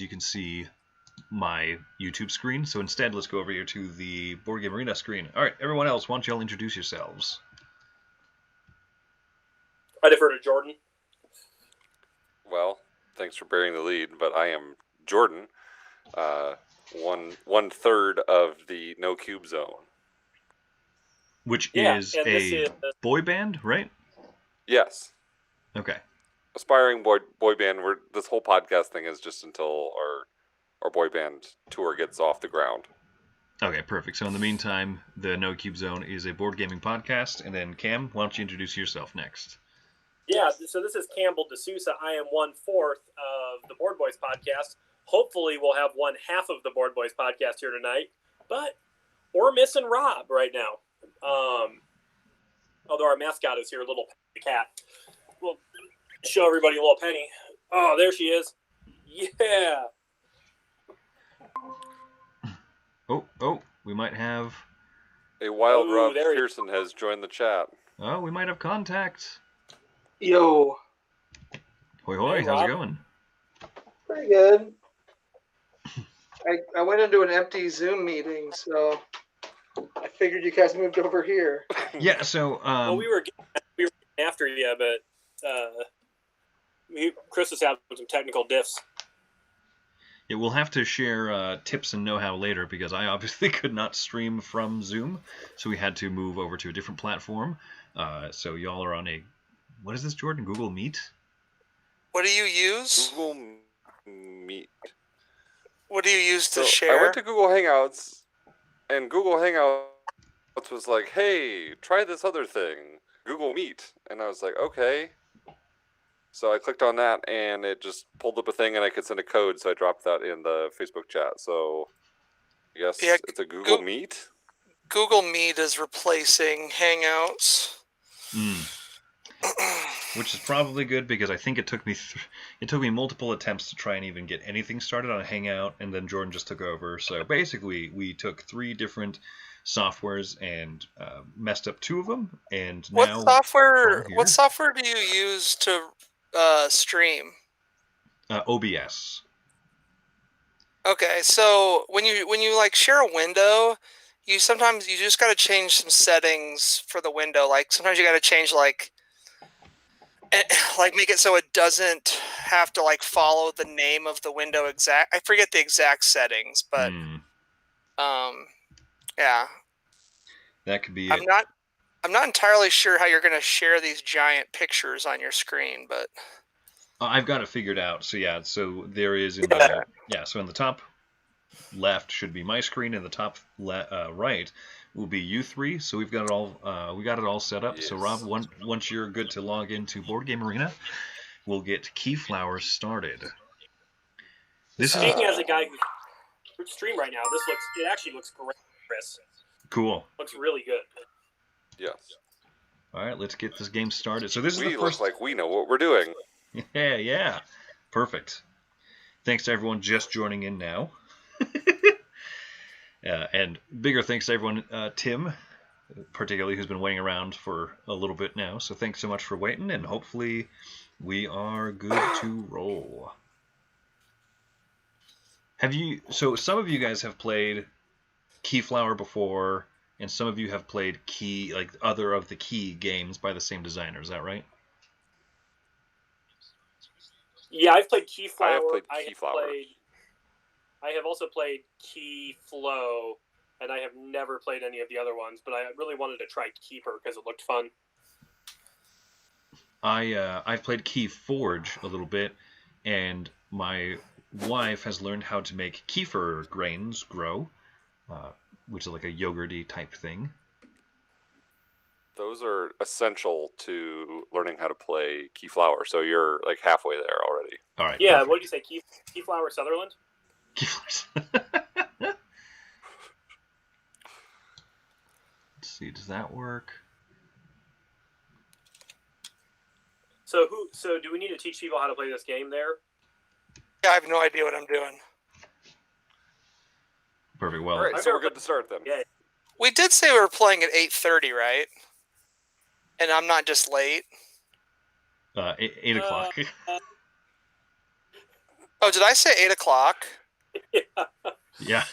you can see my YouTube screen. So instead, let's go over here to the Board Game Arena screen. All right, everyone else, why don't y'all introduce yourselves? I defer to Jordan. Well, thanks for bearing the lead, but I am Jordan, one third of the No Cube Zone. Which is a boy band, right? Yes. Okay. Aspiring boy band. This whole podcast thing is just until our boy band tour gets off the ground. Okay, perfect. So in the meantime, the No Cube Zone is a board gaming podcast, and then Cam, why don't you introduce yourself next? Yeah, so this is Campbell D'Souza. I am 1/4 of the Board Boys podcast. Hopefully we'll have 1/2 of the Board Boys podcast here tonight, but we're missing Rob right now. Although our mascot is here, Little Cat. We'll show everybody Little Penny. Oh, there she is. Yeah. Oh, we might have... A wild Rob Pearson has joined the chat. Oh, we might have contact. Yo. Hoi hoi, how's it going? Pretty good. I went into an empty Zoom meeting, so I figured you guys moved over here. Yeah, so... well, we were after you, but Chris is having some technical diffs. Yeah, we'll have to share tips and know-how later because I obviously could not stream from Zoom, so we had to move over to a different platform. So y'all are on a... What is this, Jordan? Google Meet? What do you use? Google Meet. What do you use to share? I went to Google Hangouts, and Google Hangouts was like, hey, try this other thing, Google Meet. And I was like, okay. So I clicked on that, and it just pulled up a thing, and I could send a code, so I dropped that in the Facebook chat. So I guess it's a Google Meet? Google Meet is replacing Hangouts. Which is probably good because I think it took me multiple attempts to try and even get anything started on a Hangout, and then Jordan just took over. So basically, we took 3 different softwares and messed up 2 of them. And now what software do you use to stream? OBS. Okay, so when you like share a window, you just got to change some settings for the window. Like sometimes you got to change like make it so it doesn't have to like follow the name of the window exact. I forget the exact settings, but yeah. That could be I'm not entirely sure how you're going to share these giant pictures on your screen, but I've got it figured out. So yeah, so there is in so in the top left should be my screen, and the top right will be you 3. So we've got it all set up. Yes. So Rob, once you're good to log into Board Game Arena, we'll get Keyflower started. Speaking as a guy who's stream right now, it actually looks great, Chris. Cool. Looks really good. Yes. All right, let's get this game started. So this is the first. Look like we know what we're doing. Yeah. Perfect. Thanks to everyone just joining in now. And bigger thanks to everyone, Tim, particularly, who's been waiting around for a little bit now. So thanks so much for waiting, and hopefully we are good to roll. So some of you guys have played Keyflower before, and some of you have played other of the Key games by the same designer. Is that right? Yeah, I've played Keyflower. I have played Keyflower. I have also played Keyflow, and I have never played any of the other ones, but I really wanted to try Keeper because it looked fun. I've played Keyforge a little bit, and my wife has learned how to make kefir grains grow, which is like a yogurty type thing. Those are essential to learning how to play Keyflower, so you're like halfway there already. All right. Yeah, perfect. What did you say, Keyflower Sutherland? Let's see, does that work? So do we need to teach people how to play this game there? Yeah, I have no idea what I'm doing. Perfect. Well, all right, so we're good to start then. Yeah. We did say we were playing at 8:30, right? And I'm not just late. 8 o'clock. Oh, did I say 8 o'clock? Yeah.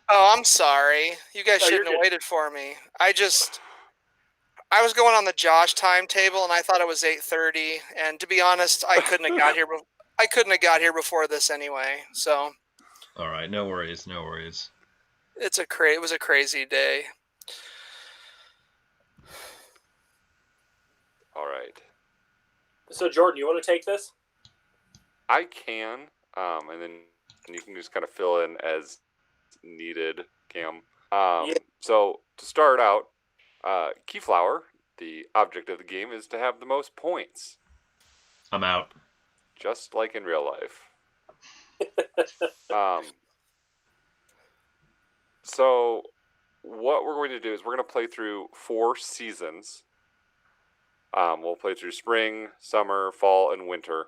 Oh, I'm sorry. You guys No, you're shouldn't have good. waited for me. I was going on the Josh timetable, and I thought it was 8:30. And to be honest, I couldn't have got here. I couldn't have got here before this anyway. So All right. No worries. No worries. it was a crazy day. All right. So, Jordan, you want to take this? I can, and then you can just kind of fill in as needed, Cam. Yeah. So to start out, Keyflower, the object of the game, is to have the most points, I'm out. just like in real life. So what we're going to do is we're going to play through 4 seasons. We'll play through spring, summer, fall, and winter.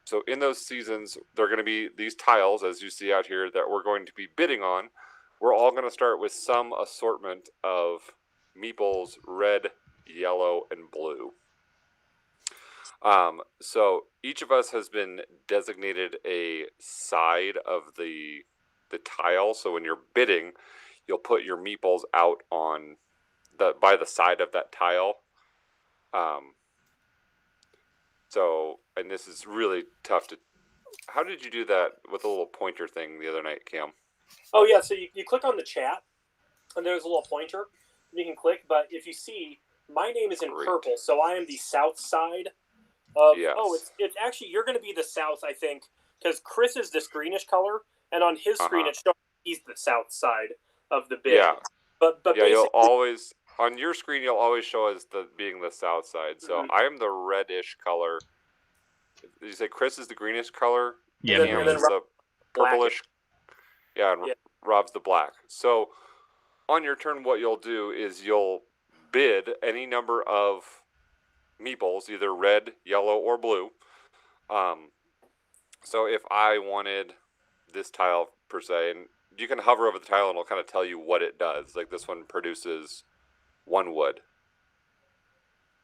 So in those seasons, there are going to be these tiles, as you see out here, that we're going to be bidding on. We're all going to start with some assortment of meeples, red, yellow, and blue. So each of us has been designated a side of the tile. So when you're bidding, you'll put your meeples out on by the side of that tile. So, and this is really tough to. How did you do that with a little pointer thing the other night, Cam? Oh, yeah. So you click on the chat, and there's a little pointer. You can click, but if you see, my name is in Great. purple, so I am the south side of. Yes. Oh, it's actually, you're going to be the south, I think, because Chris is this greenish color, and on his screen it's showing he's the south side of the bid. Yeah. But Yeah, basically, you'll always on your screen you'll always show as being the south side. So Mhm. I am the reddish color. Did you say Chris is the greenish color? Yeah. then- Cam and then is the purplish. Yeah, and Yeah. Rob's the black. So on your turn, what you'll do is you'll bid any number of meeples, either red, yellow, or blue. So if I wanted this tile per se, and you can hover over the tile and it'll kind of tell you what it does. Like this one produces 1 wood.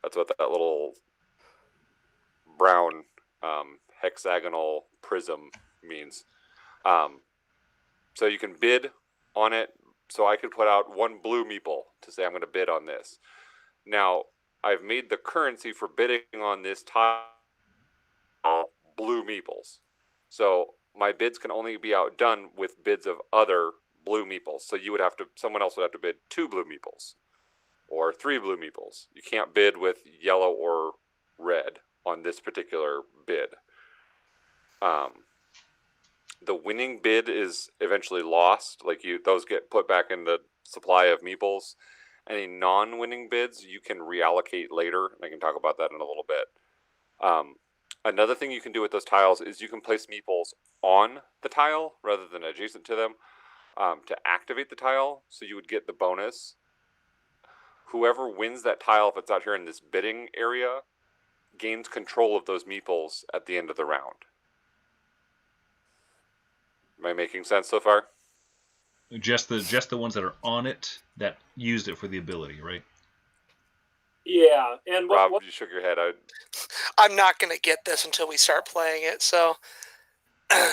That's what that little brown hexagonal prism means. So you can bid on it. So I could put out 1 blue meeple to say I'm going to bid on this. Now, I've made the currency for bidding on this tile blue meeples. So my bids can only be outdone with bids of other blue meeples. So someone else would have to bid 2 blue meeples or 3 blue meeples. You can't bid with yellow or red on this particular bid. The winning bid is eventually lost. Like those get put back in the supply of meeples. Any non-winning bids you can reallocate later, and I can talk about that in a little bit. Another thing you can do with those tiles is you can place meeples on the tile rather than adjacent to them to activate the tile, so you would get the bonus. Whoever wins that tile, if it's out here in this bidding area, gains control of those meeples at the end of the round. Am I making sense so far? Just the ones that are on it that used it for the ability, right? Yeah, and Rob, what you shook your head. I'm not going to get this until we start playing it. So,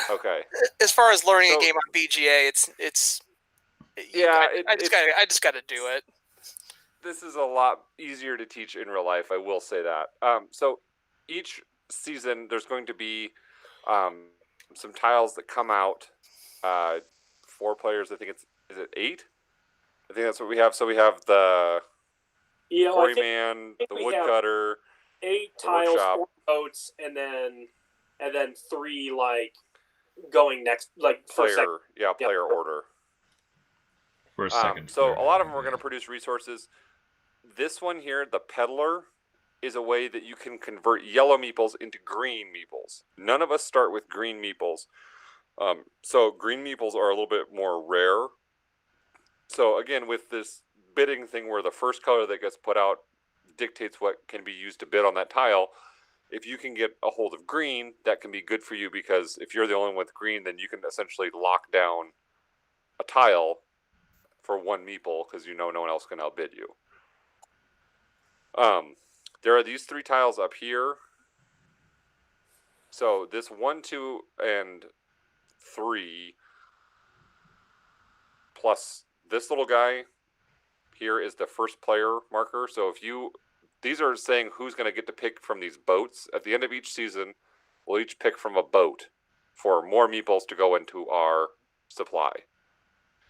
Okay. as far as learning So- a game on BGA, it's Yeah, I just got to do it. This is a lot easier to teach in real life, I will say that. So each season, there's going to be some tiles that come out. 4 players, I think is it 8? I think that's what we have. So we have the I quarryman, think the we have woodcutter, 8 the tiles, workshop. 4 boats, and then 3 like going next, like first, second. player order. For a second. So a lot of them are going to produce resources. This one here, the peddler, is a way that you can convert yellow meeples into green meeples. None of us start with green meeples. So green meeples are a little bit more rare. So again, with this bidding thing where the first color that gets put out dictates what can be used to bid on that tile, if you can get a hold of green, that can be good for you, because if you're the only one with green, then you can essentially lock down a tile for 1 meeple because no one else can outbid you. There are these 3 tiles up here. So this 1, 2, and 3 plus this little guy here is the first player marker. So these are saying who's going to get to pick from these boats. At the end of each season, we'll each pick from a boat for more meeples to go into our supply.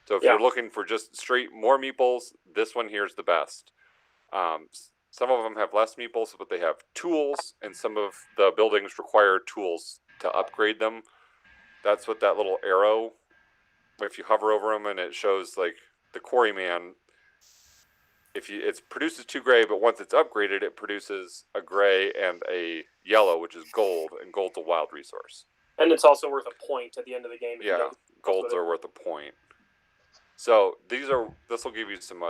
So if you're looking for just straight more meeples, this one here is the best. Some of them have less meeples, but they have tools, and some of the buildings require tools to upgrade them. That's what that little arrow, if you hover over them and it shows like the quarryman, it produces 2 gray, but once it's upgraded, it produces a gray and a yellow, which is gold, and gold's a wild resource. And it's also worth a point at the end of the game. Yeah, golds are worth a point. So this will give you some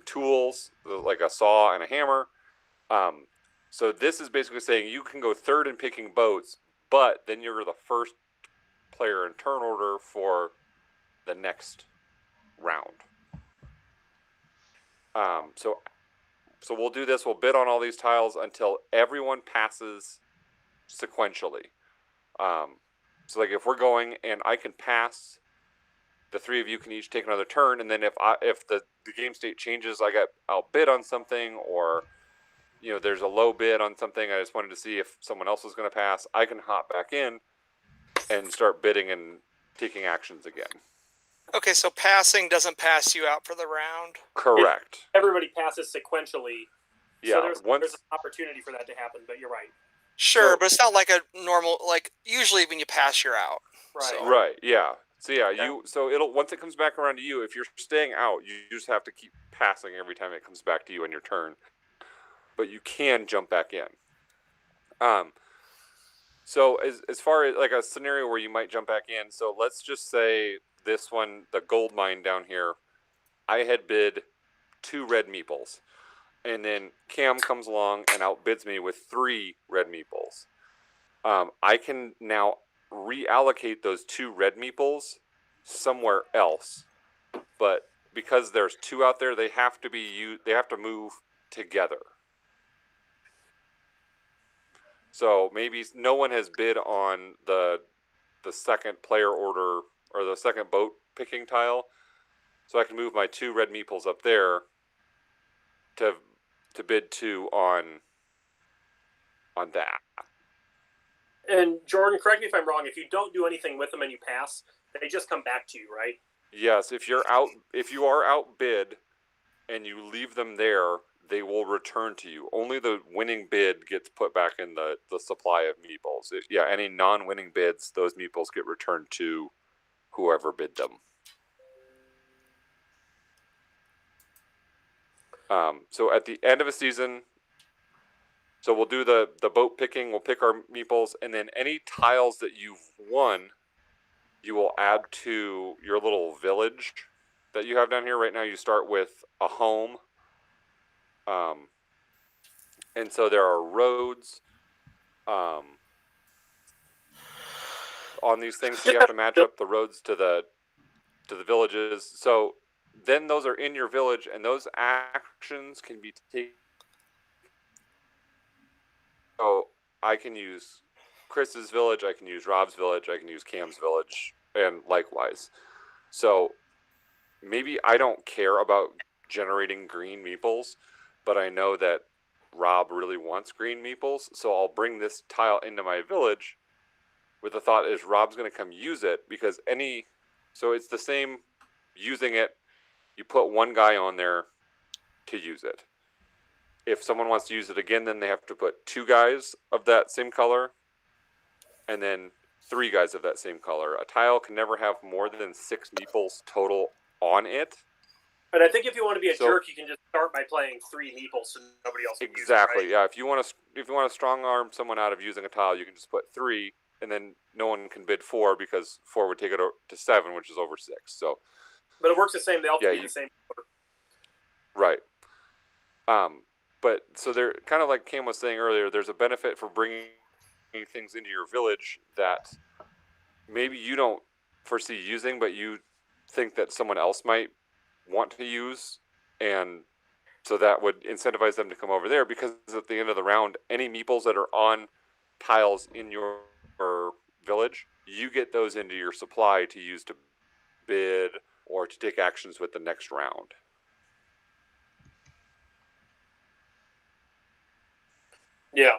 tools, like a saw and a hammer. So this is basically saying you can go third in picking boats, but then you're the first player in turn order for the next round. So we'll do this. We'll bid on all these tiles until everyone passes sequentially. So like if we're going and I can pass, the 3 of you can each take another turn, and then if the game state changes, I got outbid on something, or there's a low bid on something, I just wanted to see if someone else was going to pass, I can hop back in and start bidding and taking actions again. Okay, so passing doesn't pass you out for the round. Correct. Everybody passes sequentially. Yeah, so there's an opportunity for that to happen, but you're right. Sure, but it's not like a normal, like usually when you pass, you're out. Right. So. Right. Yeah. So it'll once it comes back around to you, if you're staying out, you just have to keep passing every time it comes back to you on your turn. But you can jump back in. So as far as like a scenario where you might jump back in, so let's just say this one, the gold mine down here, I had bid 2 red meeples. And then Cam comes along and outbids me with 3 red meeples. I can now reallocate those 2 red meeples somewhere else. But because there's 2 out there, they have to move together. So maybe no one has bid on the second player order or the second boat picking tile. So I can move my 2 red meeples up there to bid 2 on that. And Jordan, correct me if I'm wrong, if you don't do anything with them and you pass, they just come back to you, right? Yes, if you are outbid and you leave them there, they will return to you. Only the winning bid gets put back in the supply of meeples. Any non-winning bids, those meeples get returned to whoever bid them. So at the end of a season, so we'll do the boat picking, we'll pick our meeples, and then any tiles that you've won, you will add to your little village that you have down here. Right now you start with a home. And so there are roads on these things, so you have to match up the roads to the villages. So then those are in your village, and those actions can be taken. So I can use Chris's village, I can use Rob's village, I can use Cam's village, and likewise. So maybe I don't care about generating green meeples, but I know that Rob really wants green meeples, so I'll bring this tile into my village with the thought is Rob's going to come use it, because so it's the same using it. You put 1 guy on there to use it. If someone wants to use it again, then they have to put 2 guys of that same color, and then 3 guys of that same color. A tile can never have more than 6 meeples total on it. And I think if you want to be a jerk, you can just start by playing 3 meeples so nobody else can exactly. use it, right? Yeah. If you want to strong arm someone out of using a tile, you can just put 3, and then no one can bid 4 because 4 would take it to 7, which is over 6. So. But it works the same. They all have to be the same color. Right. But so they're kind of like Cam was saying earlier, there's a benefit for bringing things into your village that maybe you don't foresee using, but you think that someone else might want to use, and so that would incentivize them to come over there, because at the end of the round, any meeples that are on tiles in your village, you get those into your supply to use to bid or to take actions with the next round. Yeah.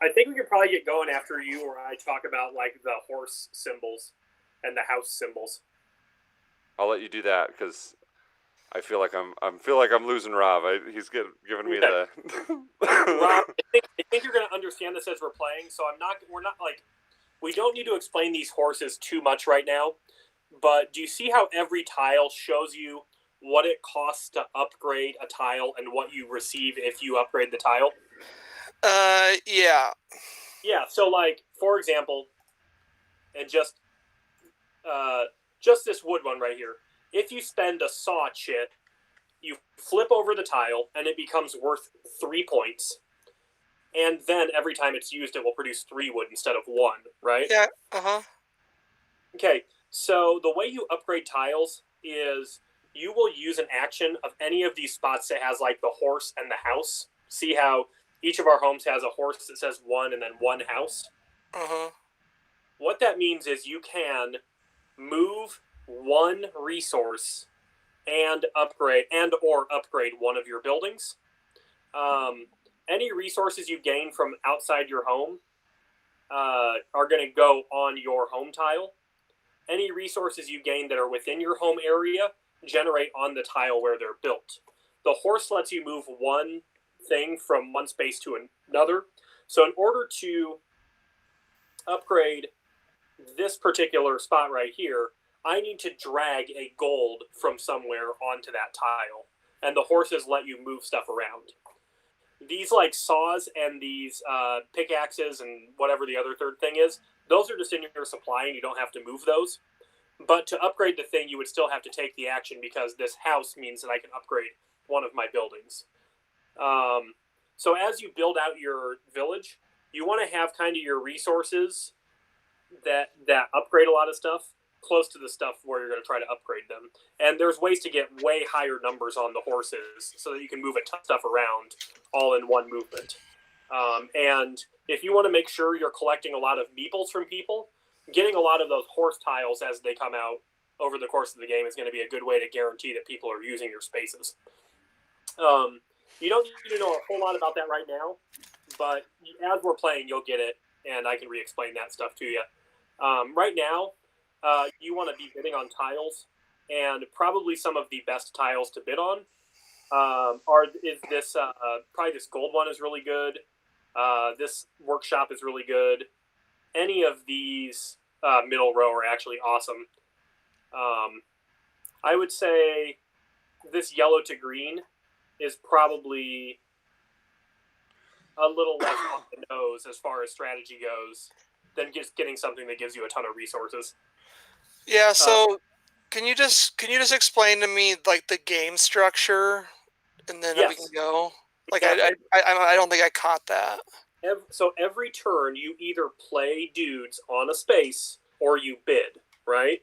I think we could probably get going after you or I talk about like the horse symbols and the house symbols. I'll let you do that because I feel like I'm losing Rob. He's giving me the. Rob, I think you're going to understand this as we're playing. So we're not like, we don't need to explain these horses too much right now. But do you see how every tile shows you what it costs to upgrade a tile and what you receive if you upgrade the tile? Yeah. Yeah. So like, for example, and just this wood one right here. If you spend a saw chit, you flip over the tile and it becomes worth 3 points. And then every time it's used, it will produce 3 wood instead of 1, right? Yeah. Uh-huh. Okay, so the way you upgrade tiles is you will use an action of any of these spots that has like the horse and the house. See how each of our homes has a horse that says 1 and then 1 house? Uh-huh. What that means is you can move 1 resource and upgrade one of your buildings. Any resources you gain from outside your home are going to go on your home tile. Any resources you gain that are within your home area generate on the tile where they're built. The horse lets you move 1 thing from 1 space to another. So in order to upgrade this particular spot right here, I need to drag a gold from somewhere onto that tile. And the horses let you move stuff around. These like saws and these pickaxes and whatever the other third thing is, those are just in your supply and you don't have to move those. But to upgrade the thing, you would still have to take the action because this house means that I can upgrade one of my buildings. So as you build out your village, you want to have kind of your resources that upgrade a lot of stuff close to the stuff where you're going to try to upgrade them. And there's ways to get way higher numbers on the horses so that you can move a ton of stuff around all in one movement. And if you want to make sure you're collecting a lot of meeples from people, getting a lot of those horse tiles as they come out over the course of the game is going to be a good way to guarantee that people are using your spaces. You don't need to know a whole lot about that right now, but as we're playing, you'll get it, and I can re-explain that stuff to you. Right now, you want to be bidding on tiles, and probably some of the best tiles to bid on is this probably this gold one is really good. This workshop is really good. Any of these middle row are actually awesome. I would say this yellow to green is probably a little less off the nose as far as strategy goes than just getting something that gives you a ton of resources. Yeah, so can you just explain to me like the game structure, and then we can go? Like I don't think I caught that. So every turn you either play dudes on a space or you bid, right?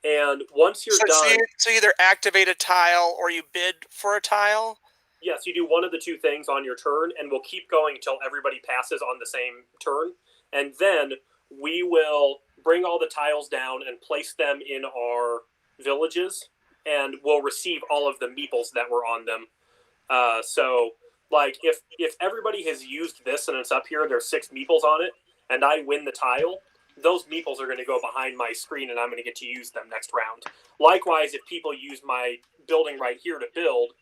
And once you're done, so you either activate a tile or you bid for a tile. Yes, you do one of the two things on your turn, and we'll keep going until everybody passes on the same turn, and then we will bring all the tiles down and place them in our villages, and we'll receive all of the meeples that were on them. So, like, if everybody has used this and it's up here, there's 6 meeples on it, and I win the tile, those meeples are going to go behind my screen, and I'm going to get to use them next round. Likewise, if people use my building right here to build,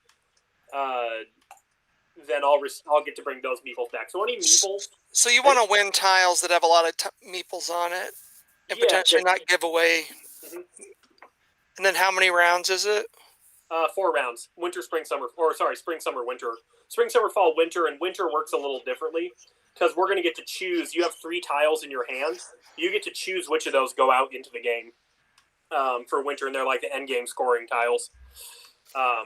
then I'll get to bring those meeples back. So any meeples. So you want to win tiles that have a lot of meeples on it, and potentially not give away. Mm-hmm. And then how many rounds is it? 4 rounds. Winter, spring, summer. Spring, summer, winter. Spring, summer, fall, winter, and winter works a little differently because we're going to get to choose. You have 3 tiles in your hand. You get to choose which of those go out into the game for winter, and they're like the end game scoring tiles. All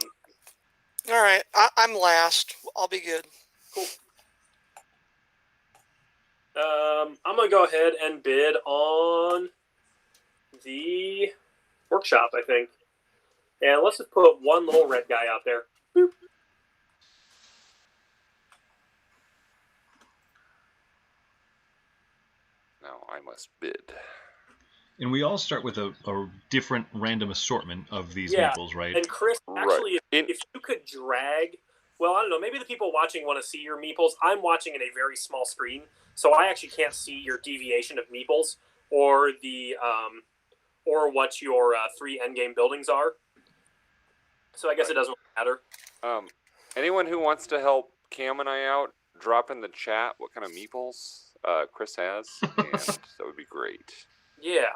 right, I'm last. I'll be good. Cool. I'm going to go ahead and bid on the workshop, I think. And let's just put one little red guy out there. Boop. I must bid. And we all start with a different random assortment of these meeples, right? And Chris, actually, Right. if you could drag, well, I don't know, maybe the people watching want to see your meeples. I'm watching in a very small screen, so I actually can't see your deviation of meeples or the or what your 3 endgame buildings are. So I guess it doesn't matter. Anyone who wants to help Cam and I out, drop in the chat what kind of meeples Chris has, and that would be great. Yeah.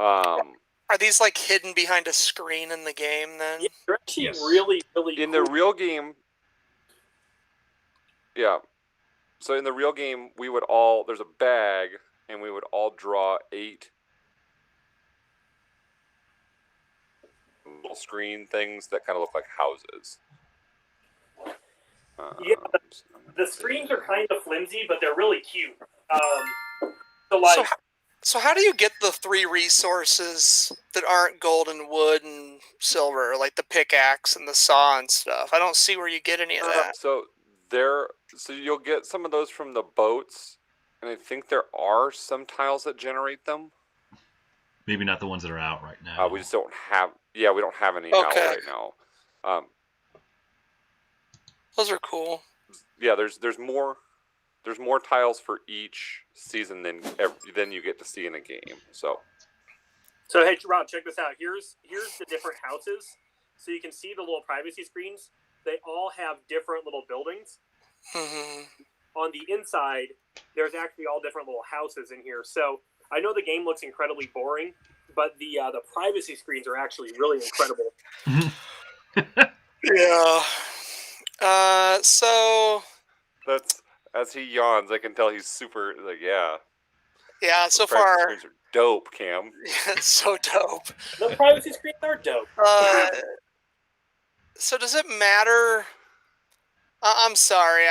Are these like hidden behind a screen in the game then? Yeah, they're actually really, really in cool. the real game. Yeah. So in the real game, we would all, there's a bag, and we would all draw 8 little screen things that kind of look like houses. Yeah, the screens are kind of flimsy, but they're really cute. So like. So how do you get the 3 resources that aren't gold and wood and silver, like the pickaxe and the saw and stuff? I don't see where you get any of that. So you'll get some of those from the boats, and I think there are some tiles that generate them. Maybe not the ones that are out right now. We just don't have. Yeah, we don't have any out right now. Those are cool. Yeah, there's more tiles for each season than you get to see in a game. So hey, Rob, check this out. Here's the different houses. So you can see the little privacy screens. They all have different little buildings. Mm-hmm. On the inside, there's actually all different little houses in here. So I know the game looks incredibly boring, but the privacy screens are actually really incredible. Yeah. So that's, as he yawns, I can tell he's super like, yeah. Yeah, so privacy far screens are dope, Cam. Yeah, it's so dope. The privacy screens are dope. So does it matter? I'm sorry.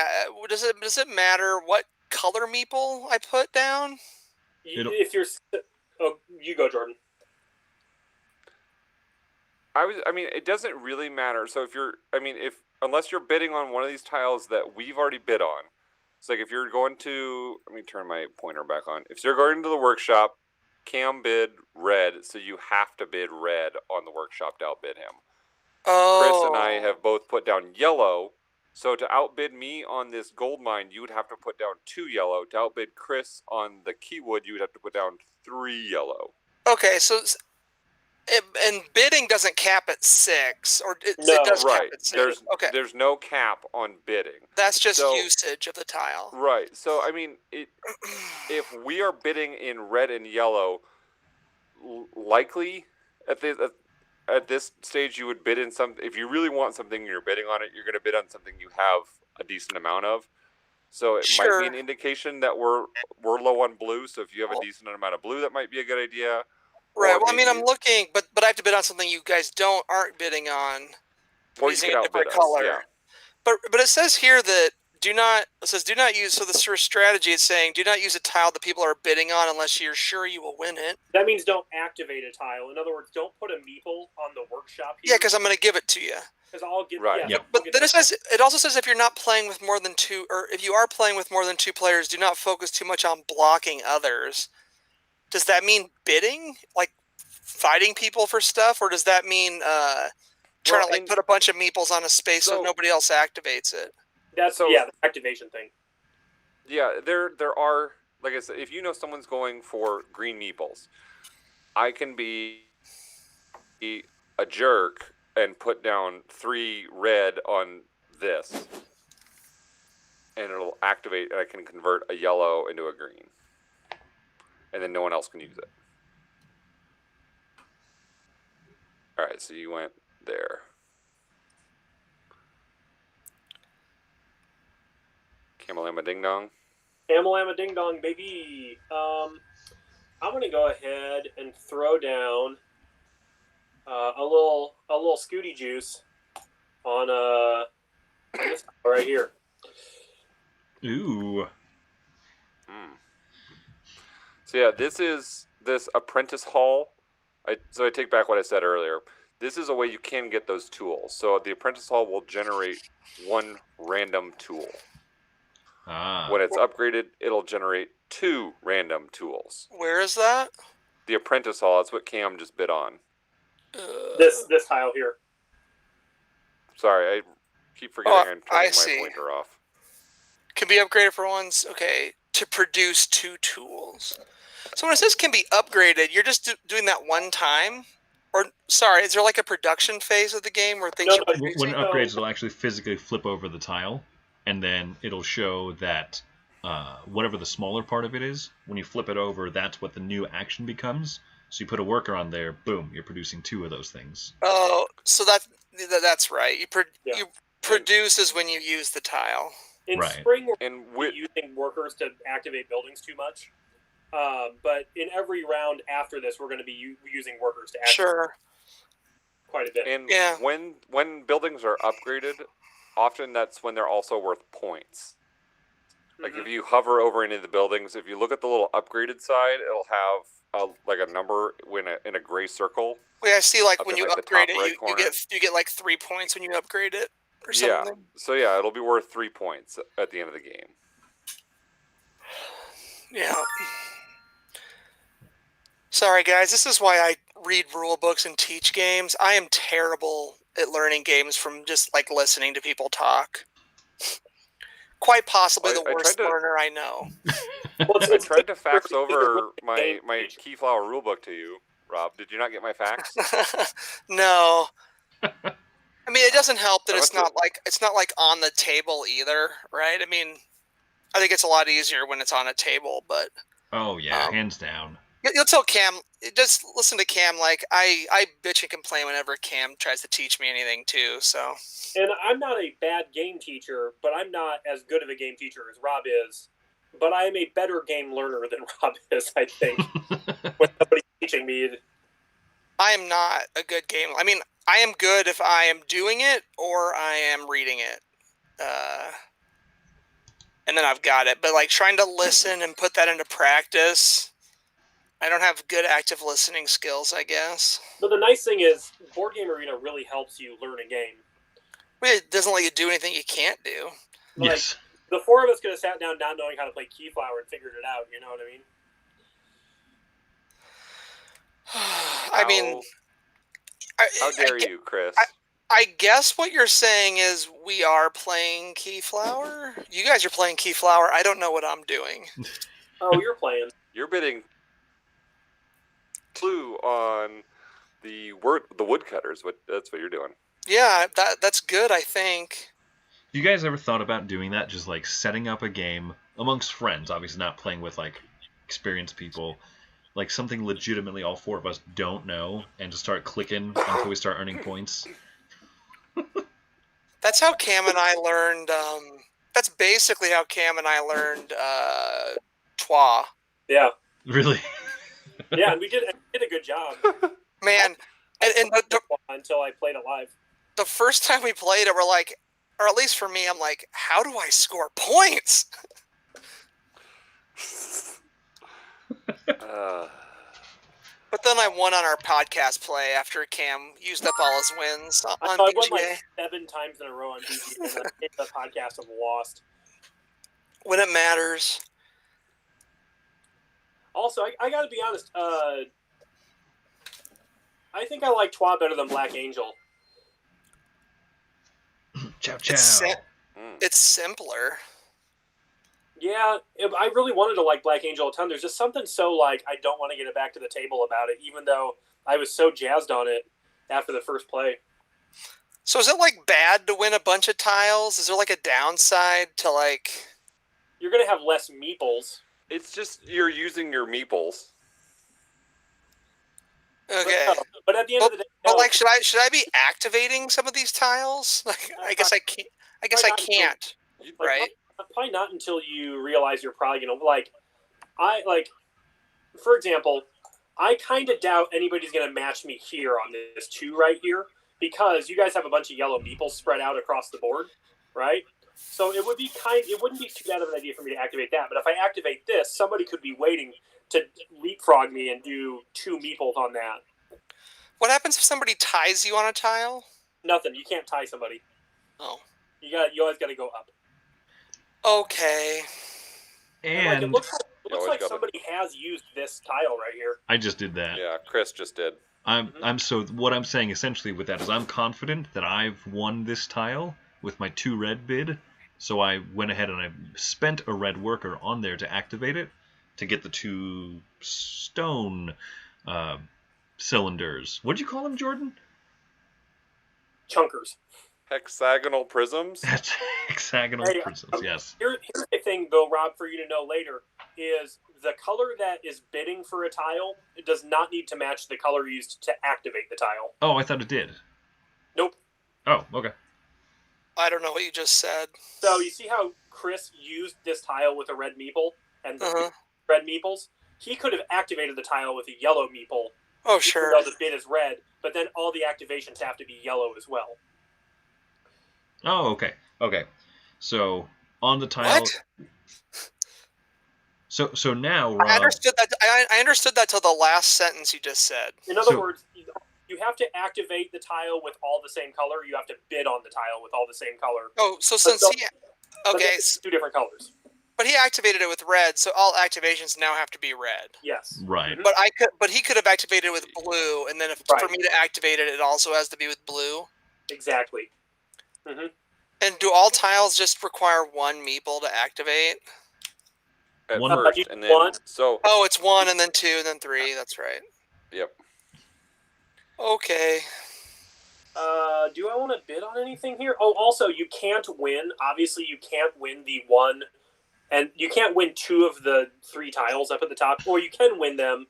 Does it matter what color meeple I put down? If you're, you go, Jordan. I mean, it doesn't really matter. So unless you're bidding on one of these tiles that we've already bid on. It's like if you're going to, let me turn my pointer back on. If you're going to the workshop, Cam bid red, so you have to bid red on the workshop to outbid him. Oh. Chris and I have both put down yellow. So to outbid me on this gold mine, you would have to put down 2 yellow. To outbid Chris on the keywood, you would have to put down 3 yellow. Okay, so and bidding doesn't cap at 6, or it does right. cap at 6. There's no cap on bidding. That's just usage of the tile. Right. So I mean, if we are bidding in red and yellow, likely at this stage you would bid in some. If you really want something and you're bidding on it, you're going to bid on something you have a decent amount of. So it might be an indication that we're low on blue. So if you have a decent amount of blue, that might be a good idea. Right. Well, I mean, I'm looking, but I have to bid on something you guys aren't bidding on. Or using you could a different outbid color. us, yeah. But it says here that do not use. So the strategy is saying do not use a tile that people are bidding on unless you're sure you will win it. That means don't activate a tile. In other words, don't put a meeple on the workshop here. Yeah, because I'm going to give it to you. Because I'll get right. Yeah, yep. But then it also says if you're not playing with more than 2, or if you are playing with more than 2 players, do not focus too much on blocking others. Does that mean bidding, like fighting people for stuff, or does that mean trying to put a bunch of meeples on a space so nobody else activates it? That's the activation thing. Yeah, there are, like I said, if you know someone's going for green meeples, I can be a jerk and put down 3 red on this, and it'll activate, and I can convert a yellow into a green, and then no one else can use it. All right, so you went there. Camelama Ding Dong. Camelama Ding Dong, baby. I'm gonna go ahead and throw down a little Scooty juice on this right here. Ooh. So yeah, this apprentice hall. So I take back what I said earlier. This is a way you can get those tools. So the apprentice hall will generate 1 random tool. Ah. When it's upgraded, it'll generate 2 random tools. Where is that? The Apprentice Hall, that's what Cam just bid on. This tile here. Sorry, I keep forgetting I'm I turning see. my pointer off. Can be upgraded for once. Okay, to produce 2 tools. So when it says can be upgraded, you're just doing that one time? Or, sorry, is there like a production phase of the game where things No, are no, When producing? it upgrades, it'll actually physically flip over the tile, and then it'll show that whatever the smaller part of it is, when you flip it over, that's what the new action becomes. So you put a worker on there, boom, you're producing 2 of those things. Oh, so that's right. Yeah. You produce is when you use the tile. In Right. spring, we're And using workers to activate buildings too much. But in every round after this, we're going to be using workers to activate Sure. quite a bit. And Yeah. when buildings are upgraded, often that's when they're also worth points. Like if you hover over any of the buildings, if you look at the little upgraded side, it'll have a number in a gray circle. Well, I see. Like Up when in, you like, the upgrade top it, right corner. you get like 3 points when you upgrade it, or Yeah. something. So yeah, it'll be worth 3 points at the end of the game. Yeah. Sorry, guys. This is why I read rule books and teach games. I am terrible at learning games from just like listening to people talk. Quite possibly the worst learner I know. I tried to fax over my Keyflower rulebook to you, Rob. Did you not get my fax? No. I mean, it doesn't help that it's not like on the table either, right? I mean, I think it's a lot easier when it's on a table, but Oh yeah, hands down. You'll tell Cam. Just listen to Cam. Like I bitch and complain whenever Cam tries to teach me anything too. So. And I'm not a bad game teacher, but I'm not as good of a game teacher as Rob is. But I am a better game learner than Rob is, I think. When somebody's teaching me. I am not a good game. I mean, I am good if I am doing it or I am reading it. And then I've got it. But like trying to listen and put that into practice, I don't have good active listening skills, I guess. But the nice thing is, Board Game Arena really helps you learn a game. Well, it doesn't let you do anything you can't do. Like, Yes. The 4 of us could have sat down not knowing how to play Keyflower and figured it out, you know what I mean? How dare you, Chris? I guess what you're saying is we are playing Keyflower? You guys are playing Keyflower. I don't know what I'm doing. Oh, you're playing. You're bidding clue on the woodcutters. That's what you're doing. Yeah, that's good, I think. You guys ever thought about doing that? Just like setting up a game amongst friends, obviously not playing with like experienced people, like something legitimately all 4 of us don't know, and just start clicking until we start earning points. That's how Cam and I learned. That's basically how Cam and I learned Twa. Yeah. Really? Yeah, and we did a good job. Man, and until I played it live. The first time we played it, we're like, or at least for me, I'm like, how do I score points? But then I won on our podcast play after Cam used up all his wins on I BGA. won like 7 times in a row on BGA, and I think the podcast have lost. When it matters. Also, I got to be honest. I think I like Twa better than Black Angel. Chow chow. It's simpler. Yeah, I really wanted to like Black Angel a ton. There's just something so like I don't want to get it back to the table about it, even though I was so jazzed on it after the first play. So is it like bad to win a bunch of tiles? Is there like a downside to like? You're gonna have less meeples. It's just you're using your meeples. Okay. But at the end of the day, but like, should I be activating some of these tiles? Like, I guess I can't. I guess I can't. Right. Probably not until you realize you're probably gonna for example, I kind of doubt anybody's gonna match me here on this 2 right here because you guys have a bunch of yellow meeples spread out across the board, right? So it wouldn't be too bad of an idea for me to activate that. But if I activate this, somebody could be waiting to leapfrog me and do 2 meeples on that. What happens if somebody ties you on a tile? Nothing. You can't tie somebody. Oh. You always got to go up. Okay. And like it And looks You always gotta- somebody has used this tile right here. I just did that. Yeah, Chris just did. I'm so what I'm saying essentially with that is I'm confident that I've won this tile with my 2 red bid. So I went ahead and I spent a red worker on there to activate it to get the 2 stone cylinders. What'd you call them, Jordan? Chunkers. Hexagonal prisms? That's hexagonal Hey, prisms. Yes. Here's the thing, though, Rob, for you to know later, is the color that is bidding for a tile, it does not need to match the color used to activate the tile. Oh, I thought it did. Nope. Oh, okay. I don't know what you just said. So you see how Chris used this tile with a red meeple and the Uh-huh. red meeples? He could have activated the tile with a yellow meeple, Oh, even sure. though the bid is red, but then all the activations have to be yellow as well. Oh, okay. Okay. So on the tile. What? So now, Rob. I understood that. I understood that till the last sentence you just said. In other words, you have to activate the tile with all the same color. You have to bid on the tile with all the same color. Oh, so since he But okay, it's 2 different colors. but he activated it with red, so all activations now have to be red. Yes. Right. But he could have activated it with blue, and then for me to activate it, it also has to be with blue. Exactly. Mm-hmm. And do all tiles just require 1 meeple to activate? At One- first, and then Oh, it's 1 and then 2 and then 3. That's right. Yep. Okay. Do I want to bid on anything here? Oh, also, you can't win. Obviously, you can't win the 1, and you can't win 2 of the 3 tiles up at the top, or you can win them,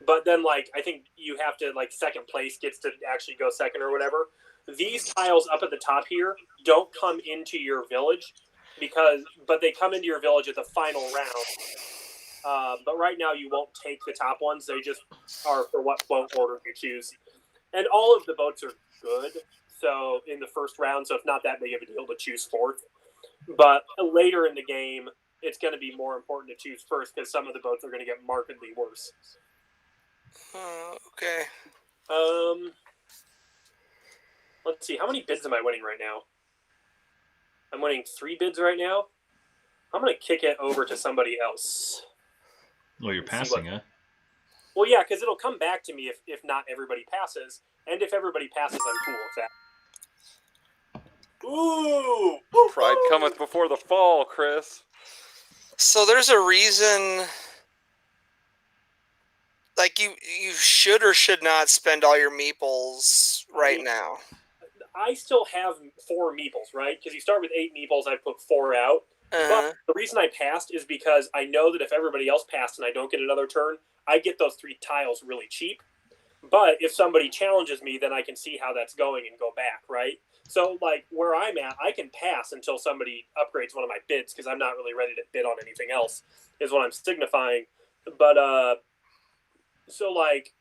but then, like, I think you have to, like, second place gets to actually go second or whatever. These tiles up at the top here don't come into your village, but they come into your village at the final round. But right now, you won't take the top ones. They just are for what boat order you choose. And all of the boats are good, so in the first round, so it's not that big of a deal to choose 4th. But later in the game, it's going to be more important to choose first because some of the boats are going to get markedly worse. Okay. Let's see. How many bids am I winning right now? I'm winning 3 bids right now. I'm going to kick it over to somebody else. Well, you're passing, huh? Well, yeah, because it'll come back to me if not everybody passes. And if everybody passes, I'm cool with that. Ooh! Pride cometh before the fall, Chris. So there's a reason, like you should or should not spend all your meeples right now. I still have 4 meeples, right? Because you start with 8 meeples, I put 4 out. But the reason I passed is because I know that if everybody else passed and I don't get another turn, I get those 3 tiles really cheap. But if somebody challenges me, then I can see how that's going and go back, right? So, like, where I'm at, I can pass until somebody upgrades one of my bids because I'm not really ready to bid on anything else, is what I'm signifying. But, so, like,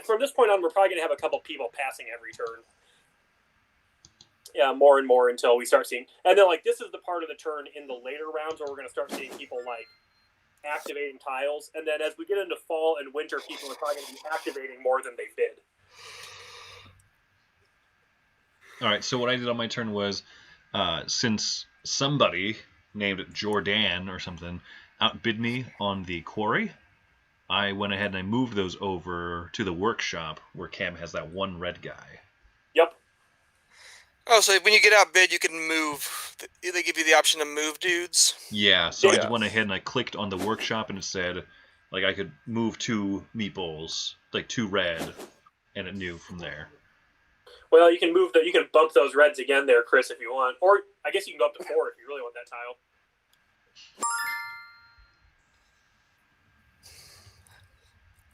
from this point on, we're probably going to have a couple people passing every turn. Yeah, more and more until we start seeing. And then, like, this is the part of the turn in the later rounds where we're going to start seeing people, like, activating tiles, and then as we get into fall and winter, people are probably going to be activating more than they bid. All right, so what I did on my turn was, since somebody named Jordan or something outbid me on the quarry, I went ahead and I moved those over to the workshop where Cam has that 1 red guy. Yep. Oh, so when you get outbid, you can move. They give you the option to move dudes. Yeah, so I Yeah. just went ahead and I clicked on the workshop and it said, like, I could move 2 meeples, like 2 red, and it knew from there. Well, you can you can bump those reds again there, Chris, if you want. Or I guess you can go up to 4 if you really want that tile.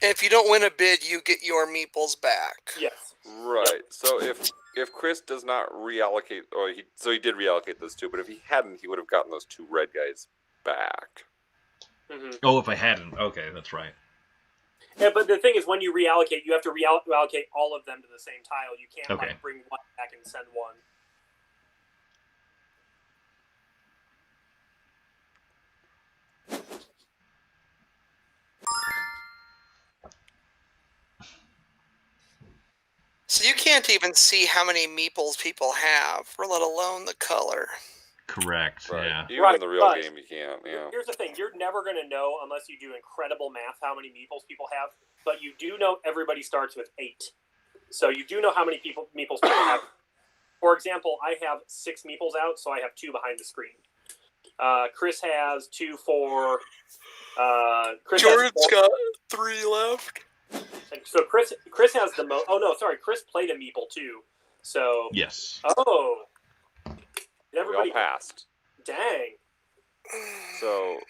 And if you don't win a bid, you get your meeples back. Yes. Right. So if Chris does not reallocate, he did reallocate those 2, but if he hadn't, he would have gotten those 2 red guys back. Mm-hmm. Oh, if I hadn't. Okay, that's right. Yeah, but the thing is, when you reallocate, you have to reallocate all of them to the same tile. You can't Okay. like, bring 1 back and send 1. So you can't even see how many meeples people have, or let alone the color. Correct. Right. Yeah. Even Right, in the real but game, you can't. Yeah. Here's the thing: you're never going to know unless you do incredible math how many meeples people have. But you do know everybody starts with 8, so you do know how many meeples people have. For example, I have 6 meeples out, so I have 2 behind the screen. Chris has 2 for. Chris Jordan's has 4. got 3 left. So Chris has the most. Oh no, sorry, Chris played a meeple too. So Yes. oh, did We all everybody passed. dang. So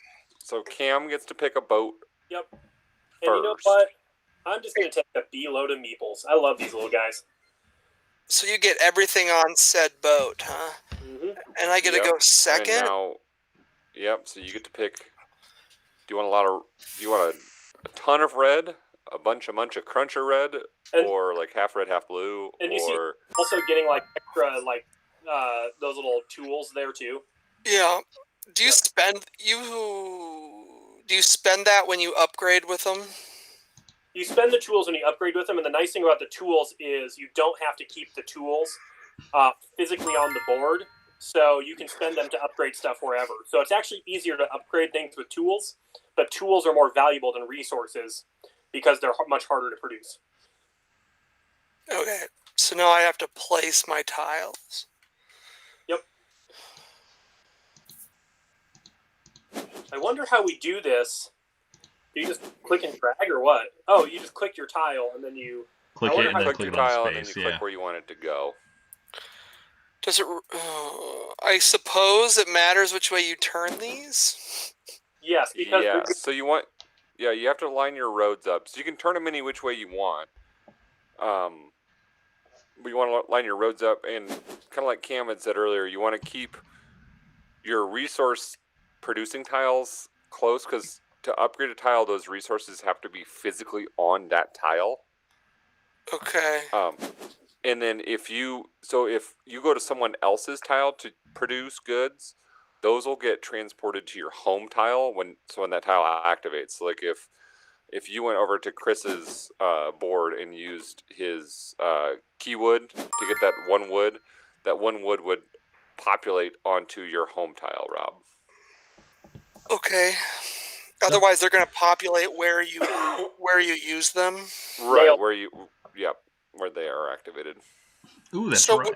Cam gets to pick a boat. Yep. And you know First. what? I'm just going to take a B load of meeples. I love these little guys. So you get everything on said boat, huh? Mm-hmm. And I get to Yep. go second? And now, yep. So you get to pick. Do you want Do you want a ton of red, a bunch of cruncher red, or like half red, half blue, And you see or also getting like extra like those little tools there too. Yeah. Do you Yep. spend that when you upgrade with them? You spend the tools when you upgrade with them, and the nice thing about the tools is you don't have to keep the tools physically on the board, so you can spend them to upgrade stuff wherever. So it's actually easier to upgrade things with tools, but tools are more valuable than resources because they're much harder to produce. Okay. So now I have to place my tiles. Yep. I wonder how we do this. Do you just click and drag or what? Oh, you just click your tile and then you Click I it wonder and how then click click your it on tile and then space. you Yeah. click where you want it to go. Does it? I suppose it matters which way you turn these. yes, because Yeah. So you have to line your roads up. So you can turn them any which way you want. But you want to line your roads up, and kind of like Cam had said earlier, you want to keep your resource producing tiles close, because to upgrade a tile, those resources have to be physically on that tile. Okay. And then if you go to someone else's tile to produce goods, those will get transported to your home tile when that tile activates. So like if you went over to Chris's board and used his key wood to get that one wood would populate onto your home tile, Rob. Okay. Otherwise, they're going to populate where you use them. Right, Nailed. where they are activated. Ooh, that's So right.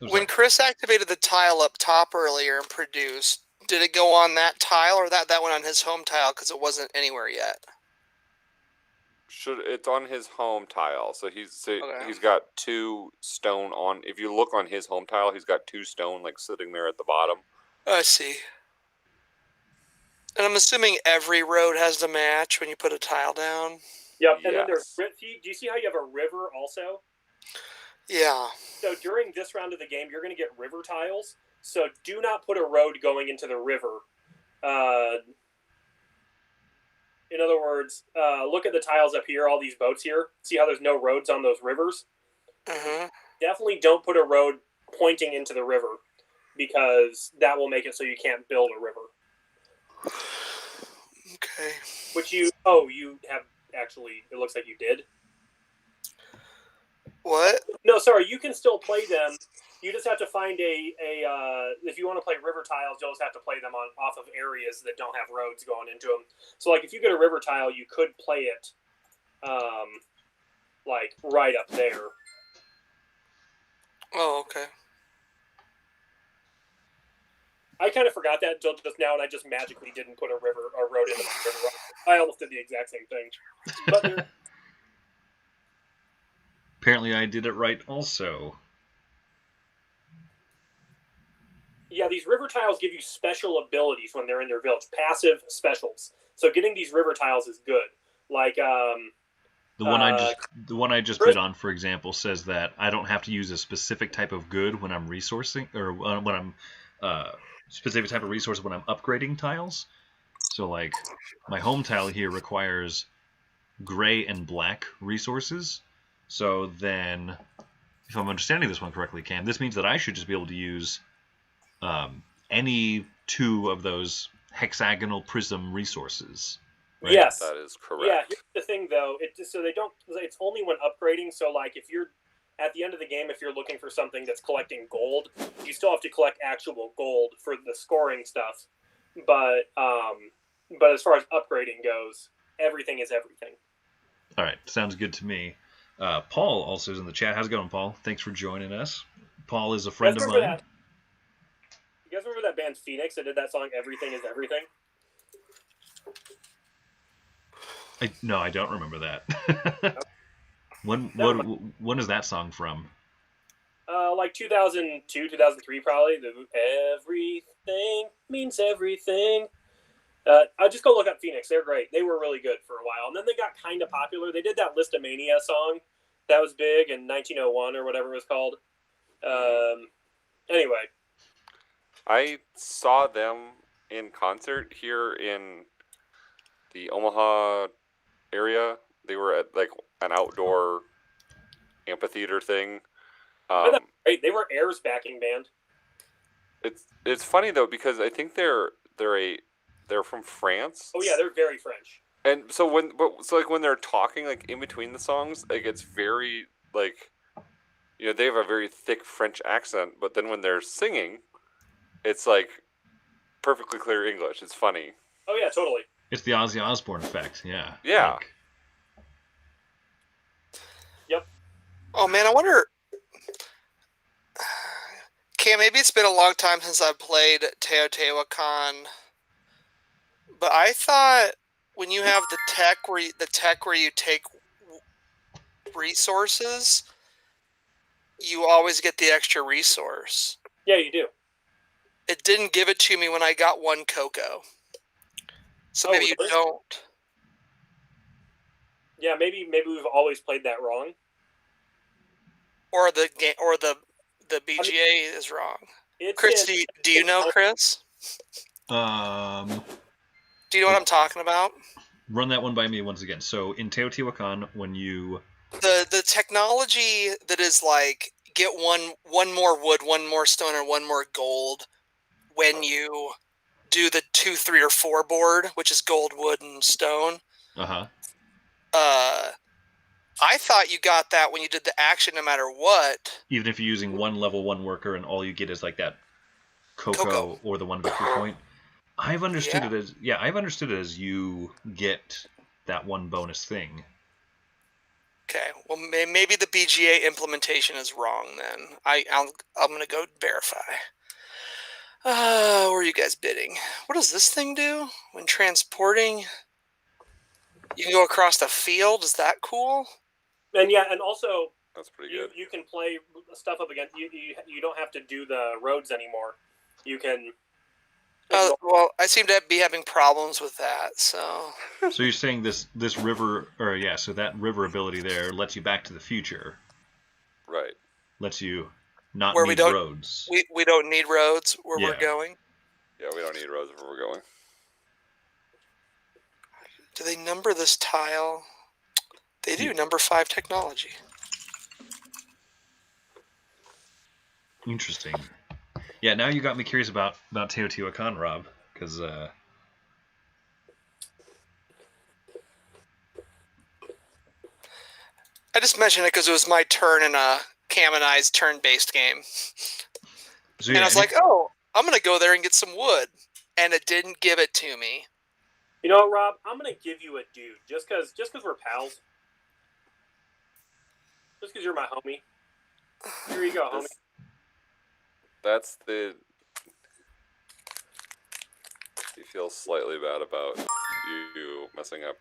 When Chris activated the tile up top earlier and produced, did it go on that tile or that went on his home tile because it wasn't anywhere yet? It's on his home tile. So he's Okay. got 2 stone on. If you look on his home tile, he's got 2 stone like sitting there at the bottom. I see. And I'm assuming every road has to match when you put a tile down. Yep, and then Yes. do you see how you have a river also? Yeah. So during this round of the game, you're going to get river tiles. So do not put a road going into the river. In other words, look at the tiles up here, all these boats here. See how there's no roads on those rivers? Mm-hmm. Definitely don't put a road pointing into the river because that will make it so you can't build a river. Okay. Which you have actually, it looks like you did. What? No, sorry, you can still play them. You just have to find if you want to play river tiles, you'll just have to play them off of areas that don't have roads going into them. So, like, if you get a river tile, you could play it, like, right up there. Oh, okay. I kind of forgot that until just now, and I just magically didn't put a road in the river. I almost did the exact same thing. But Apparently I did it right also. yeah, these river tiles give you special abilities when they're in their village. Passive specials. So getting these river tiles is good. Like, The one I just bid on, for example, says that I don't have to use a specific type of good when I'm resourcing, or when I'm specific type of resource when I'm upgrading tiles. So, like, my home tile here requires gray and black resources. So then, if I'm understanding this one correctly, Cam, this means that I should just be able to use any 2 of those hexagonal prism resources. Right? yes. That is correct. Yeah, here's the thing, though. It's only when upgrading. So, like, if you're at the end of the game, if you're looking for something that's collecting gold, you still have to collect actual gold for the scoring stuff. But as far as upgrading goes, everything is everything. All right, sounds good to me. Paul also is in the chat. How's it going, Paul? Thanks for joining us. Paul is a friend of mine. You guys remember that band Phoenix that did that song "Everything Is Everything"? No, I don't remember that. When is that song from? Like 2002, 2003, probably. Everything means everything. I'll just go look up Phoenix. They're great. They were really good for a while, and then they got kind of popular. They did that Listomania song that was big in 1901 or whatever it was called. Anyway, I saw them in concert here in the Omaha area. They were at like an outdoor amphitheater thing. they were Air's backing band. It's funny though because I think they're from France. Oh yeah, they're very French. And so when they're talking like in between the songs, like it's very like, you know, they have a very thick French accent, but then when they're singing, it's like perfectly clear English. It's funny. Oh yeah, totally. It's the Ozzy Osbourne effect. Yeah. Yeah. Yep. Oh man, I wonder. Cam, maybe it's been a long time since I've played Teotihuacan, but I thought when you have the tech where you take resources, you always get the extra resource. Yeah, you do. It didn't give it to me when I got one cocoa. So maybe really? You don't. Yeah, maybe we've always played that wrong. Or the game, or the BGA is wrong. Chris, do you know, Chris? Do you know what I'm talking about? Run that one by me once again. So in Teotihuacan, when you the technology that is like get one more wood, one more stone, or one more gold when you do the 2, 3, or 4 board, which is gold, wood, and stone. I thought you got that when you did the action, no matter what. Even if you're using one level 1 worker and all you get is like that cocoa. Or the 1 victory point. I've understood it as you get that one bonus thing. Okay, well maybe the BGA implementation is wrong then. I'm gonna go verify. Where are you guys bidding? What does this thing do when transporting? You can go across the field. Is that cool? And also that's pretty good. You can play stuff up against you don't have to do the roads anymore. You can. Well, I seem to be having problems with that. So you're saying this river, so that river ability there lets you back to the future. Right. Lets you not where need we don't, roads. We don't need roads where we're going. Yeah, we don't need roads where we're going. Do they number this tile? They do. Number 5 technology. Interesting. Yeah, now you got me curious about Teotihuacan, Rob, because I just mentioned it because it was my turn in a Cam and I's turn-based game. So, and I was like, I'm going to go there and get some wood. And it didn't give it to me. You know what, Rob? I'm going to give you a dude just because we're pals. Just because you're my homie. Here you go, homie. That's the... You feel slightly bad about you messing up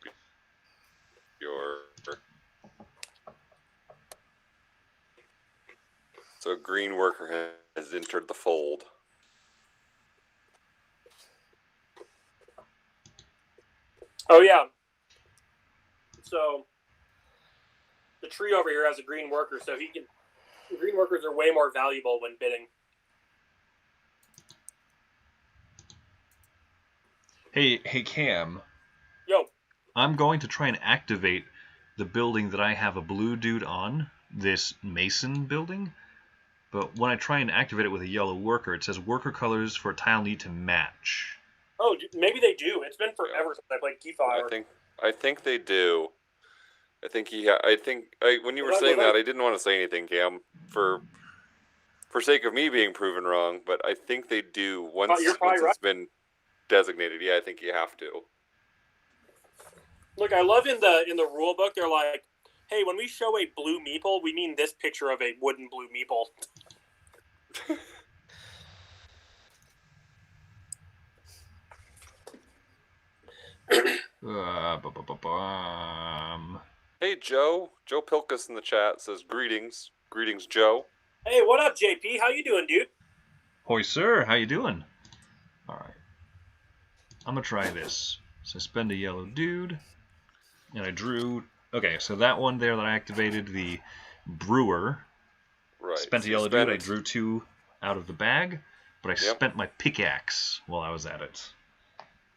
your... So a green worker has entered the fold. Oh, yeah. So the tree over here has a green worker, so green workers are way more valuable when bidding. Hey, Cam. Yo. I'm going to try and activate the building that I have a blue dude on, this Mason building. But when I try and activate it with a yellow worker, it says worker colors for a tile need to match. Oh, maybe they do. It's been forever since I played Keyflower. I think they do. When you were saying that, I didn't want to say anything, Cam, for sake of me being proven wrong. But I think they do once it's been designated. Yeah, I think you have to. Look, I love in the rule book, they're like, hey, when we show a blue meeple, we mean this picture of a wooden blue meeple. Hey, Joe. Joe Pilkus in the chat says, greetings. Greetings, Joe. Hey, what up, JP? How you doing, dude? Hoi, sir. How you doing? All right. I'm going to try this. So spend a yellow dude. And I drew... Okay, so that one there that I activated, the brewer. Right. Spent a yellow dude. I drew 2 out of the bag. But I spent my pickaxe while I was at it.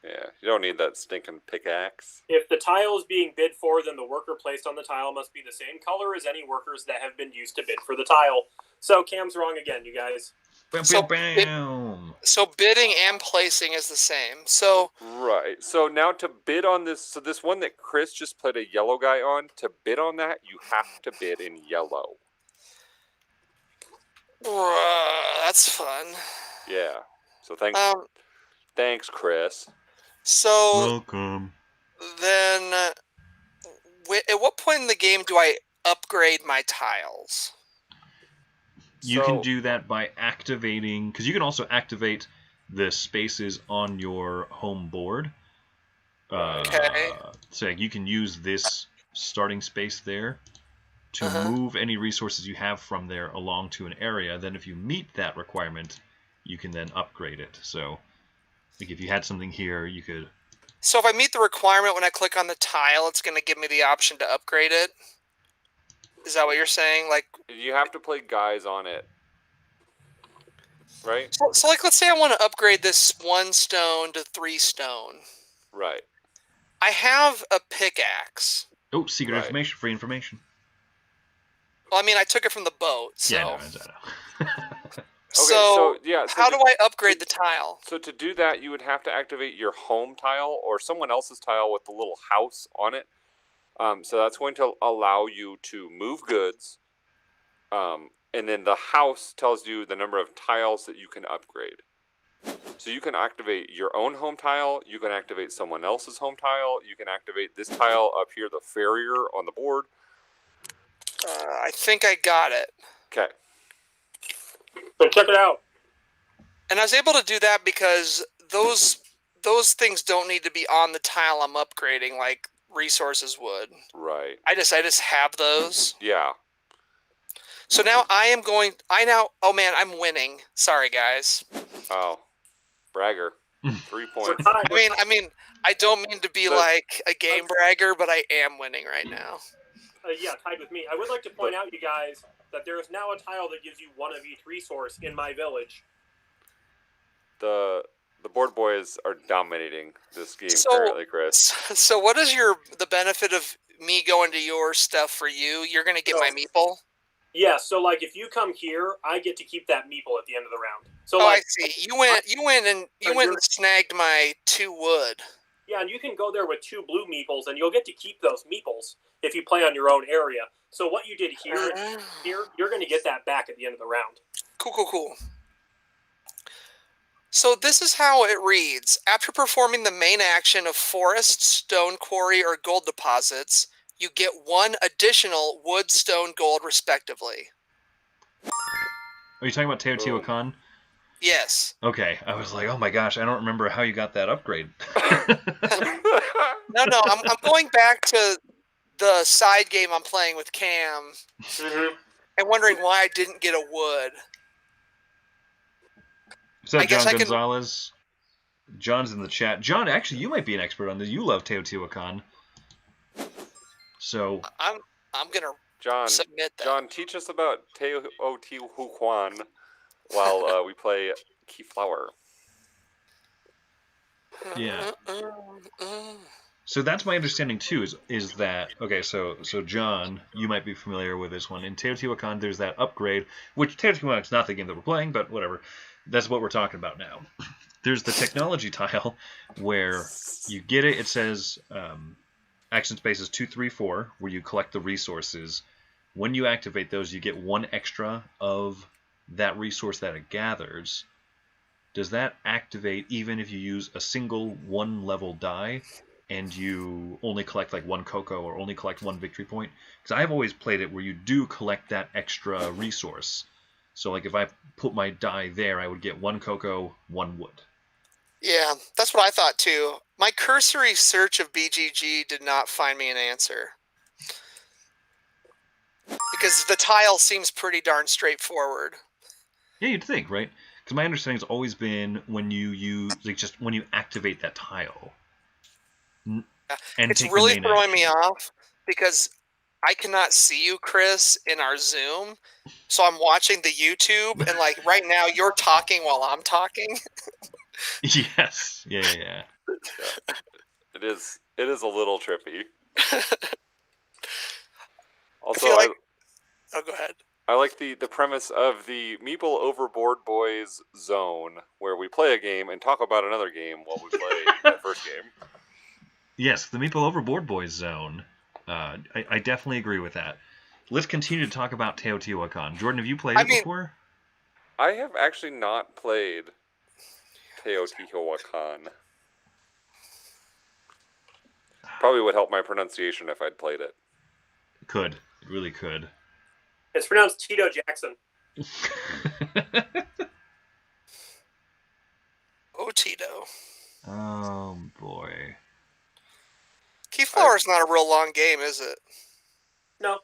Yeah, you don't need that stinking pickaxe. If the tile is being bid for, then the worker placed on the tile must be the same color as any workers that have been used to bid for the tile. So Cam's wrong again, you guys. Bam, bam. So bidding and placing is the same. So right. So now to bid on this, so this one that Chris just played a yellow guy on, to bid on that, you have to bid in yellow. That's fun. Yeah. So thanks, Chris. So welcome. Then, at what point in the game do I upgrade my tiles? You can do that by activating, because you can also activate the spaces on your home board. Okay. So you can use this starting space there to move any resources you have from there along to an area. Then if you meet that requirement, you can then upgrade it. So like if you had something here, you could... So if I meet the requirement when I click on the tile, it's going to give me the option to upgrade it? Is that what you're saying? Like, you have to play guys on it, right? So like, let's say I want to upgrade this 1 stone to 3 stone. Right. I have a pickaxe. Oh, secret information, free information. Well, I mean, I took it from the boat, so... Yeah, I know. So how do I upgrade the tile? So to do that, you would have to activate your home tile or someone else's tile with the little house on it. So that's going to allow you to move goods. And then the house tells you the number of tiles that you can upgrade. So you can activate your own home tile. You can activate someone else's home tile. You can activate this tile up here, the farrier on the board. I think I got it. Okay. So check it out. And I was able to do that because those things don't need to be on the tile I'm upgrading like resources would. Right. I just have those. Yeah. So now oh man, I'm winning. Sorry guys. Oh. Bragger. 3 points. I mean, I don't mean to be like a game bragger, but I am winning right now. Yeah, tied with me. I would like to point out, you guys, that there is now a tile that gives you 1 of each resource in my village. The board boys are dominating this game currently, Chris. So what is the benefit of me going to your stuff for you? You're going to get my meeple? Yeah, so like if you come here, I get to keep that meeple at the end of the round. So I see. You went and snagged my 2 wood. Yeah, and you can go there with 2 blue meeples, and you'll get to keep those meeples if you play on your own area. So what you did here, you're going to get that back at the end of the round. Cool. So this is how it reads. After performing the main action of forest, stone quarry, or gold deposits, you get 1 additional wood, stone, gold, respectively. Are you talking about Teotihuacan? Yes. Okay, I was like, oh my gosh, I don't remember how you got that upgrade. No, I'm going back to the side game I'm playing with Cam and wondering why I didn't get a wood. Is that John Gonzalez? John's in the chat. John, actually, you might be an expert on this. You love Teotihuacan. So I'm gonna submit that. John, teach us about Teotihuacan while we play Keyflower. Yeah. So that's my understanding too. Is that okay? So John, you might be familiar with this one. In Teotihuacan, there's that upgrade, which Teotihuacan's not the game that we're playing, but whatever. That's what we're talking about now. There's the technology tile where you get it. It says action spaces 2, 3, 4, where you collect the resources. When you activate those, you get 1 extra of that resource that it gathers. Does that activate even if you use a single 1-level die and you only collect like 1 cocoa or only collect 1 victory point? Because I've always played it where you do collect that extra resource. So like if I put my die there, I would get 1 cocoa, 1 wood. Yeah, that's what I thought too. My cursory search of BGG did not find me an answer. Because the tile seems pretty darn straightforward. Yeah, you'd think, right? Because my understanding's always been when you use, like, just when you activate that tile. And it's take really the main throwing action. me off because I cannot see you, Chris, in our Zoom. So I'm watching the YouTube, and like right now you're talking while I'm talking. Yes. Yeah. It is a little trippy. Also, I feel like... Oh, go ahead. I like the premise of the Meeple Overboard Boys zone, where we play a game and talk about another game while we play that first game. Yes, the Meeple Overboard Boys zone. I definitely agree with that. Let's continue to talk about Teotihuacan. Jordan, have you played it before? I have actually not played Teotihuacan. Probably would help my pronunciation if I'd played it. Could. It really could. It's pronounced Tito Jackson. Oh, Tito. Oh, boy. Keyflower is not a real long game, is it? No.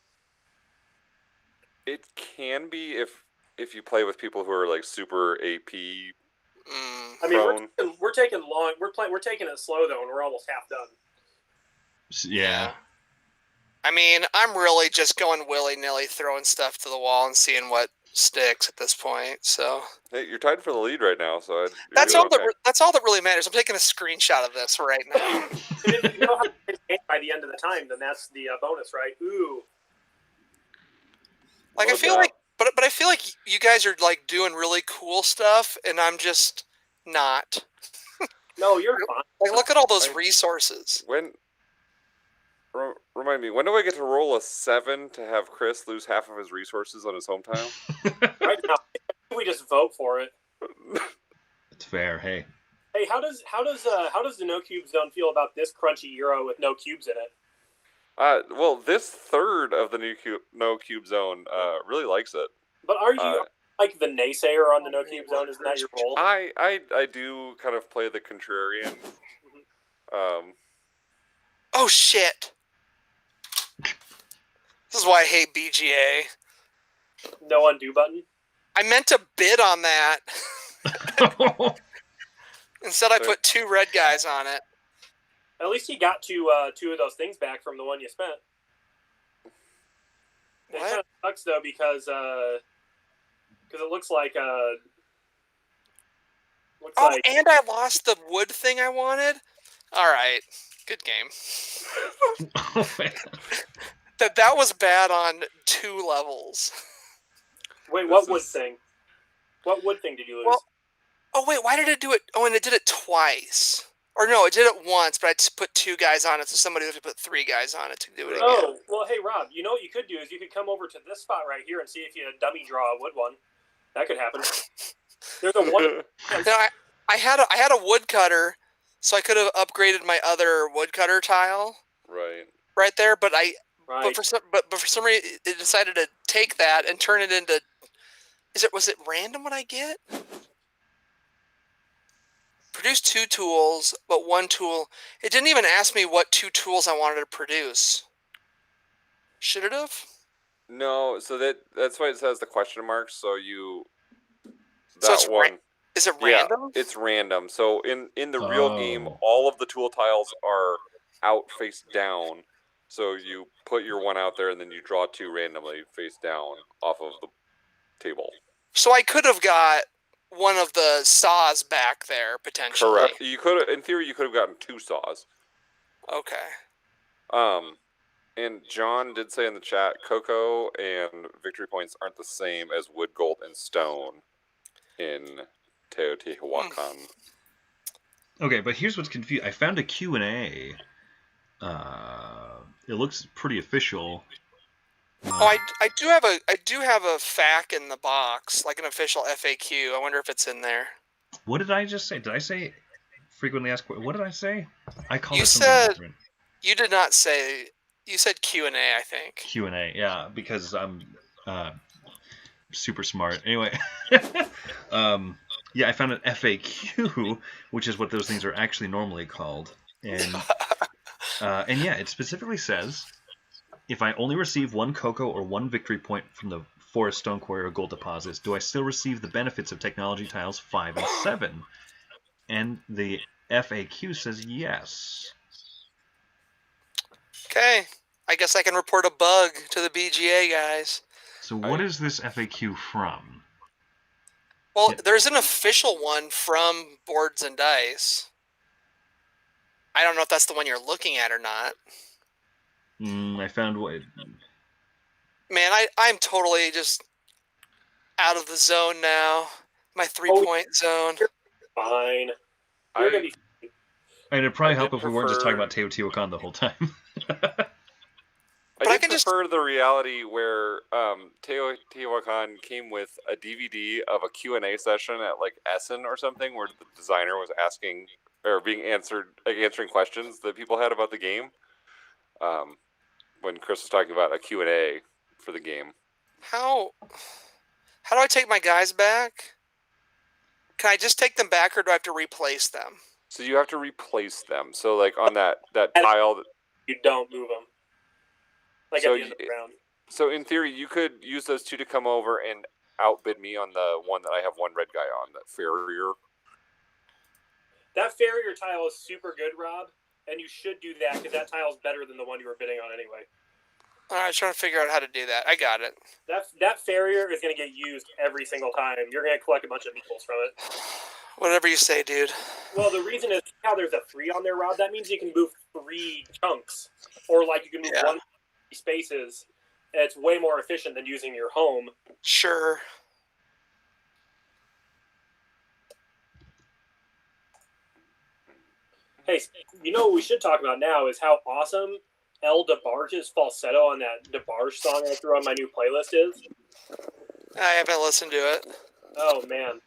It can be if you play with people who are like super AP. I mean, we're taking long. We're taking it slow though, and we're almost half done. Yeah. I mean, I'm really just going willy-nilly, throwing stuff to the wall and seeing what sticks at this point. So Hey, you're tied for the lead right now, so that's all that really matters. I'm taking a screenshot of this right now. If you know how to play by the end of the time, then that's the bonus, right? Ooh. Like I feel like, but I feel like you guys are like doing really cool stuff, and I'm just not. No, you're fine. Like, look at all those resources. Remind me, when do I get to roll a 7 to have Chris lose half of his resources on his home tile? Right now, we just vote for it. It's fair. Hey, how does the no cube zone feel about this crunchy Euro with no cubes in it? Well, this third of the no cube zone really likes it. But are you like the naysayer on the no cube zone? Isn't that your role? I do kind of play the contrarian. Oh shit! This is why I hate BGA. No undo button. I meant to bid on that. Instead, I put 2 red guys on it. At least you got 2 of those things back from the one you spent. It kind of sucks though because it looks like and I lost the wood thing I wanted. All right, good game. That was bad on 2 levels. Wait, what wood thing? What wood thing did you lose? Well, wait, why did it do it? Oh, and it did it twice. Or no, it did it once, but I just put 2 guys on it, so somebody would have to put 3 guys on it to do it again. Oh, well, hey, Rob, you know what you could do is you could come over to this spot right here and see if you dummy draw a wood one. That could happen. There's a one. No, I had a woodcutter, so I could have upgraded my other woodcutter tile. Right there, but for some reason it decided to take that and turn it into. Was it random what I get? Produce 2 tools, but 1 tool. It didn't even ask me what 2 tools I wanted to produce. Should it have? No, so that's why it says the question mark. So is it random? Yeah, it's random. So in the real game, all of the tool tiles are out face down. So you put your one out there, and then you draw 2 randomly face down off of the table. So I could have got one of the saws back there potentially. Correct. You could, in theory, you could have gotten 2 saws. Okay. And John did say in the chat, cocoa and victory points aren't the same as wood, gold, and stone in Teotihuacan. Okay, but here's what's confusing. I found a Q&A It looks pretty official. Oh, I do have a FAQ in the box, like an official FAQ. I wonder if it's in there. What did I just say? Did I say frequently asked? What did I say? I called You it something said different. you did not say. You said Q&A, I think. Q&A, yeah, because I'm super smart. Anyway, yeah, I found an FAQ, which is what those things are actually normally called, and yeah, it specifically says, if I only receive 1 cocoa or 1 victory point from the Forest Stone Quarry or Gold Deposits, do I still receive the benefits of Technology Tiles 5 and 7? And the FAQ says yes. Okay, I guess I can report a bug to the BGA guys. So what is this FAQ from? Well, there's an official one from Boards and Dice. I don't know if that's the one you're looking at or not. I found what... Man, I'm totally just out of the zone now. My 3-point zone. Fine. You're gonna be. And it'd probably help did if we weren't just talking prefer- about Teotihuacan the whole time. I did prefer the reality where Teotihuacan came with a DVD of a Q&A session at like Essen or something, where the designer was asking or being answering questions that people had about the game. When Chris was talking about a Q&A for the game. How do I take my guys back? Can I just take them back, or do I have to replace them? So you have to replace them. So like on that tile, You don't move them. Like So at the end of the round. so in theory, you could use those 2 to come over and outbid me on the one that I have 1 red guy on, that farrier. That farrier tile is super good, Rob, and you should do that because that tile is better than the one you were bidding on anyway. All right, trying to figure out how to do that. I got it. That farrier is going to get used every single time. You're going to collect a bunch of meeples from it. Whatever you say, dude. Well, the reason is how there's a 3 on there, Rob. That means you can move 3 chunks, or like you can move 1 spaces. It's way more efficient than using your home. Sure. Hey, you know what we should talk about now is how awesome El DeBarge's falsetto on that DeBarge song I threw on my new playlist is. I haven't listened to it. Oh, man.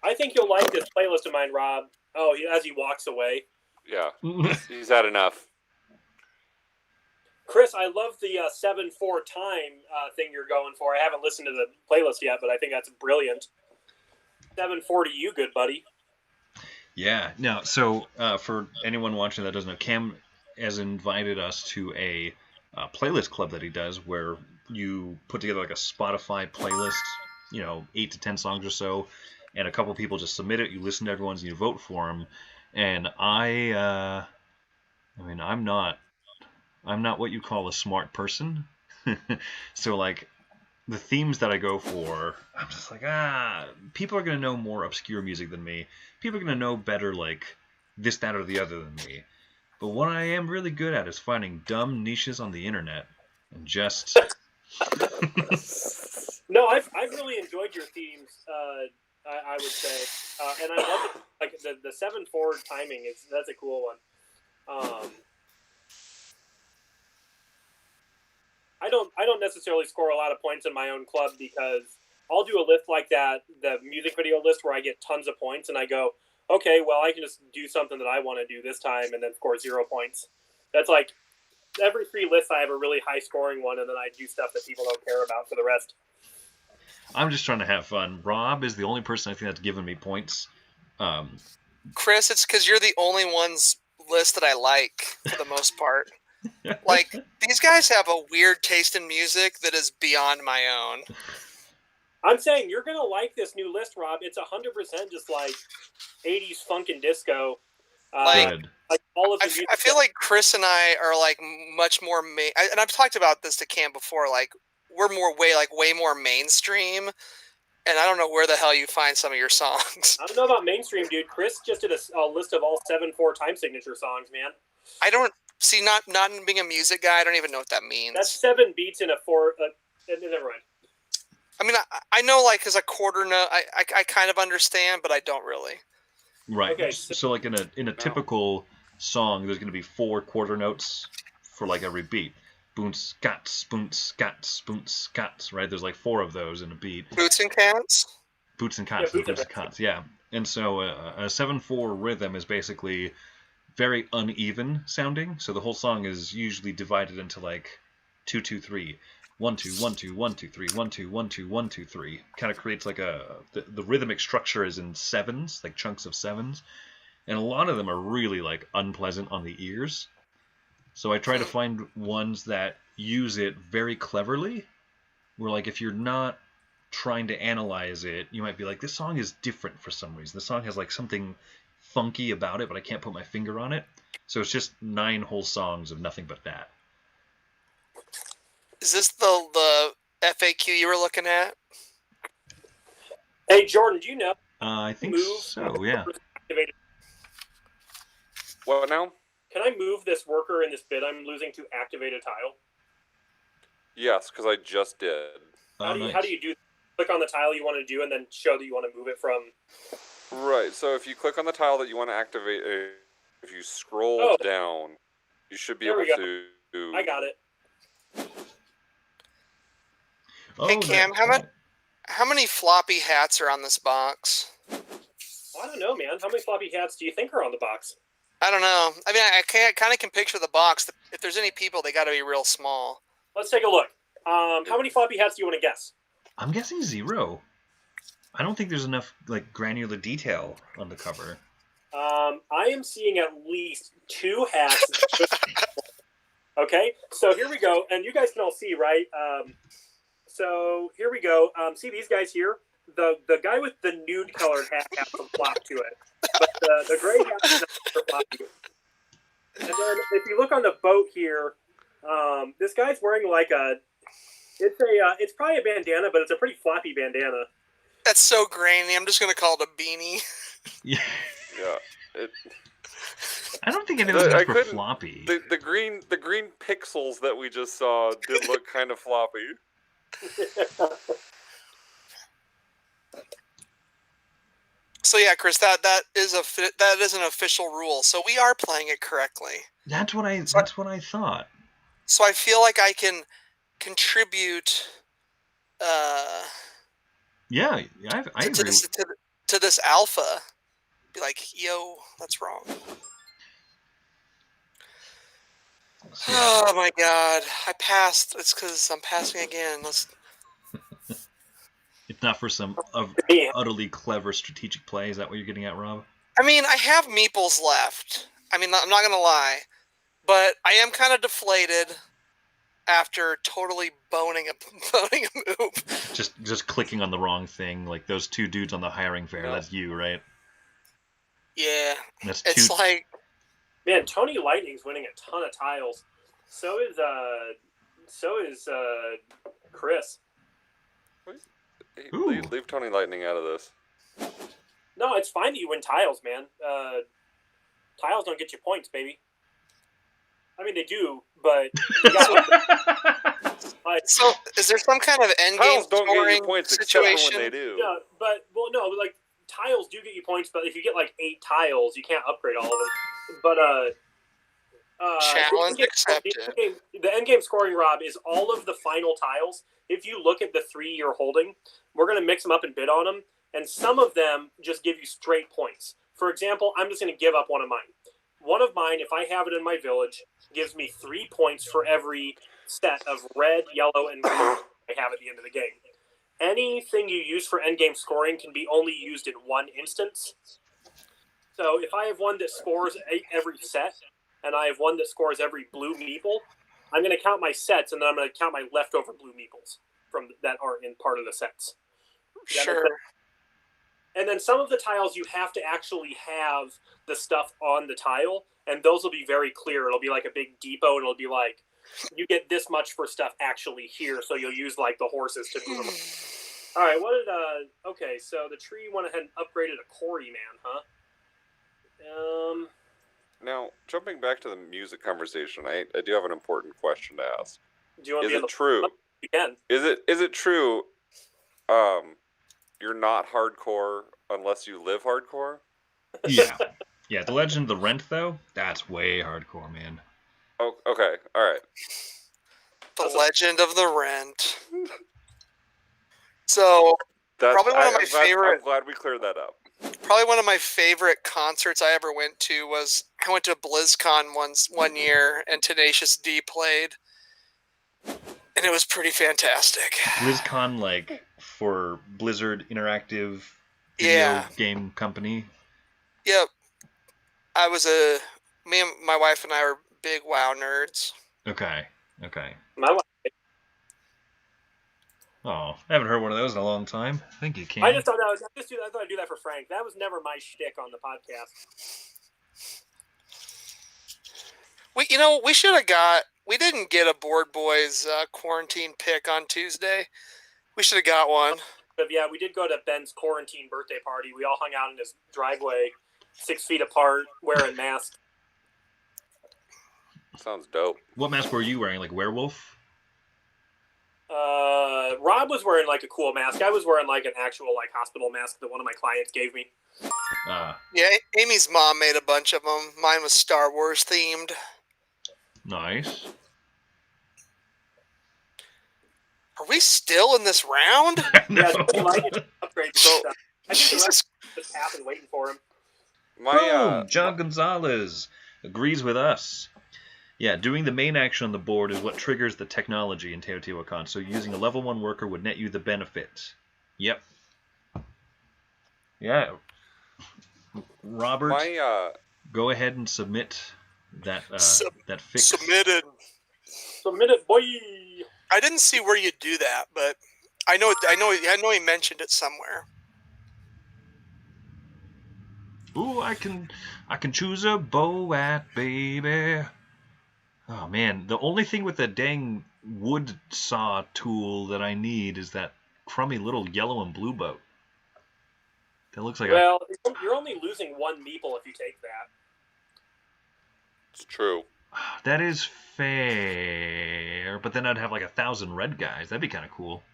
I think you'll like this playlist of mine, Rob. Oh, as he walks away. Yeah, he's had enough. Chris, I love the 7/4 time thing you're going for. I haven't listened to the playlist yet, but I think that's brilliant. 7/4 to you, good buddy. Yeah. Now, so for anyone watching that doesn't know, Cam has invited us to a playlist club that he does, where you put together like a Spotify playlist, 8 to 10 songs or so, and a couple people just submit it. You listen to everyone's, and you vote for them. And I'm not what you call a smart person. So like the themes that I go for, I'm just like, people are going to know more obscure music than me. People are going to know better like this, that, or the other than me. But what I am really good at is finding dumb niches on the internet and just... No, I've really enjoyed your themes, I would say. And I love the 7/4 timing. That's a cool one. I don't necessarily score a lot of points in my own club because I'll do a list like that, the music video list where I get tons of points, and I go, okay, well, I can just do something that I want to do this time and then score 0 points. That's like every 3 lists I have a really high scoring one, and then I do stuff that people don't care about for the rest. I'm just trying to have fun. Rob is the only person I think that's given me points. Chris, it's because you're the only one's list that I like for the most part. Like, these guys have a weird taste in music that is beyond my own. I'm saying you're going to like this new list, Rob. It's 100% just like 80s funk and disco. Good. Like all of the I feel like Chris and I are like much more and I've talked about this to Cam before, like we're way more mainstream, and I don't know where the hell you find some of your songs. I don't know about mainstream, dude. Chris just did a list of all 7/4 time signature songs, man. I don't see, not being a music guy, I don't even know what that means. That's 7 beats in a 4. Never mind. I mean, I know like as a quarter note, I kind of understand, but I don't really. Right. Okay, so like in a typical song, there's going to be 4 quarter notes for like every beat. Boons, cats, boons, cats, boons, cats, right? There's like 4 of those in a beat. Boots and cats? Boots and cats, Yeah, and boots and cats, yeah. And so a 7/4 rhythm is basically very uneven sounding. So the whole song is usually divided into like 2 2 3. 1 2 1 2 1 2 3 1 2 1 2 1 2 3. Kind of creates like the rhythmic structure is in sevens, like chunks of sevens, and a lot of them are really like unpleasant on the ears. So I try to find ones that use it very cleverly. Where like if you're not trying to analyze it, you might be like, this song is different for some reason. The song has like something funky about it, but I can't put my finger on it. So it's just 9 whole songs of nothing but that. Is this the FAQ you were looking at? Hey, Jordan, do you know? I think Move. so, yeah. Activated. What now? Can I move this worker in this bid I'm losing to activate a tile? Yes, because I just did. How Nice. do you do? Click on the tile you want to do, and then show that you want to move it from. Right, so if you click on the tile that you want to activate, if you scroll down, you should be There able we to... I got it. Hey Cam, how many floppy hats are on this box? I don't know, man. How many floppy hats do you think are on the box? I don't know. I mean, I kind of can picture the box. If there's any people, they got to be real small. Let's take a look. How many floppy hats do you want to guess? I'm guessing 0. I don't think there's enough like granular detail on the cover. I am seeing at least 2 hats. Okay, so here we go, and you guys can all see, right? So here we go. See these guys here? The guy with the nude colored hat has some flop to it, but the gray hat is not floppy. And then if you look on the boat here, this guy's wearing like it's probably a bandana, but it's a pretty floppy bandana. That's so grainy. I'm just gonna call it a beanie. Yeah. Yeah. I don't think anyone's enough for couldn't- floppy. The green pixels that we just saw did look kind of floppy. So yeah, Chris, that is an official rule. So we are playing it correctly. That's what I thought. So I feel like I can contribute. Yeah, I to agree. this alpha. Be like, yo, that's wrong. Oh my god, I passed. It's because I'm passing again. If not for some utterly clever strategic play, is that what you're getting at, Rob? I mean, I have meeples left. I mean, I'm not gonna lie, but I am kind of deflated after totally boning a move. Just clicking on the wrong thing, like those 2 dudes on the hiring fair. Yeah. That's you, right? Yeah, That's it's 2. like, Man, Tony Lightning's winning a ton of tiles. So is Chris. Ooh. Leave Tony Lightning out of this. No, it's fine that you win tiles, man. Tiles don't get you points, baby. I mean, they do, but you got so is there some kind of end game Tiles don't get you scoring points except for situation? when they do. Yeah, but like tiles do get you points, but if you get like 8 tiles, you can't upgrade all of them. But Challenge accepted. The end game scoring, Rob, is all of the final tiles. If you look at the 3 you're holding, we're gonna mix them up and bid on them, and some of them just give you straight points. For example, I'm just gonna give up one of mine. One of mine, if I have it in my village, gives me 3 points for every set of red, yellow, and green I have at the end of the game. Anything you use for endgame scoring can be only used in one instance. So if I have one that scores every set, and I have one that scores every blue meeple, I'm going to count my sets, and then I'm going to count my leftover blue meeples from that aren't in part of the sets. Sure. And then some of the tiles you have to actually have the stuff on the tile, and those will be very clear. It'll be like a big depot, and it'll be like, you get this much for stuff actually here, so you'll use like the horses to move them. All right, okay, so the tree went ahead and upgraded a quarry man, huh? Now, jumping back to the music conversation, I do have an important question to ask. Do you want Is to be it true? You can. Is it true? You're not hardcore unless you live hardcore. Yeah. Yeah, The Legend of the Rent, though, that's way hardcore, man. Oh, okay. All right. The Legend of the Rent. So probably one of my favorite. I'm glad we cleared that up. Probably one of my favorite concerts I ever went to was I went to BlizzCon one year and Tenacious D played, and it was pretty fantastic. BlizzCon, like for Blizzard Interactive video game company. Yep. Me and my wife and I were big WoW nerds. Okay. My wife. Oh, I haven't heard one of those in a long time. Thank you, King. I thought I'd do that for Frank. That was never my shtick on the podcast. We should have got. We didn't get a Board Boys quarantine pick on Tuesday. We should have got one. But yeah, we did go to Ben's quarantine birthday party. We all hung out in his driveway, 6 feet apart, wearing masks. Sounds dope. What mask were you wearing? Like werewolf? Rob was wearing like a cool mask. I was wearing like an actual like hospital mask that one of my clients gave me. Yeah, Amy's mom made a bunch of them. Mine was Star Wars themed. Nice. Are we still in this round? No. Yeah, like it, upgrade stuff. I think the rest just happened waiting for him. John Gonzalez agrees with us. Yeah, doing the main action on the board is what triggers the technology in Teotihuacan, so using a level 1 worker would net you the benefit. Yep. Yeah. Robert, go ahead and submit that that fix. Submitted. Submitted, boy. I didn't see where you do that, but I know he mentioned it somewhere. Ooh, I can choose a Boat, baby. Oh man, the only thing with the dang wood saw tool that I need is that crummy little yellow and blue boat. That looks like you're only losing 1 meeple if you take that. It's true. That is fair, but then I'd have like 1,000 red guys. That'd be kind of cool.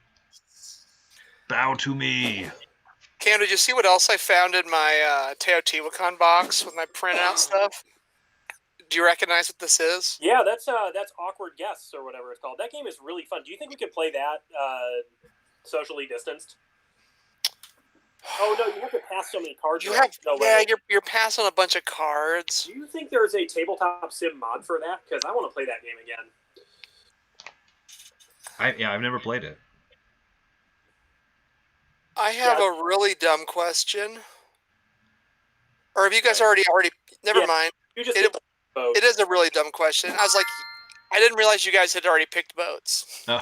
Bow to me. Cam, did you see what else I found in my Teotihuacan box with my printout stuff? Do you recognize what this is? Yeah, that's Awkward Guests or whatever it's called. That game is really fun. Do you think we could play that socially distanced? Oh no, you have to pass so many cards. You're passing a bunch of cards. Do you think there's a tabletop sim mod for that? Because I want to play that game again. I've never played it. I have a really dumb question. Or have you guys already? Never mind. You just it is a really dumb question. I was like, I didn't realize you guys had already picked boats. Oh.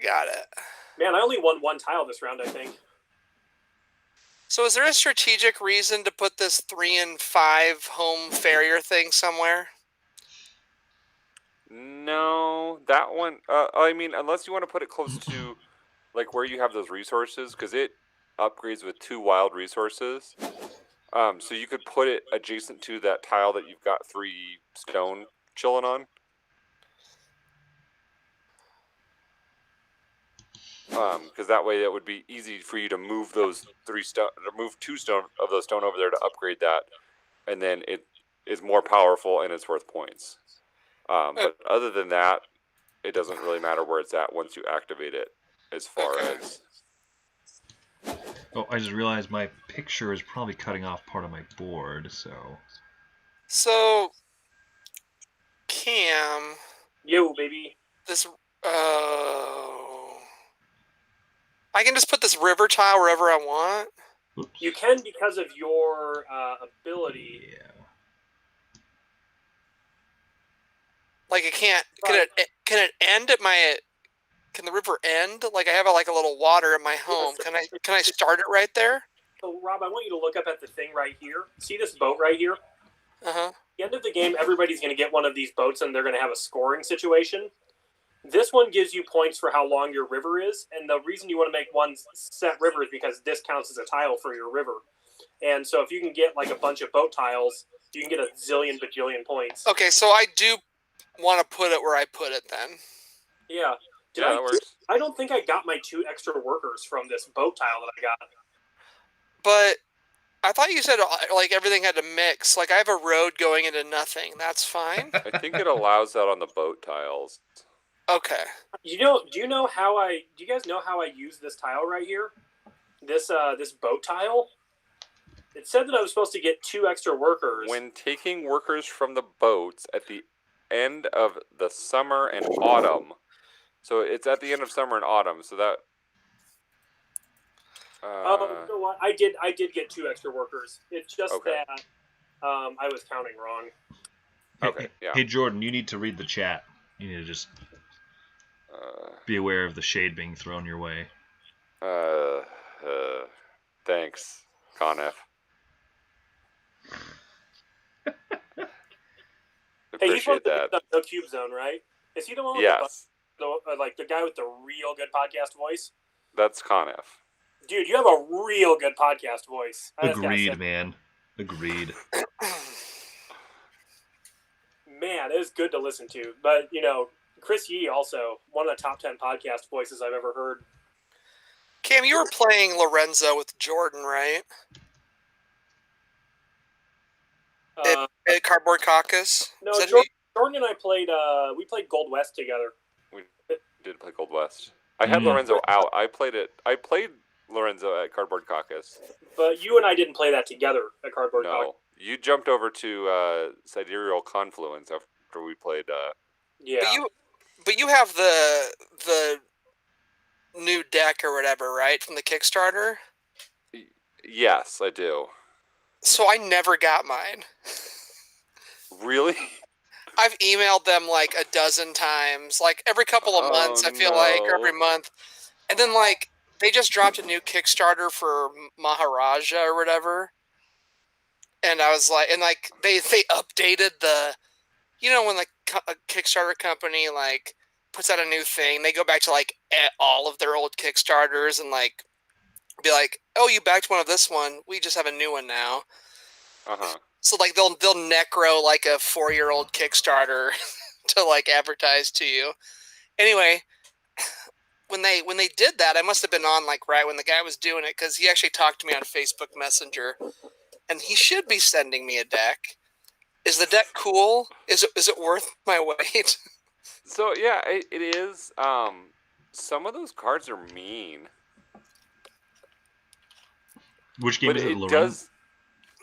Got it. Man, I only won 1 tile this round, I think. So is there a strategic reason to put this 3 and 5 home farrier thing somewhere? No, that one. I mean, unless you want to put it close to, like, where you have those resources, because it upgrades with 2 wild resources. So you could put it adjacent to that tile that you've got 3 stone chilling on. Because that way it would be easy for you to move those 3 stone, to move 2 stone of those stone over there to upgrade that, and then it is more powerful and it's worth points. But other than that, it doesn't really matter where it's at once you activate it. As far as I just realized my picture is probably cutting off part of my board, so. So, Cam. Yo, baby. This. I can just put this river tile wherever I want. Oops. You can because of your ability. Yeah. Like it can't. Can it end at my? Can the river end? Like I have a little water at my home. Can I start it right there? So Rob, I want you to look up at the thing right here. See this boat right here? Uh-huh. At the end of the game, everybody's going to get one of these boats, and they're going to have a scoring situation. This one gives you points for how long your river is, and the reason you want to make one set river is because this counts as a tile for your river. And so if you can get like a bunch of boat tiles, you can get a zillion bajillion points. Okay, so I do want to put it where I put it then. Yeah. that works. I don't think I got my 2 extra workers from this boat tile that I got. But I thought you said like everything had to mix. Like I have a road going into nothing. That's fine. I think it allows that on the boat tiles. Okay. Do you know how I? Do you guys know how I use this tile right here? This boat tile. It said that I was supposed to get 2 extra workers. When taking workers from the boats at the end of the summer and autumn, so it's at the end of summer and autumn. So that. Oh, you know what? I did get 2 extra workers. It's just Okay. that I was counting wrong. Okay, yeah. Hey, Jordan, you need to read the chat. You need to just be aware of the shade being thrown your way. Thanks, Conef. Hey, he's one Appreciate of that. the Cube Zone, right? Is he the one with Yes, the guy with the real good podcast voice? that's Conef. Dude, you have a real good podcast voice. I just gotta say. Agreed, man. Agreed. Man, it is good to listen to. But, Chris Yee also, one of the top 10 podcast voices I've ever heard. Cam, you were playing Lorenzo with Jordan, right? At Cardboard Caucus? No, Is that Jordan and I played Gold West together. We did play Gold West. I had Lorenzo out. I played Lorenzo at Cardboard Caucus. But you and I didn't play that together at Cardboard Caucus. No, you jumped over to Sidereal Confluence after we played. Yeah. But you have the new deck or whatever, right, from the Kickstarter? Yes, I do. So I never got mine. Really? I've emailed them like a dozen times, like every couple of months, I feel like, or every month. And then like they just dropped a new Kickstarter for Maharaja or whatever. And I was like, and like they updated the, when like a Kickstarter company like puts out a new thing, they go back to like all of their old Kickstarters and like be like, oh, you backed one of this one, we just have a new one now. So like they'll necro like a 4-year-old Kickstarter to like advertise to you. Anyway, when they did that, I must have been on like right when the guy was doing it, because he actually talked to me on Facebook Messenger, and he should be sending me a deck. Is the deck cool? Is it worth my wait? So yeah, it is. Some of those cards are mean. Which game but is it, it Lorenzo? does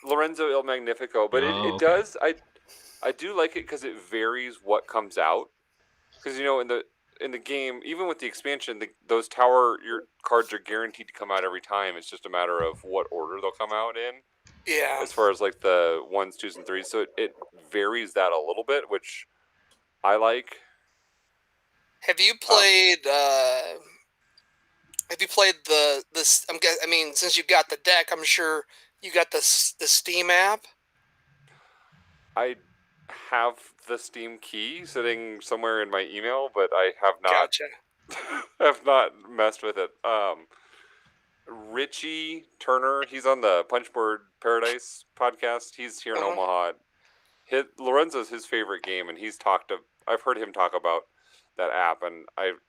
Lorenzo Il Magnifico, but it does. I do like it because it varies what comes out. Because in the game, even with the expansion, those your cards are guaranteed to come out every time. It's just a matter of what order they'll come out in. Yeah. As far as like the 1s, 2s, and 3s, so it varies that a little bit, which I like. Have you played? Have you played this? I mean, since you got the deck, I'm sure you got the Steam app. I have the Steam key sitting somewhere in my email, but I have not. Gotcha. have not messed with it. Richie Turner, he's on the Punchboard Paradise podcast. He's here in Omaha. Lorenzo's his favorite game, and I've heard him talk about that app, and I've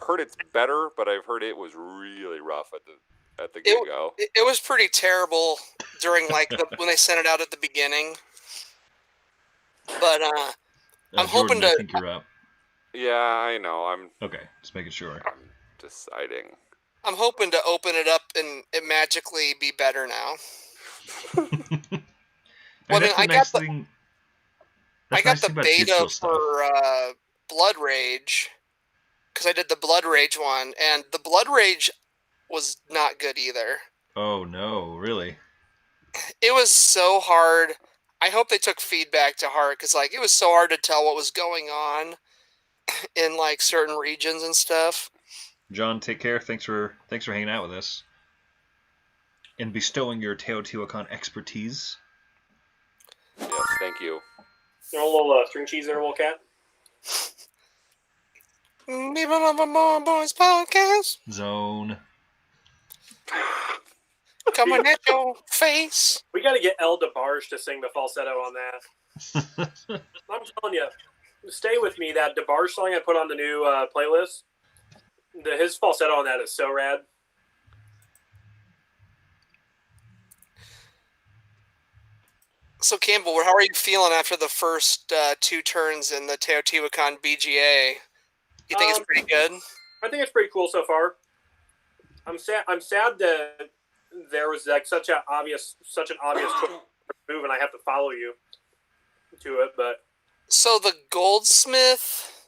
heard it's better, but I've heard it was really rough at the get-go. It was pretty terrible during like when they sent it out at the beginning. But I'm hoping Jordan, I think you're up. Yeah, I know. I'm okay. Just making sure. I'm deciding. I'm hoping to open it up and it magically be better now. Well, I mean, I got the beta for Blood Rage, because I did the Blood Rage one, and the Blood Rage was not good either. Oh no, really? It was so hard. I hope they took feedback to heart, because like it was so hard to tell what was going on in like certain regions and stuff. John, take care. Thanks for hanging out with us and bestowing your Teotihuacan expertise. Yes, thank you. You want a little string cheese there, little cat? Meeple Overboard podcast. Zone. Coming at your face. We got to get El DeBarge to sing the falsetto on that. I'm telling you, stay with me. That DeBarge song I put on the new playlist, his falsetto on that is so rad. So Campbell, how are you feeling after the first 2 turns in the Teotihuacan BGA? You think it's pretty good? I think it's pretty cool so far. I'm sad that there was like such an obvious move, and I have to follow you to it. But so the Goldsmith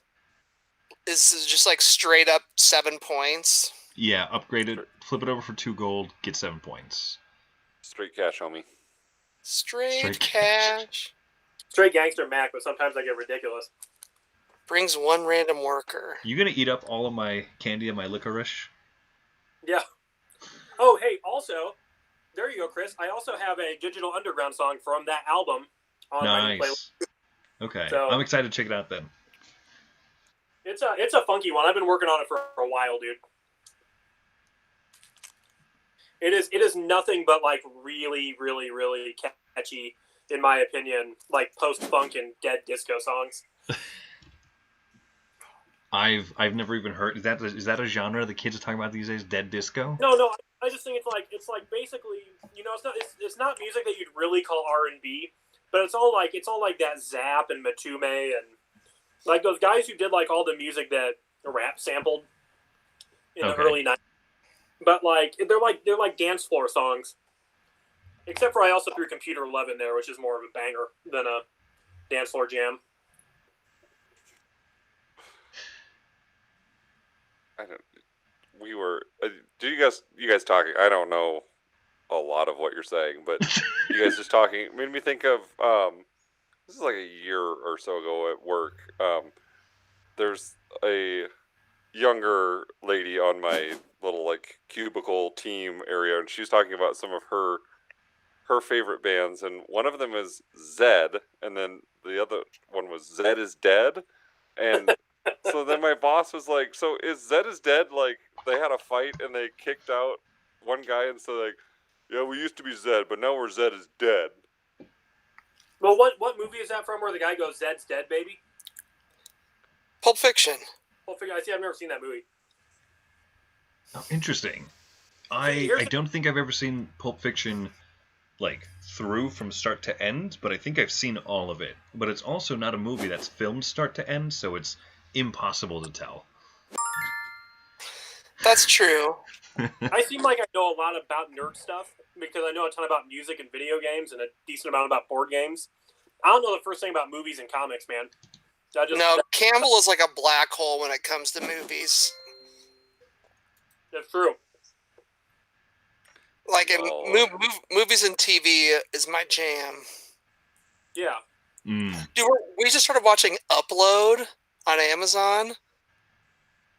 is just like straight up 7 points. Yeah, upgrade it, flip it over for 2 gold, get 7 points. Straight cash, homie. Straight cash. Straight gangster Mac, but sometimes I get ridiculous. Brings 1 random worker. You gonna eat up all of my candy and my licorice? Yeah. Oh, hey, also, there you go, Chris. I also have a Digital Underground song from that album on my playlist. Okay, So, I'm excited to check it out then. It's a funky one. I've been working on it for a while, dude. It is nothing but like really, really, really catchy, in my opinion, like post-punk and dead disco songs. I've never even heard. Is that a genre the kids are talking about these days? Dead disco? No. I just think it's like basically, it's not music that you'd really call R&B, but it's all like that Zapp and Matume and like those guys who did like all the music that rap sampled in the early 90s. But like they're like dance floor songs. Except for I also threw Computer 11 there, which is more of a banger than a dance floor jam. Do you guys talking? I don't know a lot of what you're saying, but you guys just talking made me think of this is like a year or so ago at work. There's a younger lady on my little like cubicle team area, and she's talking about some of her favorite bands, and one of them is Zed, and then the other one was Zed is Dead, and so then my boss was like, "So is Zed is Dead like they had a fight and they kicked out one guy, and so like, yeah, we used to be Zed, but now we're Zed is Dead." Well, what movie is that from where the guy goes, Zed's dead, baby? Pulp Fiction. Pulp Fiction. I've never seen that movie. Oh, interesting. I don't think I've ever seen Pulp Fiction like through from start to end, but I think I've seen all of it. But it's also not a movie that's filmed start to end, so it's impossible to tell. That's true. I seem like I know a lot about nerd stuff because I know a ton about music and video games and a decent amount about board games. I don't know the first thing about movies and comics, man. Campbell is like a black hole when it comes to movies. That's true. Like movies and TV is my jam. Yeah. Dude, we just started watching Upload on Amazon,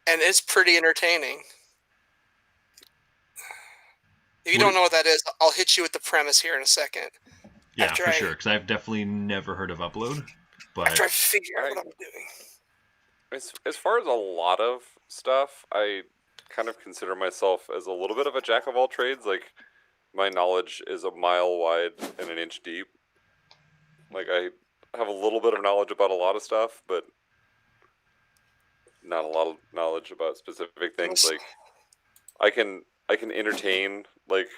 and it's pretty entertaining. If you don't know what that is, I'll hit you with the premise here in a second. Yeah, for sure, because I've definitely never heard of Upload. But after I figure out what I'm doing. As far as a lot of stuff, I kind of consider myself as a little bit of a jack of all trades. Like, my knowledge is a mile wide and an inch deep. Like, I have a little bit of knowledge about a lot of stuff, but not a lot of knowledge about specific things. Like, I can entertain, like,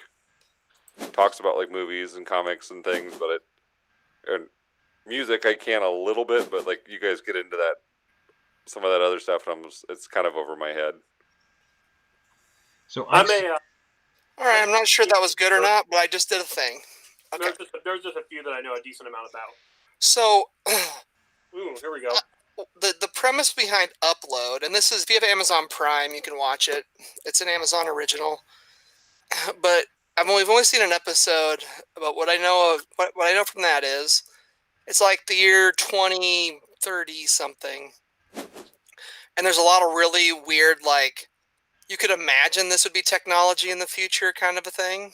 talks about, like, movies and comics and things, but and music I can a little bit, but, like, you guys get into that, some of that other stuff, and it's kind of over my head. So all right, I'm not sure that was good or not, but I just did a thing. Okay. There's just a few that I know a decent amount about. So, ooh, here we go. The premise behind Upload, and this is, if you have Amazon Prime, you can watch it. It's an Amazon original, but we've only seen an episode. But what I know from that is, it's like the year 2030 something, and there's a lot of really weird, like, you could imagine this would be technology in the future kind of a thing.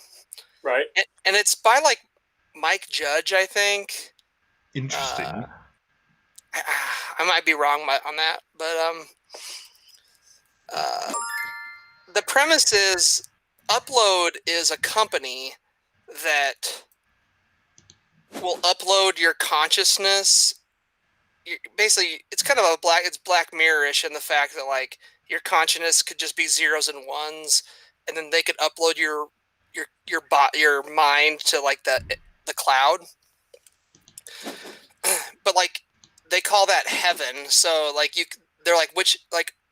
Right. And it's by, like, Mike Judge, I think. Interesting. I might be wrong on that, but the premise is Upload is a company that will upload your consciousness. Basically, it's kind of it's Black Mirror-ish in the fact that, like, your consciousness could just be zeros and ones, and then they could upload your mind to, like, the cloud. but like they call that heaven. So like they're like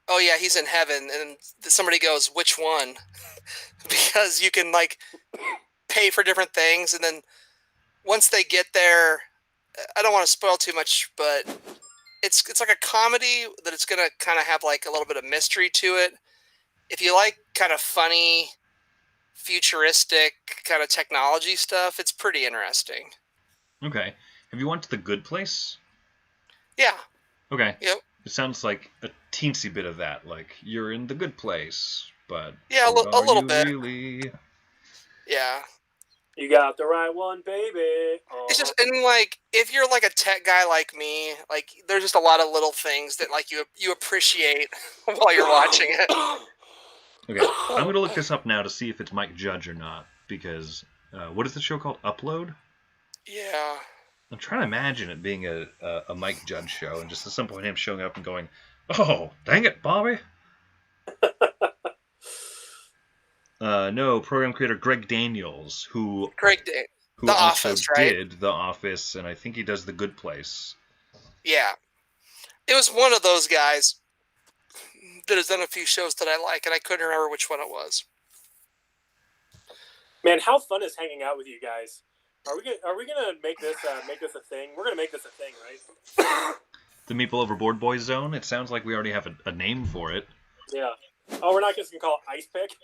oh yeah, he's in heaven, and somebody goes, which one? Because you can like pay for different things, and then once they get there, I don't want to spoil too much, but it's like a comedy that it's gonna kind of have like a little bit of mystery to it. If you like kind of funny, futuristic kind of technology stuff, it's pretty interesting. Okay. Have you went to the Good Place? Yeah. Okay. Yep. It sounds like a teensy bit of that. Like you're in the good place, but yeah, a little bit. Really? Yeah. You got the right one, baby. It's just, and like, if you're like a tech guy like me, like, there's just a lot of little things that like you appreciate while you're watching it. Okay, I'm gonna look this up now to see if it's Mike Judge or not, because what is the show called? Upload? Yeah. I'm trying to imagine it being a Mike Judge show, and just at some point him showing up and going, "Oh, dang it, Bobby." No, program creator Greg Daniels, who The also Office, right? did The Office, and I think he does The Good Place. Yeah. It was one of those guys that has done a few shows that I like, and I couldn't remember which one it was. Man, how fun is hanging out with you guys? Are we gonna make this a thing? We're gonna make this a thing, right? The Meeple Overboard Boys Zone. It sounds like we already have a name for it. Yeah. Oh, we're not just gonna call it Ice Pick.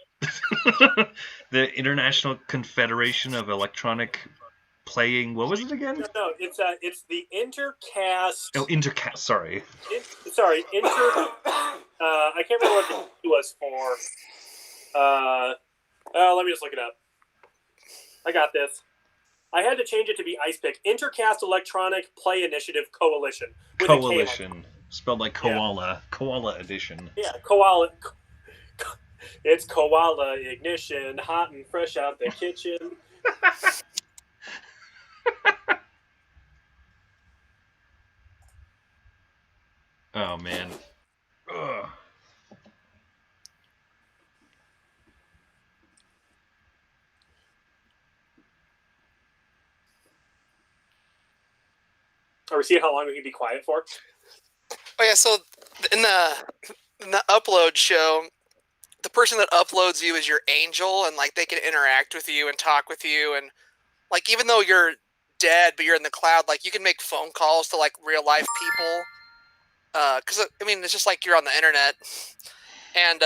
The International Confederation of Electronic Playing. What was it again? No, it's the Intercast. Oh, Intercast. Sorry. I can't remember what it was for. Let me just look it up. I got this. I had to change it to be Ice Pick. Intercast Electronic Play Initiative Coalition. Coalition. Spelled like koala. Yeah. Koala edition. Yeah, koala. It's koala ignition, hot and fresh out the kitchen. Oh, man. Ugh. Are we seeing how long we can be quiet for? Oh yeah, so in the upload show, the person that uploads you is your angel, and like they can interact with you and talk with you, and like even though you're dead but you're in the cloud, like you can make phone calls to like real life people. Because I mean, it's just like you're on the internet, and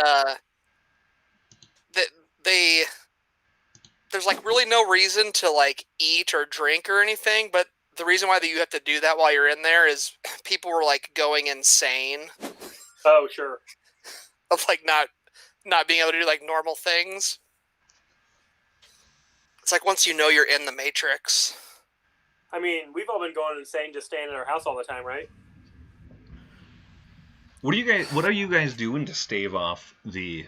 there's like really no reason to like eat or drink or anything, but the reason why that you have to do that while you're in there is people were like going insane. Oh, sure. Of like not being able to do like normal things. It's like once you know you're in the Matrix. I mean, we've all been going insane just staying in our house all the time, right? What are you guys doing to stave off the,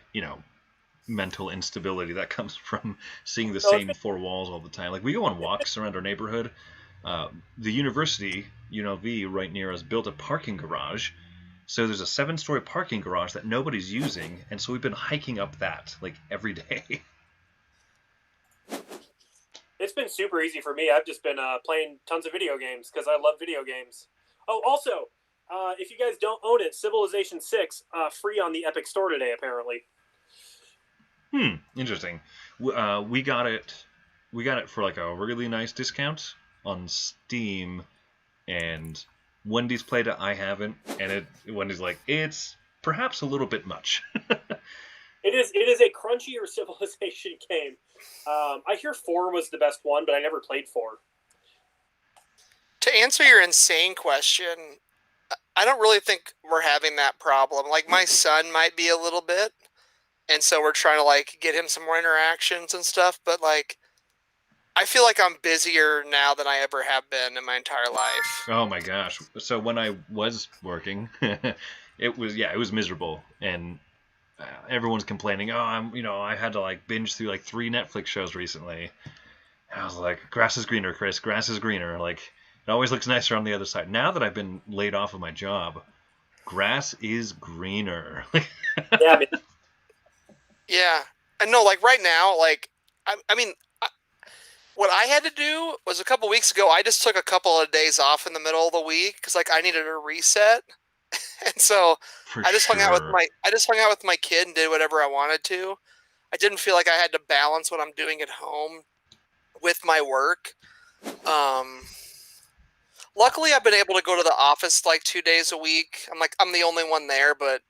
mental instability that comes from seeing the same four walls all the time? Like, we go on walks around our neighborhood. The university, UNLV, right near us, built a parking garage. So there's a 7-story parking garage that nobody's using, and so we've been hiking up that, like, every day. It's been super easy for me. I've just been playing tons of video games because I love video games. Oh, also, if you guys don't own it, Civilization 6, free on the Epic Store today, apparently. Interesting. We got it for like a really nice discount on Steam, and Wendy's played it, I haven't, and Wendy's like, it's perhaps a little bit much. It is a crunchier Civilization game. I hear 4 was the best one, but I never played 4. To answer your insane question, I don't really think we're having that problem. Like, my son might be a little bit, and so we're trying to, like, get him some more interactions and stuff, but, like, I feel like I'm busier now than I ever have been in my entire life. Oh my gosh. So when I was working, it was miserable, and everyone's complaining, I had to like binge through like 3 Netflix shows recently. And I was like, grass is greener, Chris, grass is greener. Like, it always looks nicer on the other side. Now that I've been laid off of my job, grass is greener. Yeah, I mean, yeah. And no, like right now, like, I mean, What I had to do was a couple weeks ago, I just took a couple of days off in the middle of the week because like I needed a reset. And so For I just hung out with sure. my kid and did whatever I wanted to. I didn't feel like I had to balance what I'm doing at home with my work. Luckily I've been able to go to the office like 2 days a week. I'm the only one there, but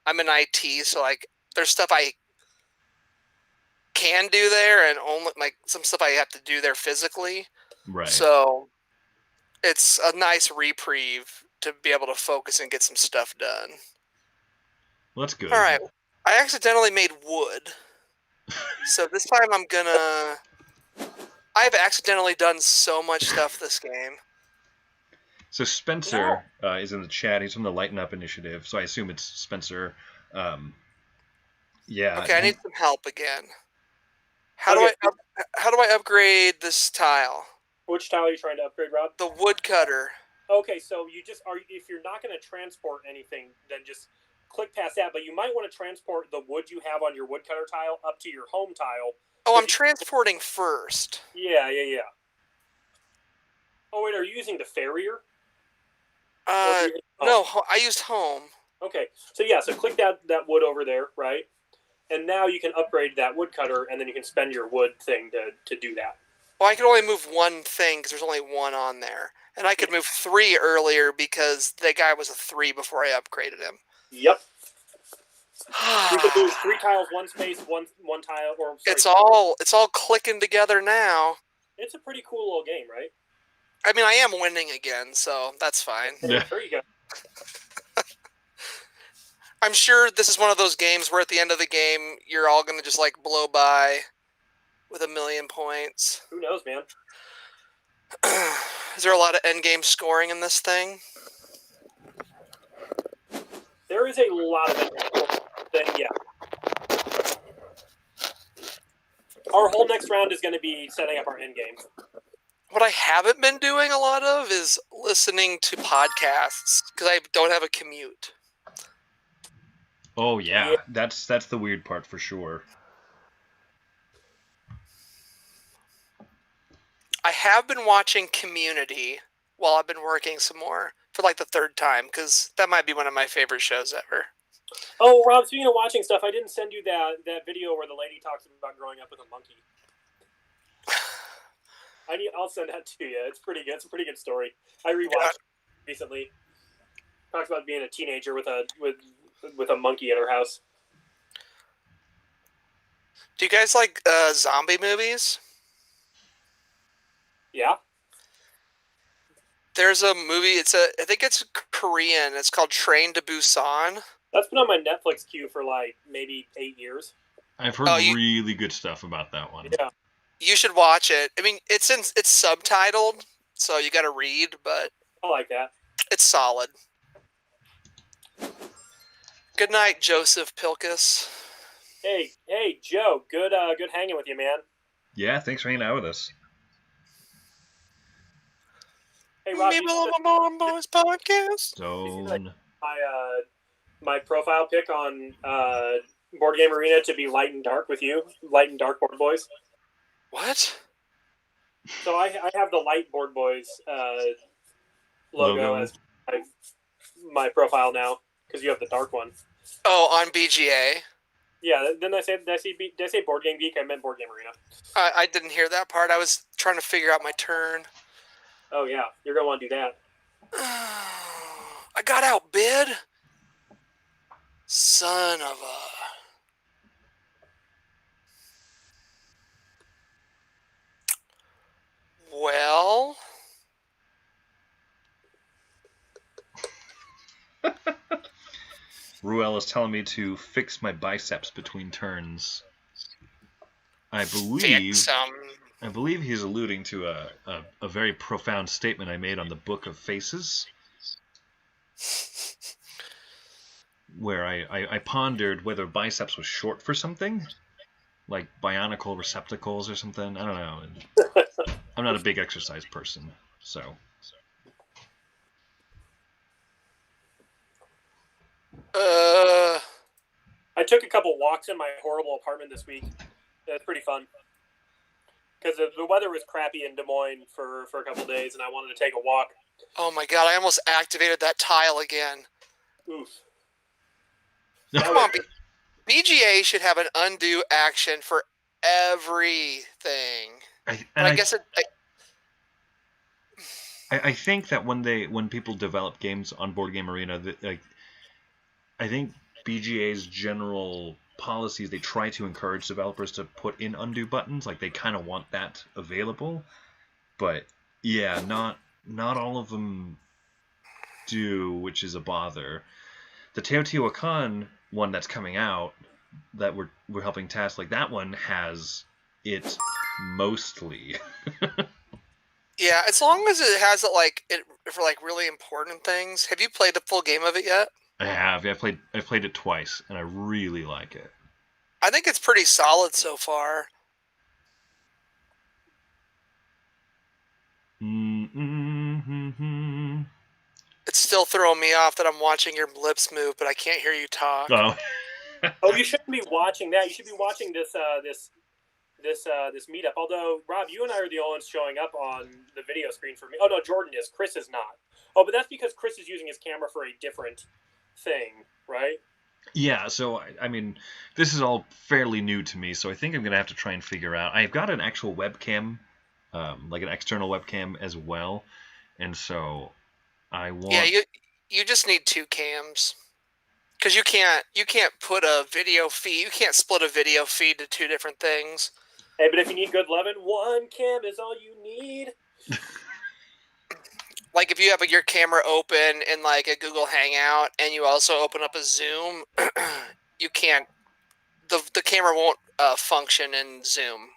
I'm in IT, so like there's stuff I can do there and only like some stuff I have to do there physically. Right. So it's a nice reprieve to be able to focus and get some stuff done. Well, that's good. All right. I accidentally made wood. So this time I've accidentally done so much stuff this game. So Spencer is in the chat. He's from the Lighten Up initiative. So I assume it's Spencer. Yeah. Okay, I need some help again. How do I upgrade this tile? Which tile are you trying to upgrade, Rob? The woodcutter. Okay, so if you're not going to transport anything, then just click past that. But you might want to transport the wood you have on your woodcutter tile up to your home tile. Oh, I'm transporting first. Yeah. Oh wait, are you using the farrier? No, I used home. Okay, so click that wood over there, right? And now you can upgrade that woodcutter, and then you can spend your wood thing to do that. Well, I can only move one thing because there's only one on there. And I could move 3 earlier because the guy was a 3 before I upgraded him. Yep. You can move 3 tiles, 1 space, one tile, or it's all clicking together now. It's a pretty cool little game, right? I mean, I am winning again, so that's fine. Yeah. There you go. I'm sure this is one of those games where at the end of the game, you're all going to just like blow by with 1,000,000 points. Who knows, man? Is there a lot of endgame scoring in this thing? There is a lot of endgame. Yeah. Our whole next round is going to be setting up our endgame. What I haven't been doing a lot of is listening to podcasts because I don't have a commute. Oh yeah, that's the weird part for sure. I have been watching Community while I've been working some more for like the 3rd time because that might be one of my favorite shows ever. Oh, Rob, speaking of watching stuff, I didn't send you that video where the lady talks about growing up with a monkey. I'll send that to you. It's pretty good. It's a pretty good story. I rewatched it recently. Talks about being a teenager with a monkey at her house. Do you guys like zombie movies? Yeah. There's a movie. I think it's Korean. It's called Train to Busan. That's been on my Netflix queue for like maybe 8 years. I've heard really good stuff about that one. Yeah. You should watch it. I mean, it's subtitled, so you got to read, but I like that. It's solid. Good night, Joseph Pilkus. Hey, Joe. Good hanging with you, man. Yeah, thanks for hanging out with us. Hey, Rob. Meeple Boys podcast. Zone. My profile pic on Board Game Arena to be light and dark with you, light and dark Board Boys. What? So I have the light Board Boys logo as my profile now because you have the dark one. Oh, on BGA. Yeah. Did I say Board Game Geek? I meant Board Game Arena. I didn't hear that part. I was trying to figure out my turn. Oh yeah, you're gonna want to do that. I got outbid. Son of a. Well. Ruel is telling me to fix my biceps between turns. I believe he's alluding to a very profound statement I made on the Book of Faces, where I pondered whether biceps was short for something, like bionicle receptacles or something. I don't know. I'm not a big exercise person, so. I took a couple walks in my horrible apartment this week. That's pretty fun. because the weather was crappy in Des Moines for a couple days, and I wanted to take a walk. Oh my god! I almost activated that tile again. Oof. Come on, BGA should have an undo action for everything. I guess I think that when people develop games on Board Game Arena, I think BGA's general policies, they try to encourage developers to put in undo buttons. Like, they kind of want that available, but yeah, not all of them do, which is a bother. The Teotihuacan one that's coming out that we're helping test, like, that one has it mostly. Yeah, as long as it has it for like really important things. Have you played the full game of it yet? I have. Yeah, I've played it twice, and I really like it. I think it's pretty solid so far. Mm-hmm. It's still throwing me off that I'm watching your lips move, but I can't hear you talk. Oh. Oh, you shouldn't be watching that. You should be watching this meetup. Although, Rob, you and I are the only ones showing up on the video screen for me. Oh no, Jordan is. Chris is not. Oh, but that's because Chris is using his camera for a different thing, right? Yeah, so, I mean, this is all fairly new to me, so I think I'm going to have to try and figure out. I've got an actual webcam, like an external webcam as well, and so I want... Yeah, you just need 2 cams. Because you can't put a video feed, you can't split a video feed to 2 different things. Hey, but if you need good loving, 1 cam is all you need. Like if you have your camera open in like a Google Hangout and you also open up a Zoom, you can't. The camera won't function in Zoom,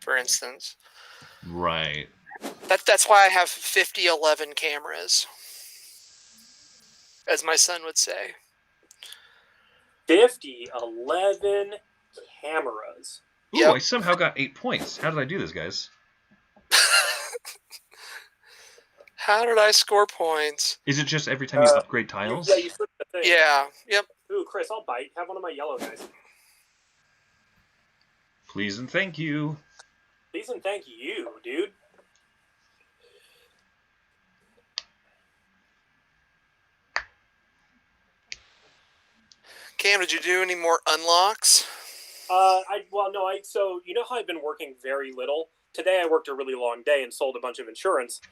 for instance. Right. That's why I have 5011 cameras, as my son would say. 5011 cameras. Ooh, Yep. I somehow got 8 points. How did I do this, guys? How did I score points? Is it just every time you upgrade tiles? You flip the thing. Yeah, yep. Ooh, Chris, I'll bite. Have one of my yellow guys. Please and thank you. Please and thank you, dude. Cam, did you do any more unlocks? So you know how I've been working very little? Today I worked a really long day and sold a bunch of insurance.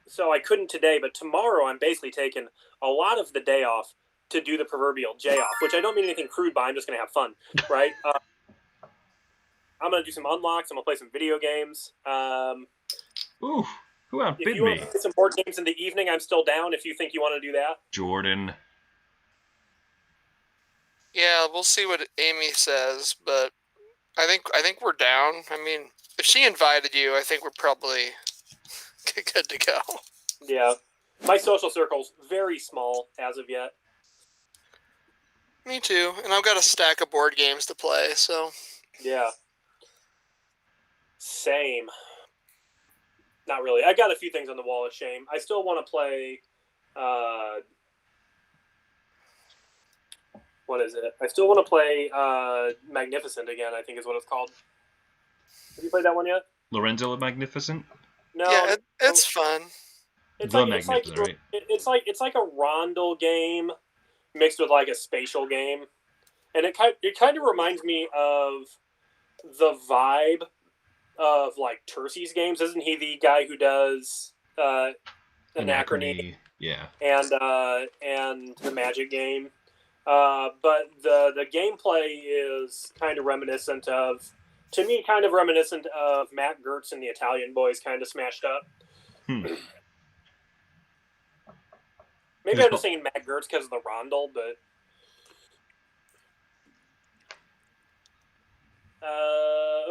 So I couldn't today, but tomorrow I'm basically taking a lot of the day off to do the proverbial J off, which I don't mean anything crude by. I'm just going to have fun, right? I'm going to do some unlocks. I'm going to play some video games. Ooh, who outbid if you me? want to play some board games in the evening, I'm still down if you think you want to do that. Jordan. Yeah, we'll see what Amy says, but I think we're down. I mean, if she invited you, I think we're probably good to go. Yeah. My social circle's very small as of yet. Me too. And I've got a stack of board games to play, so. Yeah. Same. Not really. I got a few things on the wall of shame. I still want to play, what is it? I still want to play Magnificent again, I think is what it's called. Have you played that one yet? Lorenzo Magnificent? No. Yeah, it's fun. It's like a rondel game mixed with like a spatial game. And it kind of reminds me of the vibe of like Tercy's games. Isn't he the guy who does Anachrony? Yeah. And the Magic game. But the gameplay is kind of reminiscent of Matt Gertz and the Italian Boys kind of smashed up. Maybe I'm just saying Matt Gertz because of the rondel, but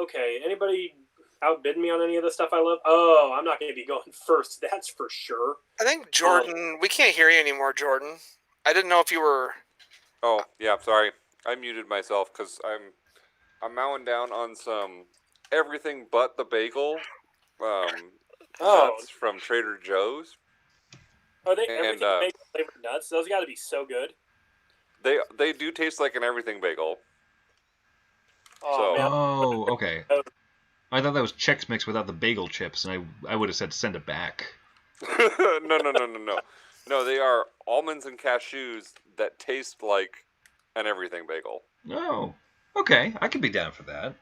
okay. Anybody outbid me on any of the stuff I love? Oh, I'm not going to be going first. That's for sure. I think Jordan. We can't hear you anymore, Jordan. I didn't know if you were. Oh yeah, sorry. I muted myself because I'm mowing down on some everything but the bagel. Nuts from Trader Joe's. Are they everything bagel flavored nuts? Those got to be so good. They do taste like an everything bagel. Oh, So, man. Oh, okay. I thought that was Chex Mix without the bagel chips, and I would have said send it back. No. No, they are almonds and cashews that taste like an everything bagel. Oh, okay. I could be down for that.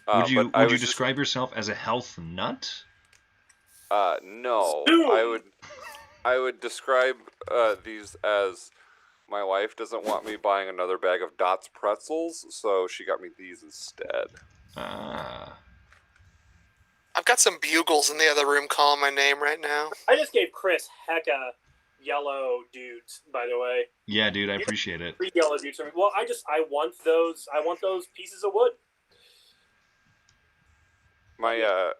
But Would you describe yourself as a health nut? No, I would describe these as my wife doesn't want me buying another bag of Dots pretzels, so she got me these instead. Ah. I've got some bugles in the other room calling my name right now. I just gave Chris hecka yellow dudes, by the way. Yeah, dude, I appreciate it. 3 yellow dudes for me. Well, I want those pieces of wood. My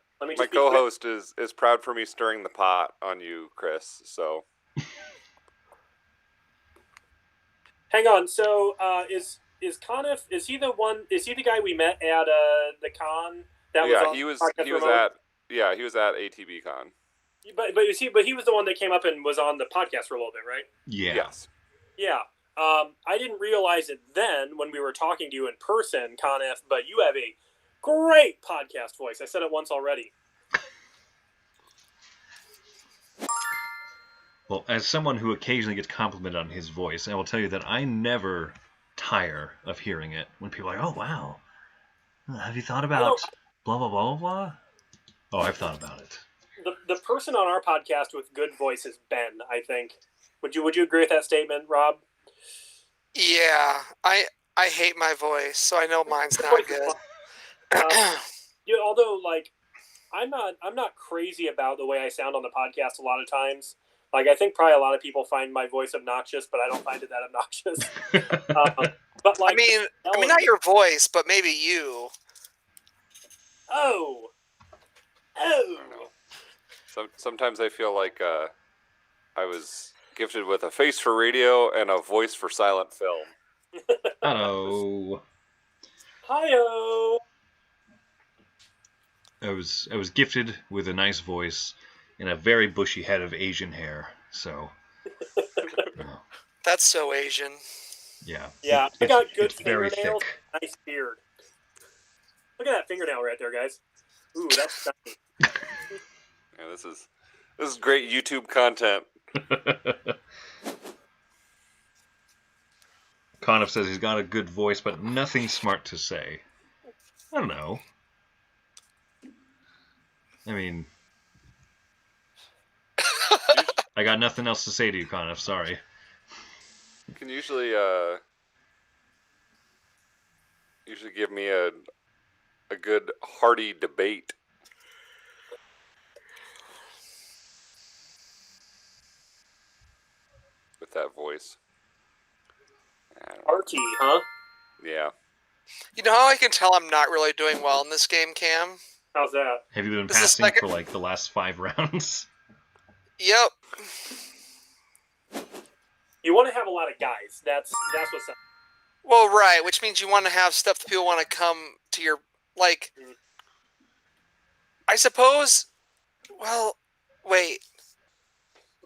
co-host is proud for me stirring the pot on you, Chris. So hang on. So is Conniff? Is he the guy we met at the con? He was at ATB Con. But he was the one that came up and was on the podcast for a little bit, right? Yeah. Yes. Yeah. I didn't realize it then when we were talking to you in person, Conniff, but you have a great podcast voice. I said it once already. Well, as someone who occasionally gets complimented on his voice, I will tell you that I never tire of hearing it. When people are like, oh, wow, have you thought about blah, blah, blah, blah? Oh, I've thought about it. The person on our podcast with good voice is Ben, I think. Would you agree with that statement, Rob? Yeah, I hate my voice, so I know mine's not good. Although, like, I'm not crazy about the way I sound on the podcast a lot of times. Like, I think probably a lot of people find my voice obnoxious, but I don't find it that obnoxious. But like, I mean, not your voice, but maybe you. Oh. I don't know. Sometimes I feel like I was gifted with a face for radio and a voice for silent film. Hello. Hi-oh. I was gifted with a nice voice and a very bushy head of Asian hair, so. That's so Asian. Yeah. Yeah, I got good it's very fingernails, thick. nice beard. Look at that fingernail right there, guys. Ooh, that's shiny. Yeah, this is great YouTube content. Conniff says he's got a good voice, but nothing smart to say. I don't know. I mean, I got nothing else to say to you, Conniff. Sorry. You can usually give me a good hearty debate. With that voice. RT, huh? Yeah. You know how I can tell I'm not really doing well in this game, Cam? How's that? Have you been This is passing for like the last 5 rounds? Yep. You want to have a lot of guys. That's what's up. Well, right, which means you want to have stuff that people want to come to your, like, I suppose, well, wait.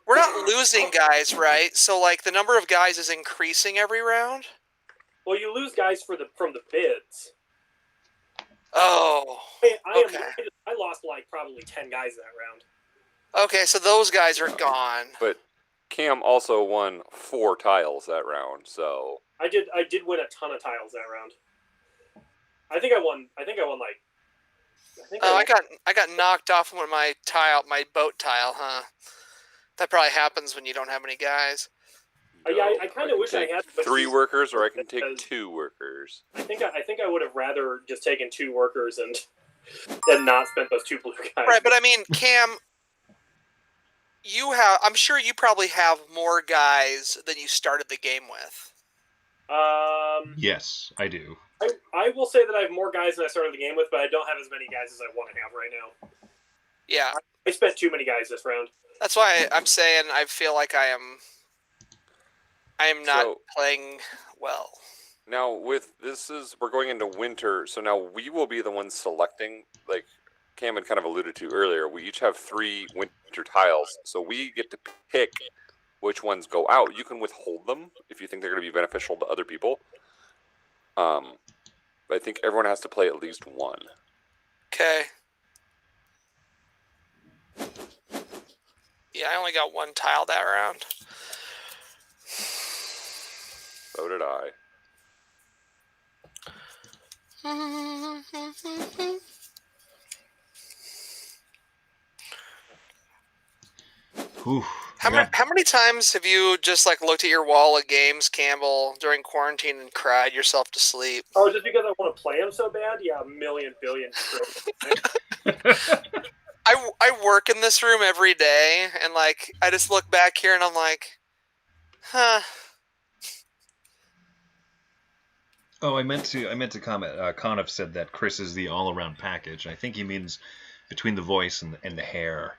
We're not losing guys, right? So, like, the number of guys is increasing every round? Well, you lose guys from the bids. Oh, okay. I lost, like, probably 10 guys that round. Okay, so those guys are gone. But Cam also won 4 tiles that round, so I did win a ton of tiles that round. I think I won like. I got knocked off one of my boat tile, huh? That probably happens when you don't have any guys. I kind of wish I had 3 workers, or I can take 2 workers. I think I would have rather just taken 2 workers and not spent those 2 blue guys. Right, but I mean, Cam, I'm sure you probably have more guys than you started the game with. Yes, I do. I will say that I have more guys than I started the game with, but I don't have as many guys as I want to have right now. Yeah. I spent too many guys this round. That's why I'm saying I feel like I am not playing well. Now, we're going into winter, so now we will be the ones selecting, like Cam had kind of alluded to earlier, we each have 3 winter tiles, so we get to pick which ones go out. You can withhold them if you think they're going to be beneficial to other people. But I think everyone has to play at least one. Okay. Yeah, I only got one tile that round. So did I. Ooh, How many times have you just like looked at your wall of games, Campbell, during quarantine and cried yourself to sleep? Oh, just because I want to play them so bad? Yeah, a million, billion, trillion. I work in this room every day, and like I just look back here and I'm like, huh. Oh, I meant to comment. Conniff said that Chris is the all-around package. I think he means between the voice and the hair.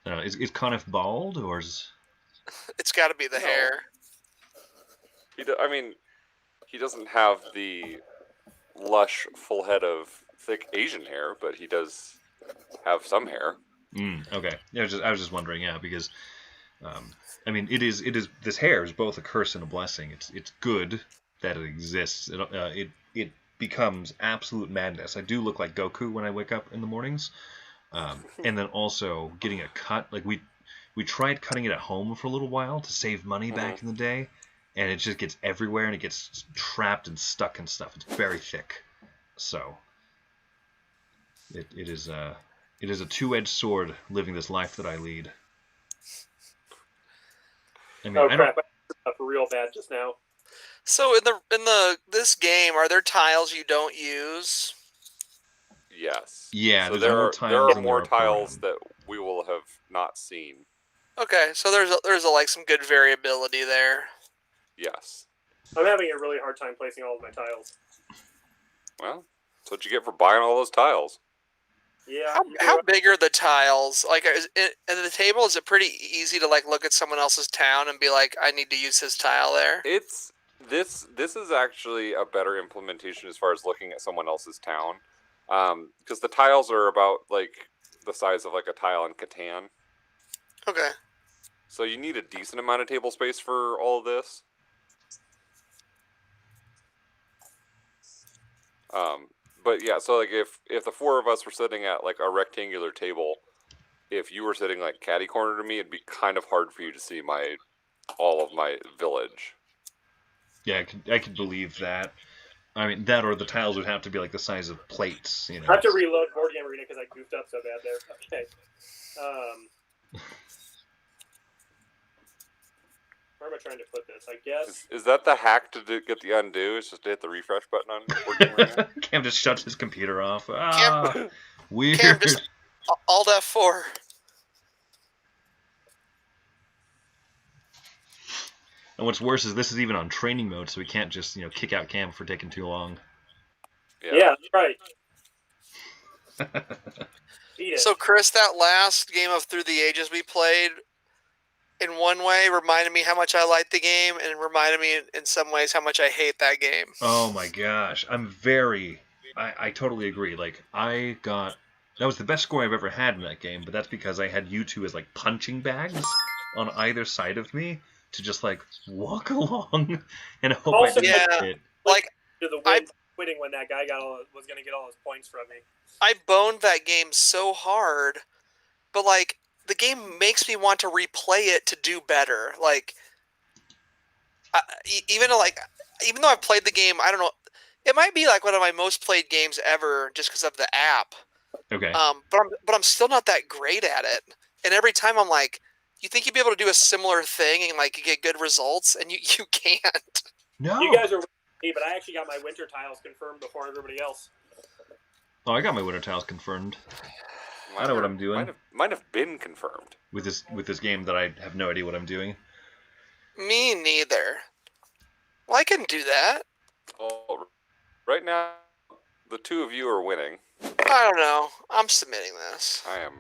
Is Conniff bald or is? It's got to be the No. hair. I mean, he doesn't have the lush, full head of thick Asian hair, but he does have some hair. Okay. Yeah, I was just wondering. Yeah, because I mean, it is this hair is both a curse and a blessing. It's good that it exists. It becomes absolute madness. I do look like Goku when I wake up in the mornings, and then also getting a cut. Like we tried cutting it at home for a little while to save money back in the day, and it just gets everywhere and it gets trapped and stuck and stuff. It's very thick, so it is a two-edged sword living this life that I lead. I mean, Oh crap! I up real bad just now. So in this game, are there tiles you don't use? Yes. Yeah, so there are more tiles that we will have not seen. Okay, so there's like some good variability there. Yes. I'm having a really hard time placing all of my tiles. Well, that's what you get for buying all those tiles. Yeah. How big are the tiles? Like, at the table, is it pretty easy to like look at someone else's town and be like, I need to use his tile there? This is actually a better implementation as far as looking at someone else's town, because the tiles are about like the size of like a tile in Catan. Okay. So you need a decent amount of table space for all of this. But yeah, so like if the four of us were sitting at like a rectangular table, if you were sitting like catty corner to me, it'd be kind of hard for you to see all of my village. Yeah, I could believe that. I mean, that or the tiles would have to be like the size of plates, you know. I have to reload Board Game Arena because I goofed up so bad there. Okay. Where am I trying to put this? I guess. Is that the hack to get the undo? It's just to hit the refresh button on Board Game Arena? Cam just shuts his computer off. Weird. Cam just Alt F4. And what's worse is this is even on training mode, so we can't just kick out Cam for taking too long. Yeah, that's right. So Chris, that last game of Through the Ages we played, in one way, reminded me how much I liked the game, and reminded me in some ways how much I hate that game. Oh my gosh, I totally agree. Like that was the best score I've ever had in that game, but that's because I had you two as like punching bags on either side of me to just like walk along and hope I didn't hit it. Like to the wind quitting when that guy was going to get all his points from me. I boned that game so hard, but like the game makes me want to replay it to do better. Like even though I've played the game, I don't know, it might be like one of my most played games ever just because of the app. Okay. But I'm still not that great at it, and every time I'm like, you think you'd be able to do a similar thing and like get good results, and you can't. No. You guys are with me, but I actually got my winter tiles confirmed before everybody else. Oh, I got my winter tiles confirmed. I know what I'm doing. Might have been confirmed with this game that I have no idea what I'm doing. Me neither. Well, I can do that. Oh, right now, the two of you are winning. I don't know. I'm submitting this. I am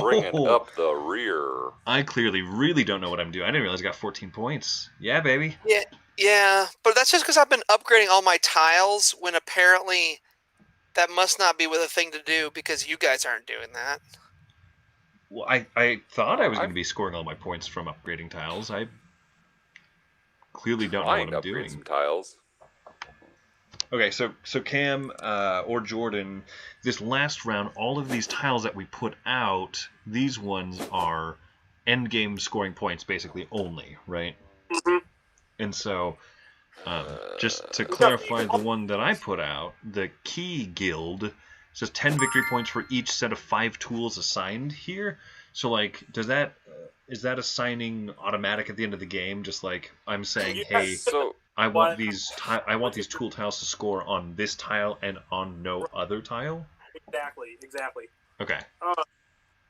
bringing up the rear. I clearly really don't know what I'm doing. I didn't realize I got 14 points. Yeah, baby. Yeah, but that's just because I've been upgrading all my tiles when apparently that must not be with a thing to do because you guys aren't doing that. Well, I thought I was going to be scoring all my points from upgrading tiles. I clearly don't know what I'm doing. Some tiles. Okay, so Cam or Jordan, this last round, all of these tiles that we put out, these ones are end game scoring points basically only, right? Mm-hmm. And so, just to clarify, the one that I put out, the Key Guild, says 10 victory points for each set of 5 tools assigned here. So, like, is that assigning automatic at the end of the game? Just like I'm saying, hey, So I want these tool tiles to score on this tile and on no other tile. Exactly. Okay.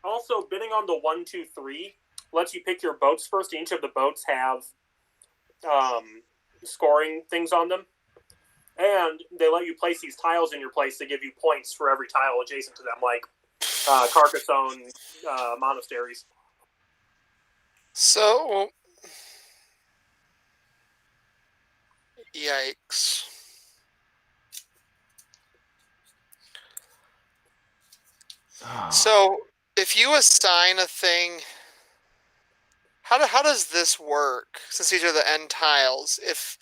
Also, bidding on the 1, 2, 3 lets you pick your boats first. Each of the boats have scoring things on them, and they let you place these tiles in your place to give you points for every tile adjacent to them, like Carcassonne monasteries. So, yikes. So, if you assign a thing, how does this work? Since these are the end tiles, if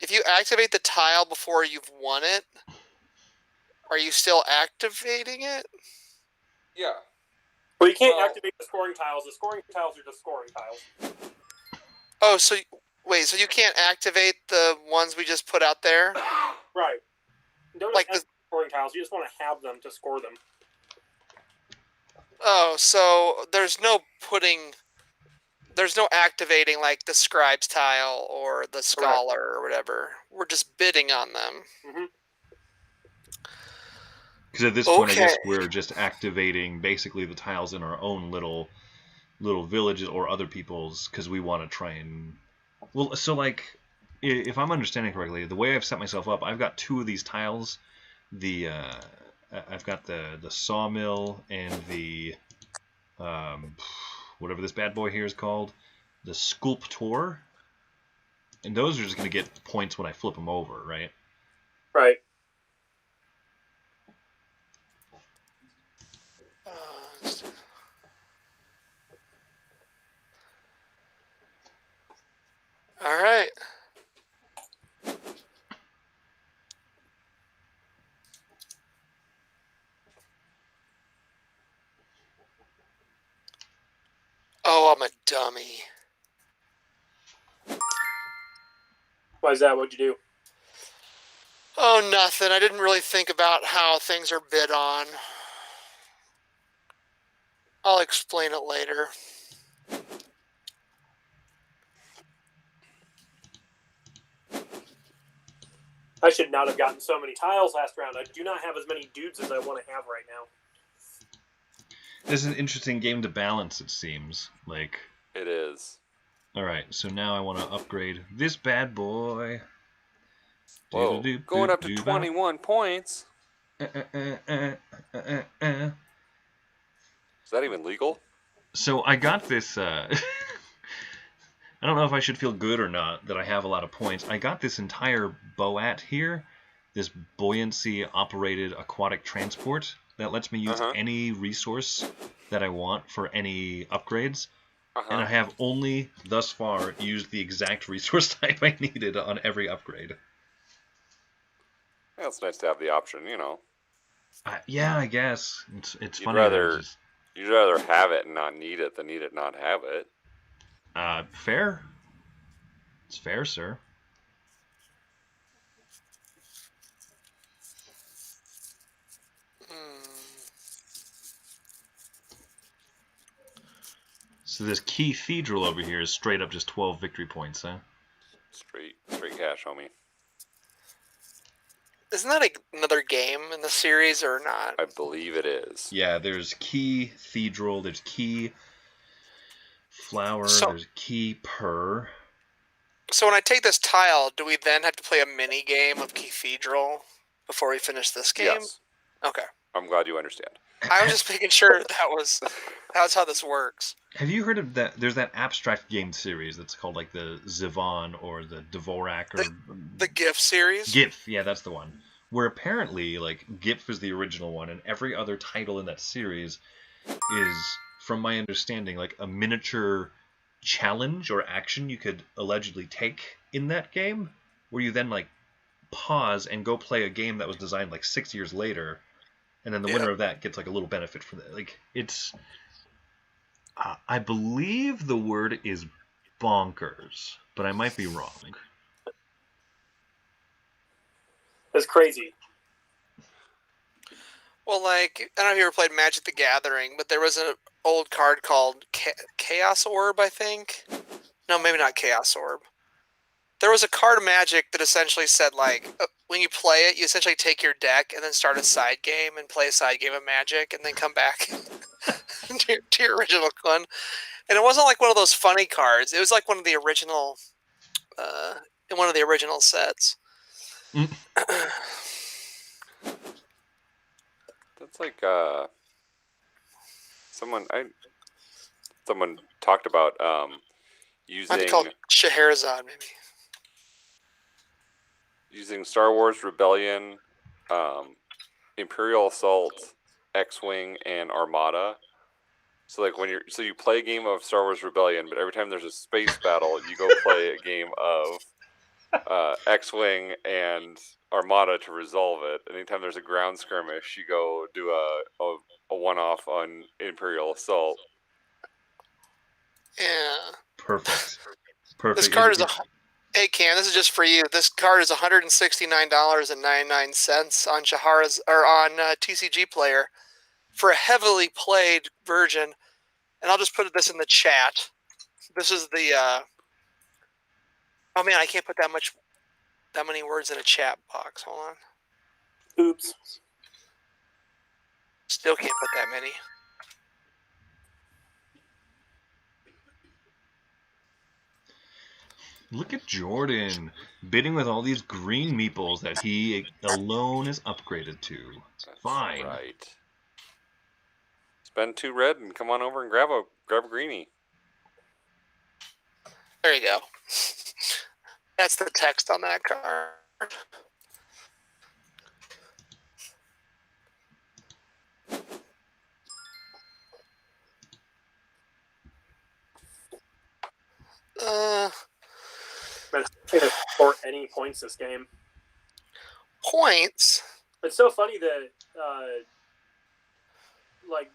you activate the tile before you've won it, are you still activating it? yeah. Well, you can't activate the scoring tiles. The scoring tiles are just scoring tiles. Oh, so wait, so you can't activate the ones we just put out there? Right. You don't Like have scoring tiles. You just want to have them to score them. Oh, so there's no activating like the scribe's tile or the scholar or whatever. We're just bidding on them. Mm-hmm. Because at this point, I guess we're just activating basically the tiles in our own little villages or other people's, because we want to try and... Well, so like, if I'm understanding correctly, the way I've set myself up, I've got 2 of these tiles. I've got the sawmill and the whatever this bad boy here is called, the sculptor, and those are just going to get points when I flip them over, right? Right. All right. Oh, I'm a dummy. Why is that? What'd you do? Oh, nothing. I didn't really think about how things are bid on. I'll explain it later. I should not have gotten so many tiles last round. I do not have as many dudes as I want to have right now. This is an interesting game to balance, it seems. Like, it is. Alright, so now I want to upgrade this bad boy. Whoa, going up to 21 points. Is that even legal? So I got this... I don't know if I should feel good or not that I have a lot of points. I got this entire boat here, this buoyancy-operated aquatic transport that lets me use any resource that I want for any upgrades. And I have only, thus far, used the exact resource type I needed on every upgrade. Yeah, it's nice to have the option, you know. Yeah, I guess. It's funny. You'd rather have it and not need it than need it not have it. Fair. It's fair, sir. So this Keyflower over here is straight up just 12 victory points, huh? Straight cash, homie. Isn't that another game in the series or not? I believe it is. Yeah, there's Keyflower, there's Keyflower, there's Keyper. So when I take this tile, do we then have to play a mini game of Keyflower before we finish this game? Yes. Okay. I'm glad you understand. I was just making sure that's how this works. Have you heard of that? There's that abstract game series that's called like the Zivon or the Dvorak or the GIF series. GIF, yeah, that's the one. Where apparently like GIF is the original one, and every other title in that series is, from my understanding, like a miniature challenge or action you could allegedly take in that game, where you then like pause and go play a game that was designed like 6 years later, and then the winner of that gets like a little benefit from that. Like it's, I believe the word is bonkers, but I might be wrong. That's crazy. Well, like, I don't know if you ever played Magic the Gathering, but there was an old card called Chaos Orb, I think. No, maybe not Chaos Orb. There was a card of Magic that essentially said, like, when you play it, you essentially take your deck and then start a side game and play a side game of Magic and then come back to your original one. And it wasn't like one of those funny cards. It was like one of the original, in one of the original sets. That's like someone talked about using. Might be called Scheherazade, maybe. Using Star Wars Rebellion, Imperial Assault, X-Wing, and Armada. So like you play a game of Star Wars Rebellion, but every time there's a space battle, you go play a game of X-Wing and Armada to resolve it. Anytime there's a ground skirmish, you go do a one-off on Imperial Assault. Yeah. Perfect. This card is Hey Cam, this is just for you. This card is $169.99 on Shahara's or on TCG Player for a heavily played version. And I'll just put this in the chat. This is the oh man, I can't put that many words in a chat box. Hold on. Oops. Still can't put that many. Look at Jordan bidding with all these green meeples that he alone is upgraded to. That's Fine. right. Spend 2 red and come on over and grab a greenie. There you go. That's the text on that card. I'm going to score any points this game. Points? It's so funny that, like,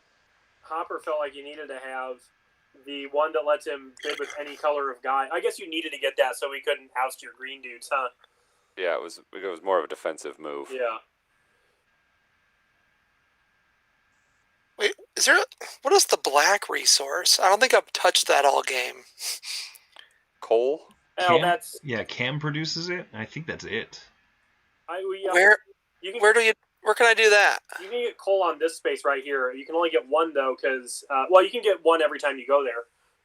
Hopper felt like he needed to have the one that lets him bid with any color of guy. I guess you needed to get that so we couldn't oust your green dudes, huh? Yeah, it was more of a defensive move. Yeah. Wait, what is the black resource? I don't think I've touched that all game. Coal? Well, that's... Yeah, Cam produces it. I think that's it. Where can I do that? You can get coal on this space right here. You can only get one, though, because... well, you can get one every time you go there.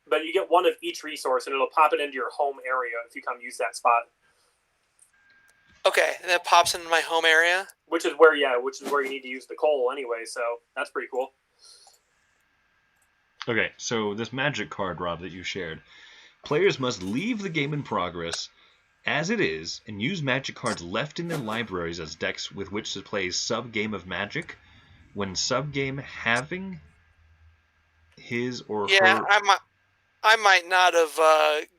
But you get one of each resource, and it'll pop it into your home area if you come use that spot. Okay, and it pops into my home area? Which is where you need to use the coal anyway, so that's pretty cool. Okay, so this magic card, Rob, that you shared. Players must leave the game in progress as it is and use magic cards left in their libraries as decks with which to play sub-game of Magic when sub-game having his or her... Yeah, I might not have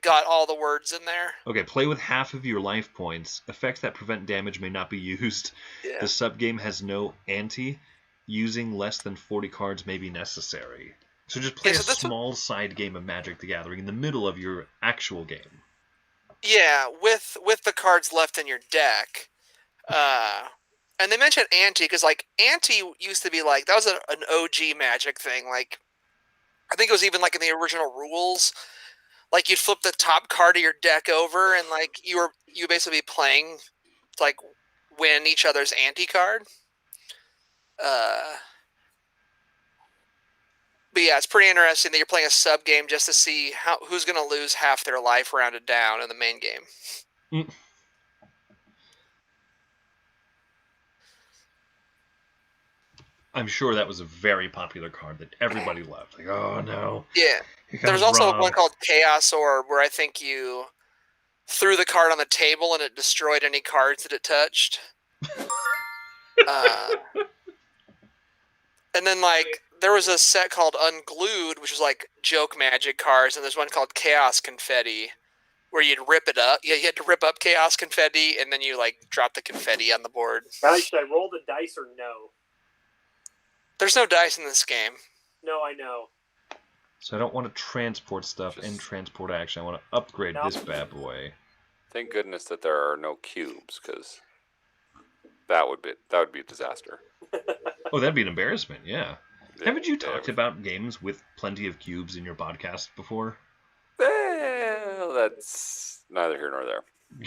got all the words in there. Okay, play with half of your life points. Effects that prevent damage may not be used. Yeah. The sub-game has no ante. Using less than 40 cards may be necessary. So just play a small side game of Magic the Gathering in the middle of your actual game. Yeah, with the cards left in your deck. And they mentioned ante because, like, ante used to be like, that was an OG Magic thing. Like, I think it was even like in the original rules. Like, you'd flip the top card of your deck over, and like you basically be playing to, like, win each other's ante card. But yeah, it's pretty interesting that you're playing a sub game just to see who's going to lose half their life rounded down in the main game. I'm sure that was a very popular card that everybody loved. Like, oh no. Yeah. There was also one called Chaos Orb where I think you threw the card on the table and it destroyed any cards that it touched. And then, like, there was a set called Unglued, which was like joke Magic cards, and there's one called Chaos Confetti, where you'd rip it up. Yeah, you had to rip up chaos confetti, and then you like drop the confetti on the board. Now, should I roll the dice or no? There's no dice in this game. No, I know. So I don't want to transport stuff and transport action. I want to upgrade this bad boy. Thank goodness that there are no cubes, because that would be a disaster. Oh, that'd be an embarrassment. Yeah. Haven't you Yeah, talked about games with plenty of cubes in your podcast before? Well, that's neither here nor there.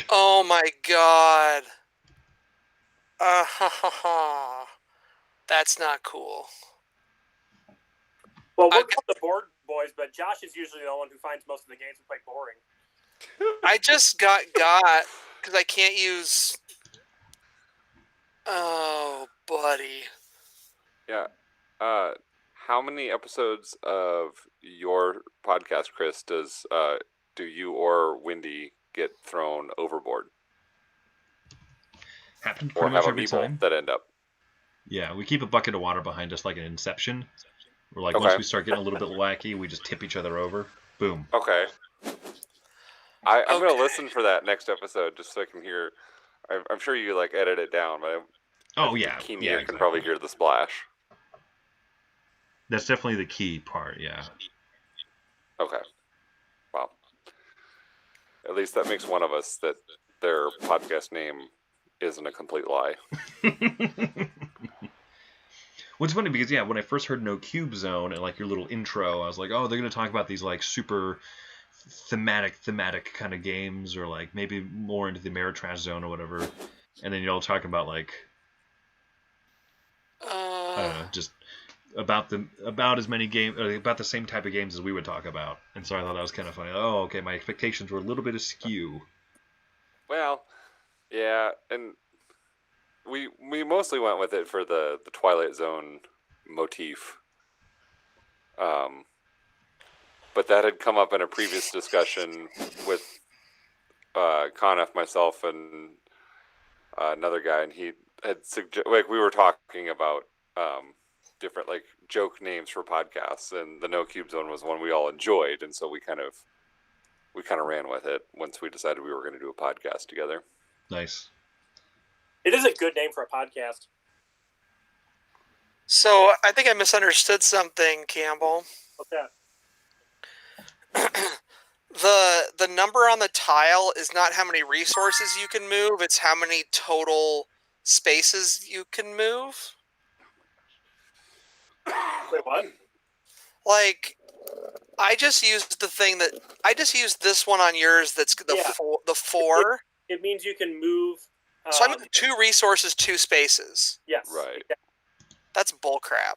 Oh my god. That's not cool. Well, we'll call the board boys, but Josh is usually the one who finds most of the games we play boring. I just got because I can't use. Oh, buddy. Yeah. How many episodes of your podcast, Chris, do you or Wendy get thrown overboard? Happened Or pretty much have a every meeple time. that end up? Yeah, we keep a bucket of water behind us like an Inception. We're like, Okay. once we start getting a little bit wacky, we just tip each other over. Boom. Okay. I'm going Okay. to listen for that next episode just so I can hear. I'm sure you like edit it down, but Oh, yeah. Keen Yeah, ear can probably hear the splash. That's definitely the key part, yeah. Okay. Well, at least that makes one of us that their podcast name isn't a complete lie. What's funny because, yeah, when I first heard No Cube Zone and, like, your little intro, I was like, oh, they're going to talk about these, like, super thematic kind of games or, like, maybe more into the Ameritrash zone or whatever. And then you'll talk about, like, I don't know, just about as many games, about the same type of games as we would talk about. And so I thought that was kind of funny. Oh, okay, my expectations were a little bit askew. Well, yeah, and we mostly went with it for the Twilight Zone motif. But that had come up in a previous discussion with Conef, myself, and another guy, and he had like we were talking about different like joke names for podcasts, and the No Cube Zone was one we all enjoyed, and so we kind of ran with it once we decided we were going to do a podcast together. Nice. It is a good name for a podcast. So I think I misunderstood something, Campbell. Okay. The number on the tile is not how many resources you can move, it's how many total spaces you can move. Wait, what? Like, I just used this one on yours that's the 4. It means you can move. So I moved 2 resources, 2 spaces. Yes. Right. Yeah. That's bullcrap.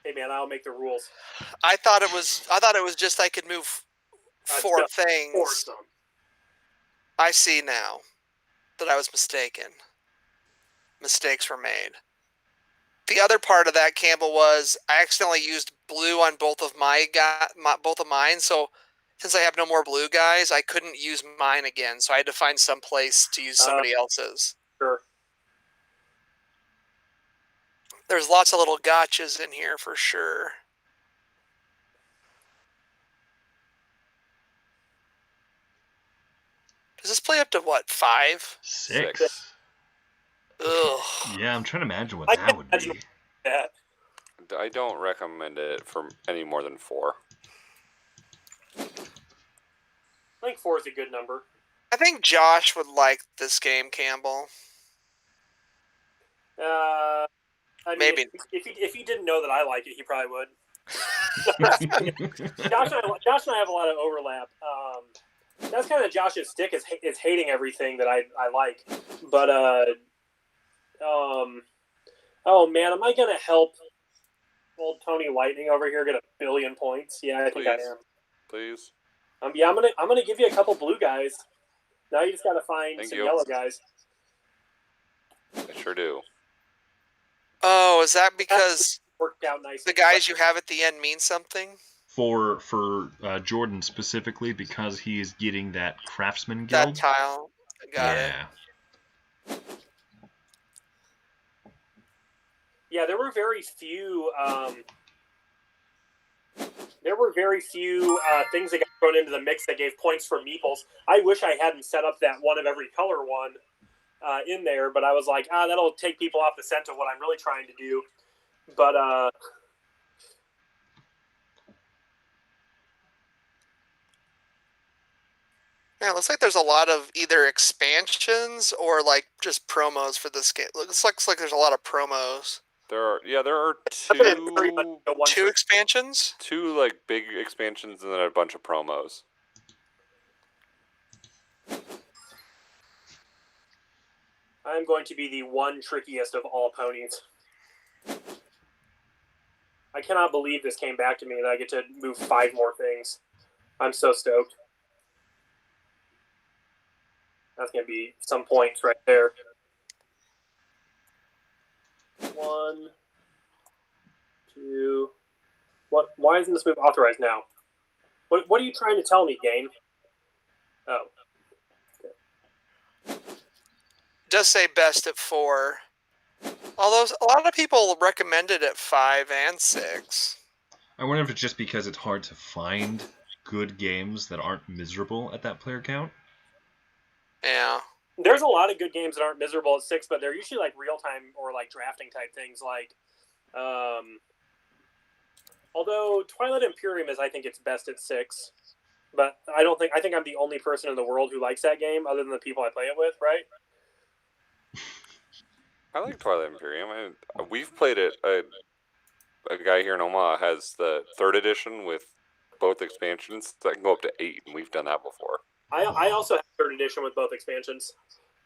Hey man, I'll make the rules. I thought it was just I could move 4 things. Awesome. I see now that I was mistaken. Mistakes were made. The other part of that, Campbell, was I accidentally used blue on both of mine. So since I have no more blue guys, I couldn't use mine again. So I had to find some place to use somebody else's. Sure. There's lots of little gotchas in here for sure. Does this play up to what, 5? 6. Ugh. Yeah, I'm trying to imagine what I that can would imagine be. that. I don't recommend it for any more than 4. I think 4 is a good number. I think Josh would like this game, Campbell. I mean, Maybe. if he didn't know that I like it, he probably would. Josh and I have a lot of overlap. That's kind of Josh's stick is hating everything that I like. But oh man, am I gonna help old Tony Lightning over here get 1 billion points? Yeah, I think I am. Please. Yeah, I'm gonna give you a couple blue guys. Now you just gotta find some yellow guys. I sure do. Oh, is that because Worked out nicely. the guys you have at the end mean something? For Jordan specifically, because he is getting that craftsman guild. That tile. Got it. Yeah, there were very few There were very few things that got thrown into the mix that gave points for meeples. I wish I hadn't set up that one of every color one in there, but I was like, that'll take people off the scent of what I'm really trying to do. But Yeah, it looks like there's a lot of either expansions or like just promos for this game. Looks like there's a lot of promos. There are Two expansions? two like big expansions and then a bunch of promos. I'm going to be the one trickiest of all ponies. I cannot believe this came back to me and I get to move 5 more things. I'm so stoked. That's going to be some points right there. 1, 2. What? Why isn't this move authorized now? What are you trying to tell me, game? Oh. It does say best at 4. Although a lot of people recommend it at 5 and 6. I wonder if it's just because it's hard to find good games that aren't miserable at that player count. Yeah. There's a lot of good games that aren't miserable at 6, but they're usually like real-time or like drafting type things like... although Twilight Imperium is, I think it's best at 6. But I think I'm the only person in the world who likes that game other than the people I play it with, right? I like Twilight Imperium. We've played it. A guy here in Omaha has the 3rd edition with both expansions that can go up to 8, and we've done that before. I also have 3rd edition with both expansions,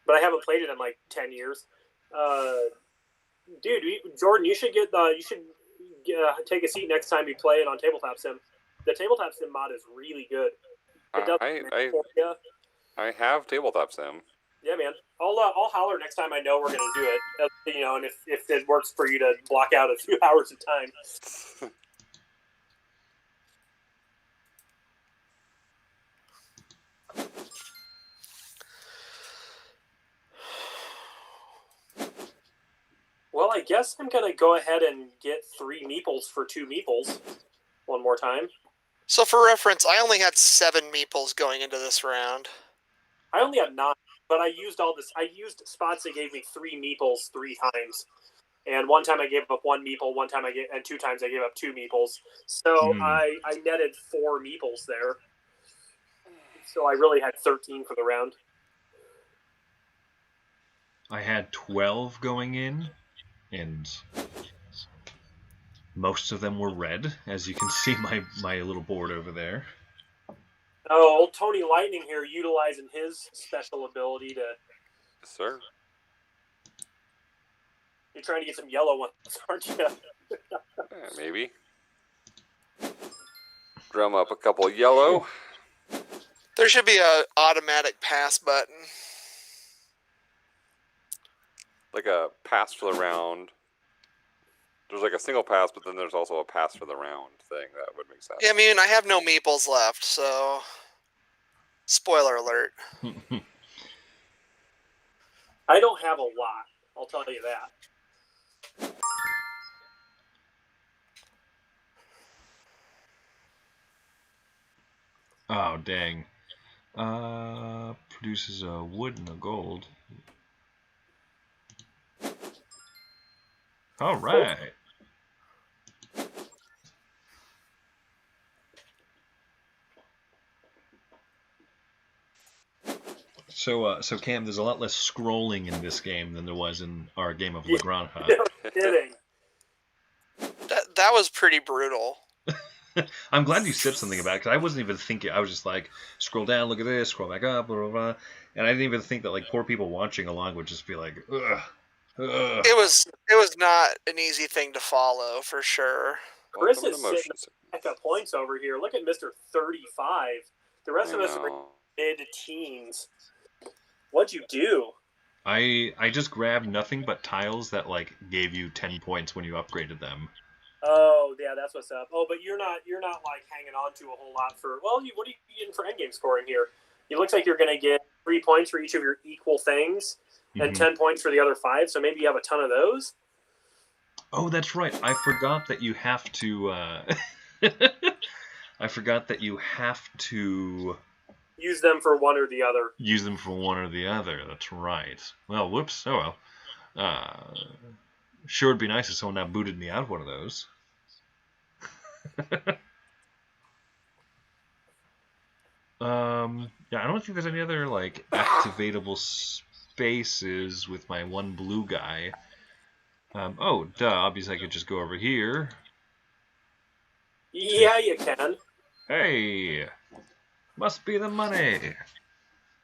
but I haven't played it in like 10 years. Dude, Jordan, you should take a seat next time you play it on Tabletop Sim. The Tabletop Sim mod is really good. It does I have Tabletop Sim. Yeah, man. I'll holler next time I know we're gonna do it. And if it works for you to block out a few hours of time. Well, I guess I'm going to go ahead and get 3 meeples for 2 meeples one more time. So for reference, I only had 7 meeples going into this round. I only had 9, but I used I used spots that gave me 3 meeples 3 times. And one time I gave up 1 meeple, and 2 times I gave up 2 meeples. So I netted 4 meeples there. So I really had 13 for the round. I had 12 going in, and most of them were red, as you can see my little board over there. Oh, old Tony Lightning here utilizing his special ability to... Yes, sir. You're trying to get some yellow ones, aren't you? Maybe. Drum up a couple yellow. There should be a automatic pass button. Like a pass for the round. There's like a single pass, but then there's also a pass for the round thing. That would make sense. Yeah, I mean, I have no meeples left, so... Spoiler alert. I don't have a lot, I'll tell you that. Oh, dang. Produces a wood and a gold. All right. So Cam, there's a lot less scrolling in this game than there was in our game of La Granja. No kidding. That was pretty brutal. I'm glad you said something about it, because I wasn't even thinking. I was just like, scroll down, look at this, scroll back up, blah, blah, blah. And I didn't even think that like poor people watching along would just be like, ugh. It was not an easy thing to follow, for sure. Chris is sitting back up points over here. Look at Mr. 35. The rest of us are mid-teens. What'd you do? I just grabbed nothing but tiles that like gave you 10 points when you upgraded them. Oh, yeah, that's what's up. Oh, but you're not like hanging on to a whole lot for. Well, what are you getting for endgame scoring here? It looks like you're going to get 3 points for each of your equal things, and 10 points for the other 5. So maybe you have a ton of those. Oh, that's right. I forgot that you have to I forgot that you have to Use them for one or the other. use them for one or the other. That's right. Well, whoops. Oh well. Sure would be nice if someone now booted me out of one of those. Yeah, I don't think there's any other like activatable spaces with my one blue guy. Oh, duh. Obviously, I could just go over here. Yeah, you can. Hey, must be the money.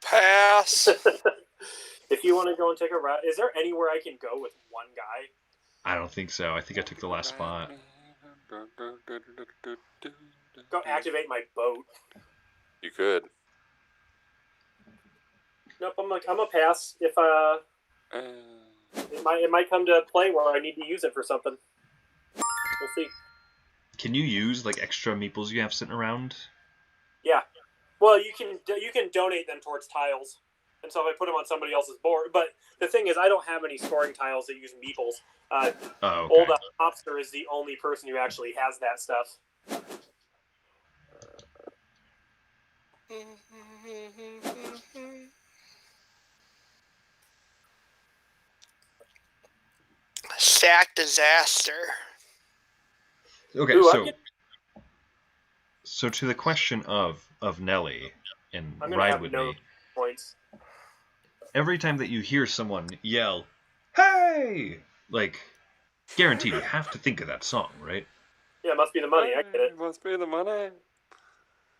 Pass. If you want to go and take a route, is there anywhere I can go with one guy? I don't think so. I think I took the last spot. Go activate my boat. You could. Nope, I'm gonna pass. If it might come to play where I need to use it for something. We'll see. Can you use like extra meeples you have sitting around? Yeah. Well, you can donate them towards tiles, and so if I put them on somebody else's board. But the thing is, I don't have any scoring tiles that use meeples. Oh, okay. Old Hopster is the only person who actually has that stuff. Sack disaster. Okay, Ooh, so to the question of Nelly and I'm gonna Ride have With no Me, points. every time that you hear someone yell, "Hey!" like, guaranteed you have to think of that song, right? Yeah, it must be the money. I get it. Must be the money.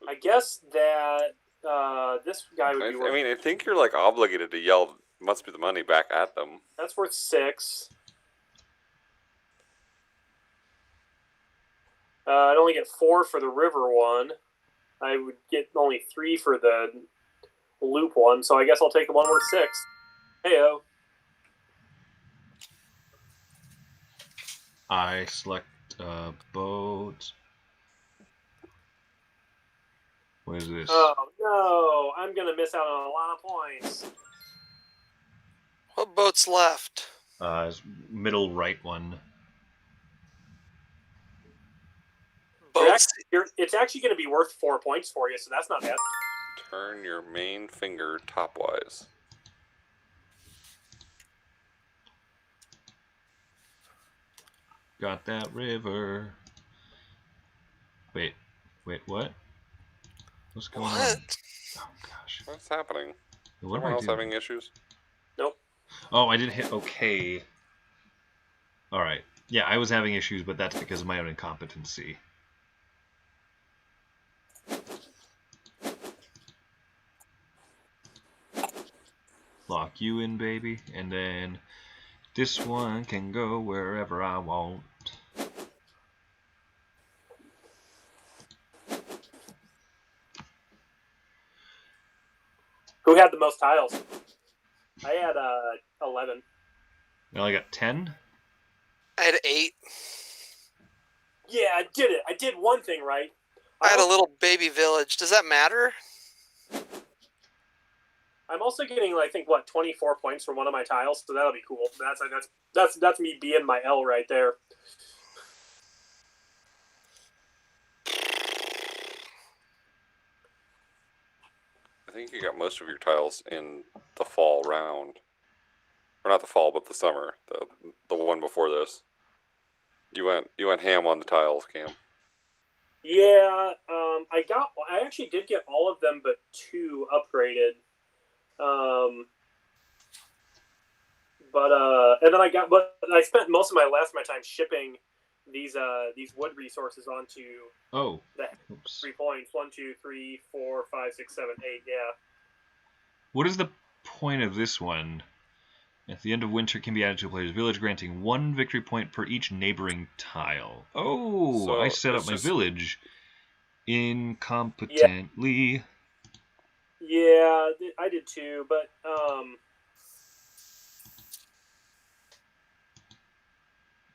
I guess that this guy would be worth. I mean, I think you're like obligated to yell "must be the money" back at them. That's worth 6. I'd only get 4 for the river one. I would get only 3 for the loop one, so I guess I'll take the one worth 6. Heyo. I select boat. What is this? Oh no, I'm gonna miss out on a lot of points. What boat's left? Middle right one. Boats. It's actually going to be worth 4 points for you, so that's not bad. Turn your main finger topwise. Got that river. Wait, what? What's going on? What? Oh gosh. What's happening? What am Someone I else doing? having issues? Nope. Oh, I didn't hit okay. All right. Yeah, I was having issues, but that's because of my own incompetency. Lock you in, baby, and then this one can go wherever I want. Who had the most tiles? I had 11. Now I got 10. I had 8. Yeah, I did it. I did one thing right. I had a little baby village. Does that matter? I'm also getting, I think, 24 points for one of my tiles, so that'll be cool. That's me being my L right there. I think you got most of your tiles in the fall round, or not the fall, but the summer. The one before this. You went ham on the tiles, Cam. Yeah, I actually did get all of them but 2 upgraded. And then I spent most of my time shipping these wood resources onto the 3 points. 1, 2, 3, 4, 5, 6, 7, 8. Yeah. What is the point of this one? At the end of winter can be added to a player's village, granting 1 victory point per each neighboring tile. Oh, so I set up my village incompetently. Yeah, I did too, but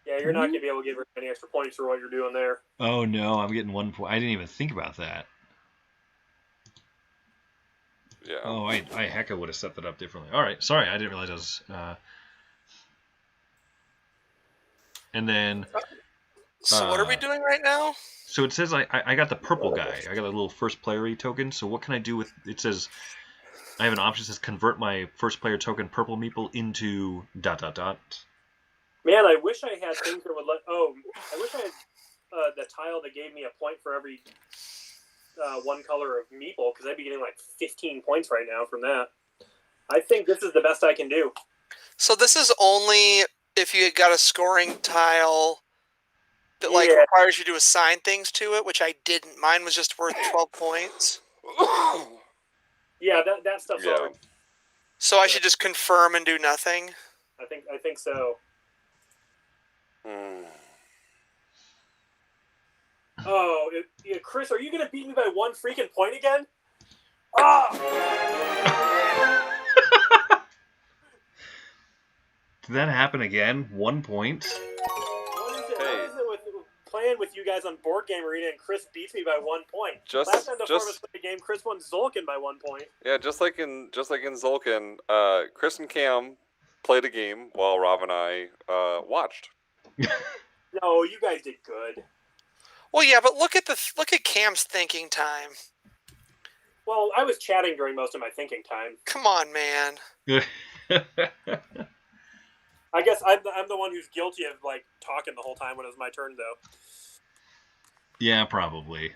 yeah, you're not gonna be able to get any extra points for what you're doing there. Oh no, I'm getting 1 point. I didn't even think about that. Yeah. Oh, I heck, I would have set that up differently. All right, sorry, I didn't realize I was. And then So what are we doing right now? So it says I got the purple guy. I got a little first player token. So what can I do with it? Says I have an option that says convert my first player token purple meeple into ... Man, I wish I had things that would let. Oh, I wish I had the tile that gave me a point for every one color of meeple, because I'd be getting like 15 points right now from that. I think this is the best I can do. So this is only if you got a scoring tile that like requires you to assign things to it, which I didn't. Mine was just worth 12 points. Yeah, that stuff's already. So I should just confirm and do nothing. I think so. Oh, yeah, Chris, are you gonna beat me by 1 freaking point again? Ah! Did that happen again? 1 point? What is it with playing with you guys on Board Game Arena and Chris beats me by 1 point? Last time the four of us played a game, Chris won Zolkin by 1 point. Yeah, just like in Zolkin, Chris and Cam played a game while Rob and I watched. No, you guys did good. Well, yeah, but look at Cam's thinking time. Well, I was chatting during most of my thinking time. Come on, man. I guess I'm the one who's guilty of like talking the whole time when it was my turn, though. Yeah, probably.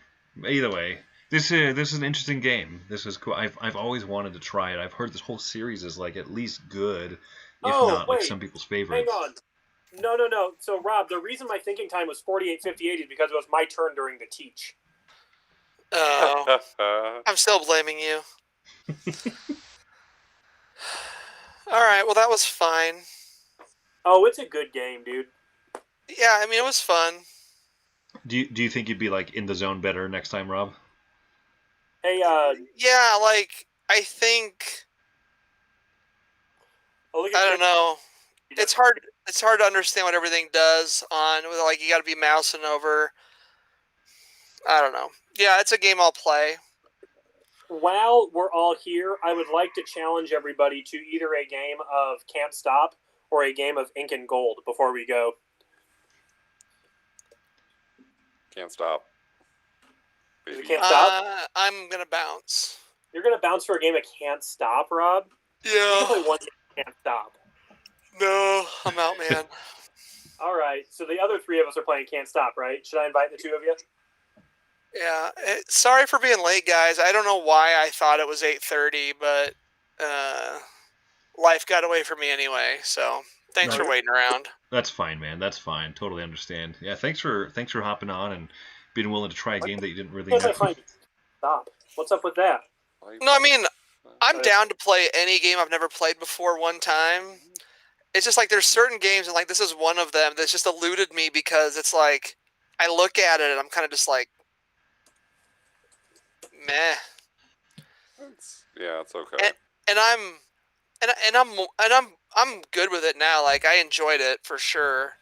Either way, this is an interesting game. This is cool. I've always wanted to try it. I've heard this whole series is like at least good, if not like some people's favorites. Hang on. No. So, Rob, the reason my thinking time was 48:58 is because it was my turn during the teach. Oh. I'm still blaming you. All right, well, that was fine. Oh, it's a good game, dude. Yeah, I mean, it was fun. Do you think you'd be like in the zone better next time, Rob? Hey, yeah, like I think. Oh, I don't know. It's hard to understand what everything does on. Like, you got to be mousing over. I don't know. Yeah, it's a game I'll play. While we're all here, I would like to challenge everybody to either a game of Can't Stop or a game of Ink and Gold before we go. Can't stop. You can't stop? I'm going to bounce. You're going to bounce for a game of Can't Stop, Rob? Yeah. You can play one game of Can't Stop. No, I'm out, man. All right, so the other three of us are playing Can't Stop, right? Should I invite the two of you? Yeah. Sorry for being late, guys. I don't know why I thought it was 8:30, but life got away from me anyway. So thanks for waiting around. That's fine, man. That's fine. Totally understand. Yeah, thanks for hopping on and being willing to try a game that you didn't really know. Stop. What's up with that? No, I mean, I'm down to play any game I've never played before one time. It's just like there's certain games, and like this is one of them that's just eluded me because it's like I look at it and I'm kind of just like, meh. It's okay. And I'm good with it now. Like, I enjoyed it for sure,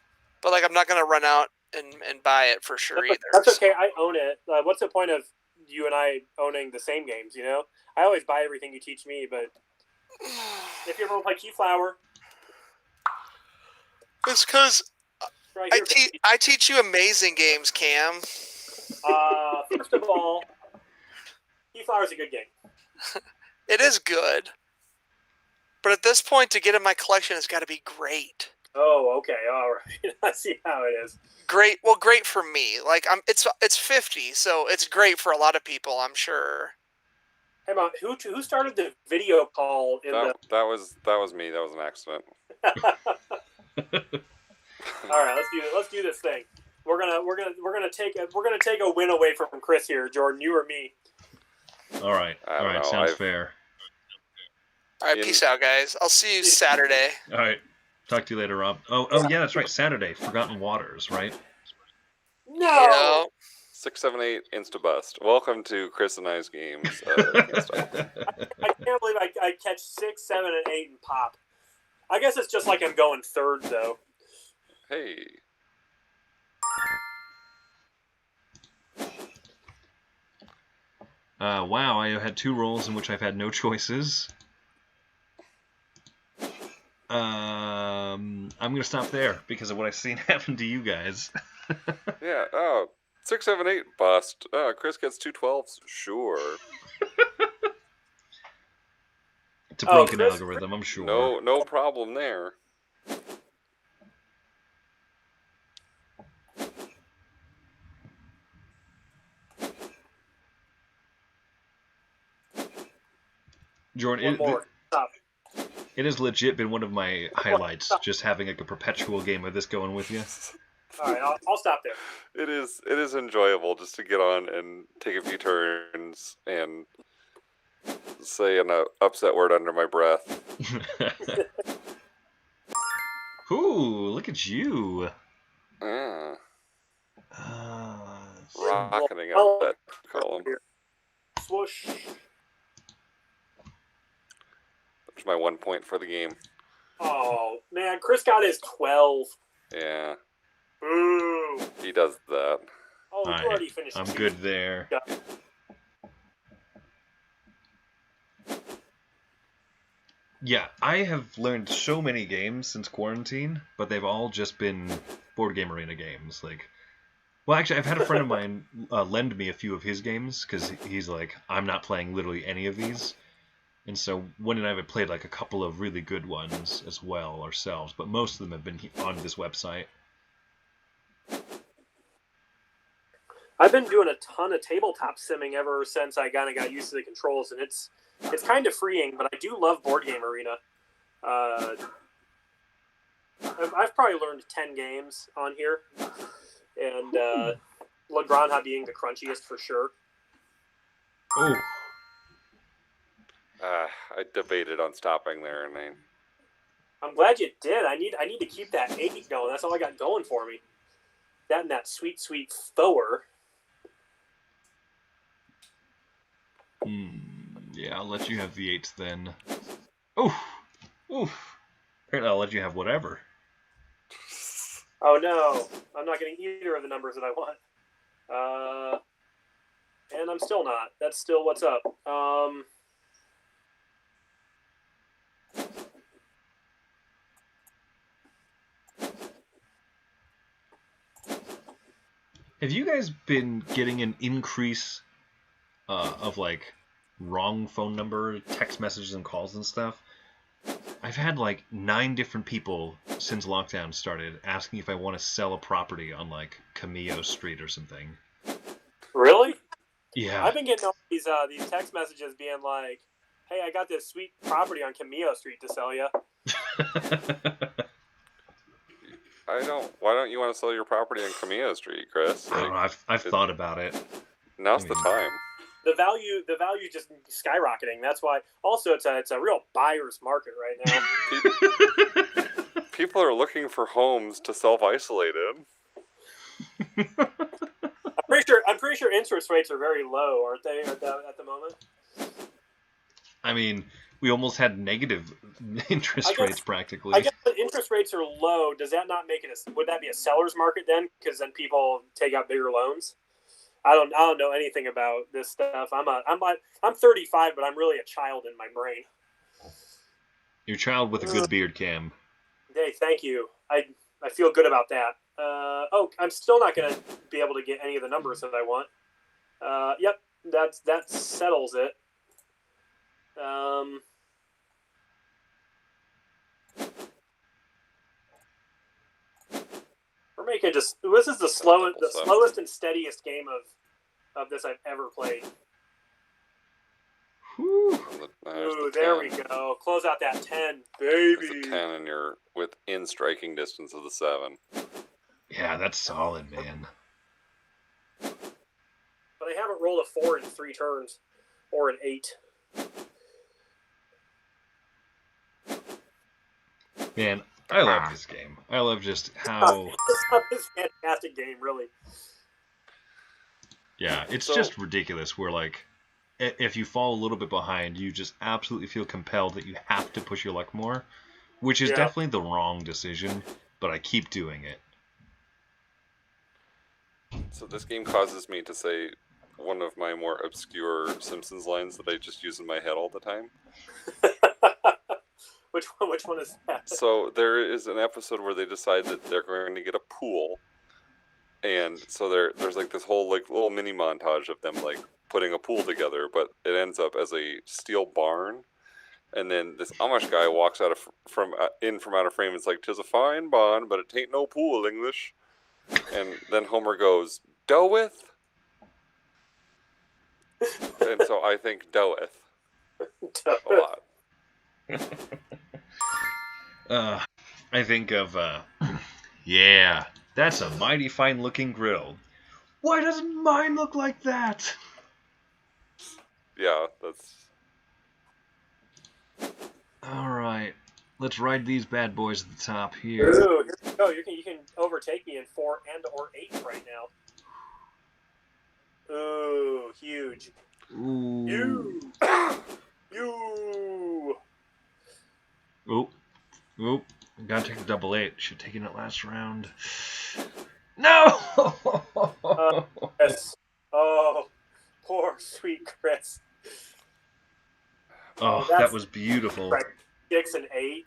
but like I'm not gonna run out and buy it for sure either. That's okay. I own it. What's the point of you and I owning the same games? You know, I always buy everything you teach me, but if you ever want to play Keyflower, it's because I teach you amazing games, Cam. First of all, Keyflower is a good game. It is good, but at this point, to get in my collection, it's got to be great. Oh, okay, all right. I see how it is. Great. Well, great for me. Like, it's 50, so it's great for a lot of people, I'm sure. Hey, Mom, who started the video call? That was me. That was an accident. All right, let's do this thing. We're gonna take a win away from Chris here, Jordan. You or me? All right. Sounds fair. All right, peace out, guys. I'll see you Saturday. All right. Talk to you later, Rob. Oh yeah, that's right. Saturday, Forgotten Waters, right? No. 678 Instabust. Welcome to Chris and I's games. I can't believe I catch 6, 7, and 8 and pop. I guess it's just like I'm going third though. Hey. Wow, I had 2 rolls in which I've had no choices. I'm going to stop there because of what I've seen happen to you guys. Yeah. Oh, 6, 7, 8 bust. Chris gets 2 12s. Sure. It's a Oh, broken Chris- algorithm, I'm sure. No problem there. Jordan, One more. Stop. it has legit been one of my highlights, just having like a perpetual game of this going with you. All right, I'll stop there. It is enjoyable just to get on and take a few turns and say an upset word under my breath. Ooh, look at you. Ah, Uh, rocketing up that column. Swoosh. That's my 1 point for the game. Oh man, Chris got his 12. Yeah, Ooh. he does that. Oh, you Alright, already finished. I'm 2. good there. Yeah. Yeah, I have learned so many games since quarantine, but they've all just been board game arena games. Like, well, actually, I've had a friend of mine lend me a few of his games because he's like, I'm not playing literally any of these, and so Wayne and I have played like a couple of really good ones as well ourselves, but most of them have been on this website. I've been doing a ton of tabletop simming ever since I kind of got used to the controls, and it's kind of freeing. But I do love board game arena. I've probably learned 10 games on here, and La Granja being the crunchiest for sure. Oh, I debated on stopping there, and I'm glad you did. I need to keep that 8 going. That's all I got going for me. That and that sweet Foer. yeah, I'll let you have the 8s then. Oof, oof. Apparently, I'll let you have whatever. Oh no, I'm not getting either of the numbers that I want. And I'm still not. That's still what's up. Have you guys been getting an increase of like wrong phone number text messages and calls and stuff? I've had like 9 different people since lockdown started asking if I want to sell a property on like Camillo Street or something. Really? Yeah. I've been getting all these text messages being like, "Hey, I got this sweet property on Camillo Street to sell you." why don't you want to sell your property on Camillo Street, Chris? I don't know. I've thought about it. Now's the time. The value is just skyrocketing. That's why. Also, it's a real buyer's market right now. People are looking for homes to self-isolate in. I'm pretty sure interest rates are very low, aren't they, at the moment? I mean, we almost had negative interest rates practically. I guess when interest rates are low, does that not make it would that be a seller's market then? Because then people take out bigger loans. I don't know anything about this stuff. I'm 35, but I'm really a child in my brain. Your child with a good beard, Cam. Hey, thank you. I feel good about that. I'm still not going to be able to get any of the numbers that I want. Yep, that settles it. We're making this is the slowest and steadiest game of this I've ever played. Whew. Ooh, there we go. Close out that 10, baby. There's a 10, and you're within striking distance of the 7. Yeah, that's solid, man. But I haven't rolled a 4 in 3 turns, or an 8. Man, I love this game. I love just how... It's a fantastic game, really. Yeah, it's just ridiculous. Where, like, if you fall a little bit behind, you just absolutely feel compelled that you have to push your luck more, which is definitely the wrong decision, but I keep doing it. So this game causes me to say one of my more obscure Simpsons lines that I just use in my head all the time. Which one is that? So there is an episode where they decide that they're going to get a pool, And so there's like this whole like little mini montage of them like putting a pool together, but it ends up as a steel barn. And then this Amish guy walks out from out of frame. And it's like, "'Tis a fine barn, but it ain't no pool, English." And then Homer goes, "Doeth?" And so I think "doeth" a lot. I think of, yeah, that's a mighty fine looking grill. Why doesn't mine look like that? Yeah, that's. All right, let's ride these bad boys at the top here. Ooh, here we go. You can overtake me in 4 and or 8 right now. Ooh, huge. Ooh. You. Oop. Oop. Gotta take the double 8. Should have taken it last round. No! Chris. Oh, poor sweet Chris. Oh, that was beautiful. Right. 6 and 8.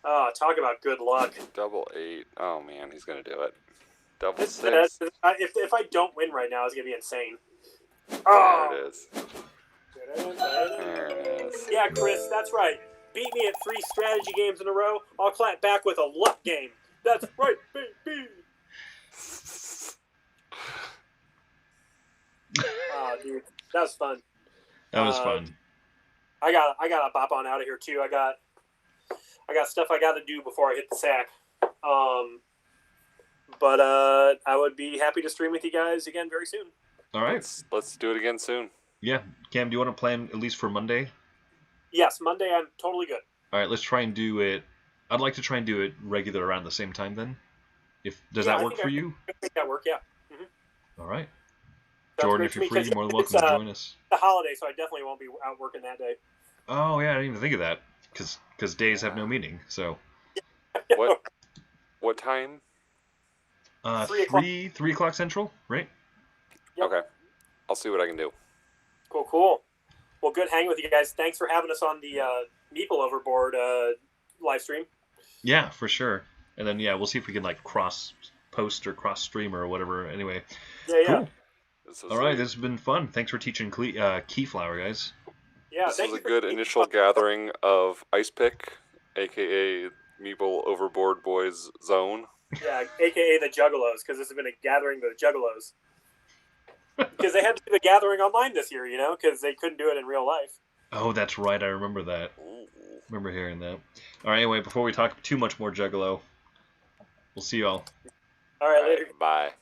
Oh, talk about good luck. Double 8. Oh man, he's gonna do it. Double This, 6. if I don't win right now, it's gonna be insane. There Oh. it is. There it is. Yeah, Chris, that's right. Beat me at 3 strategy games in a row. I'll clap back with a luck game. That's right, baby. Oh, dude, that was fun. That was fun. I gotta bop on out of here too. I got stuff I gotta do before I hit the sack. But I would be happy to stream with you guys again very soon. All right. Let's do it again soon. Yeah. Cam, do you want to plan at least for Monday? Yes, Monday I'm totally good. All right, let's try and do it. I'd like to try and do it regular around the same time then. Does that work for you? I think that work, yeah. Mm-hmm. All right. Sounds Jordan, great if to you're me, free, 'cause you're more than it's, welcome to join us. The holiday, so I definitely won't be out working that day. Oh, yeah, I didn't even think of that. Because days have no meaning, so. What time? 3 o'clock. 3 o'clock Central, right? Yep. Okay. I'll see what I can do. Cool. Well, good hanging with you guys. Thanks for having us on the Meeple Overboard live stream. Yeah, for sure. And then, yeah, we'll see if we can, like, cross-post or cross-stream or whatever. Anyway, Yeah. cool. This All right, this has been fun. Thanks for teaching Keyflower, guys. Yeah, This thank was you a good initial gathering of Ice Pick, a.k.a. Meeple Overboard Boys Zone. Yeah, a.k.a. the Juggalos, because this has been a gathering of the Juggalos. Because they had to do the gathering online this year, because they couldn't do it in real life. Oh, that's right. I remember that. Remember hearing that. All right, anyway, before we talk too much more Juggalo, we'll see you all. All right, later. Bye.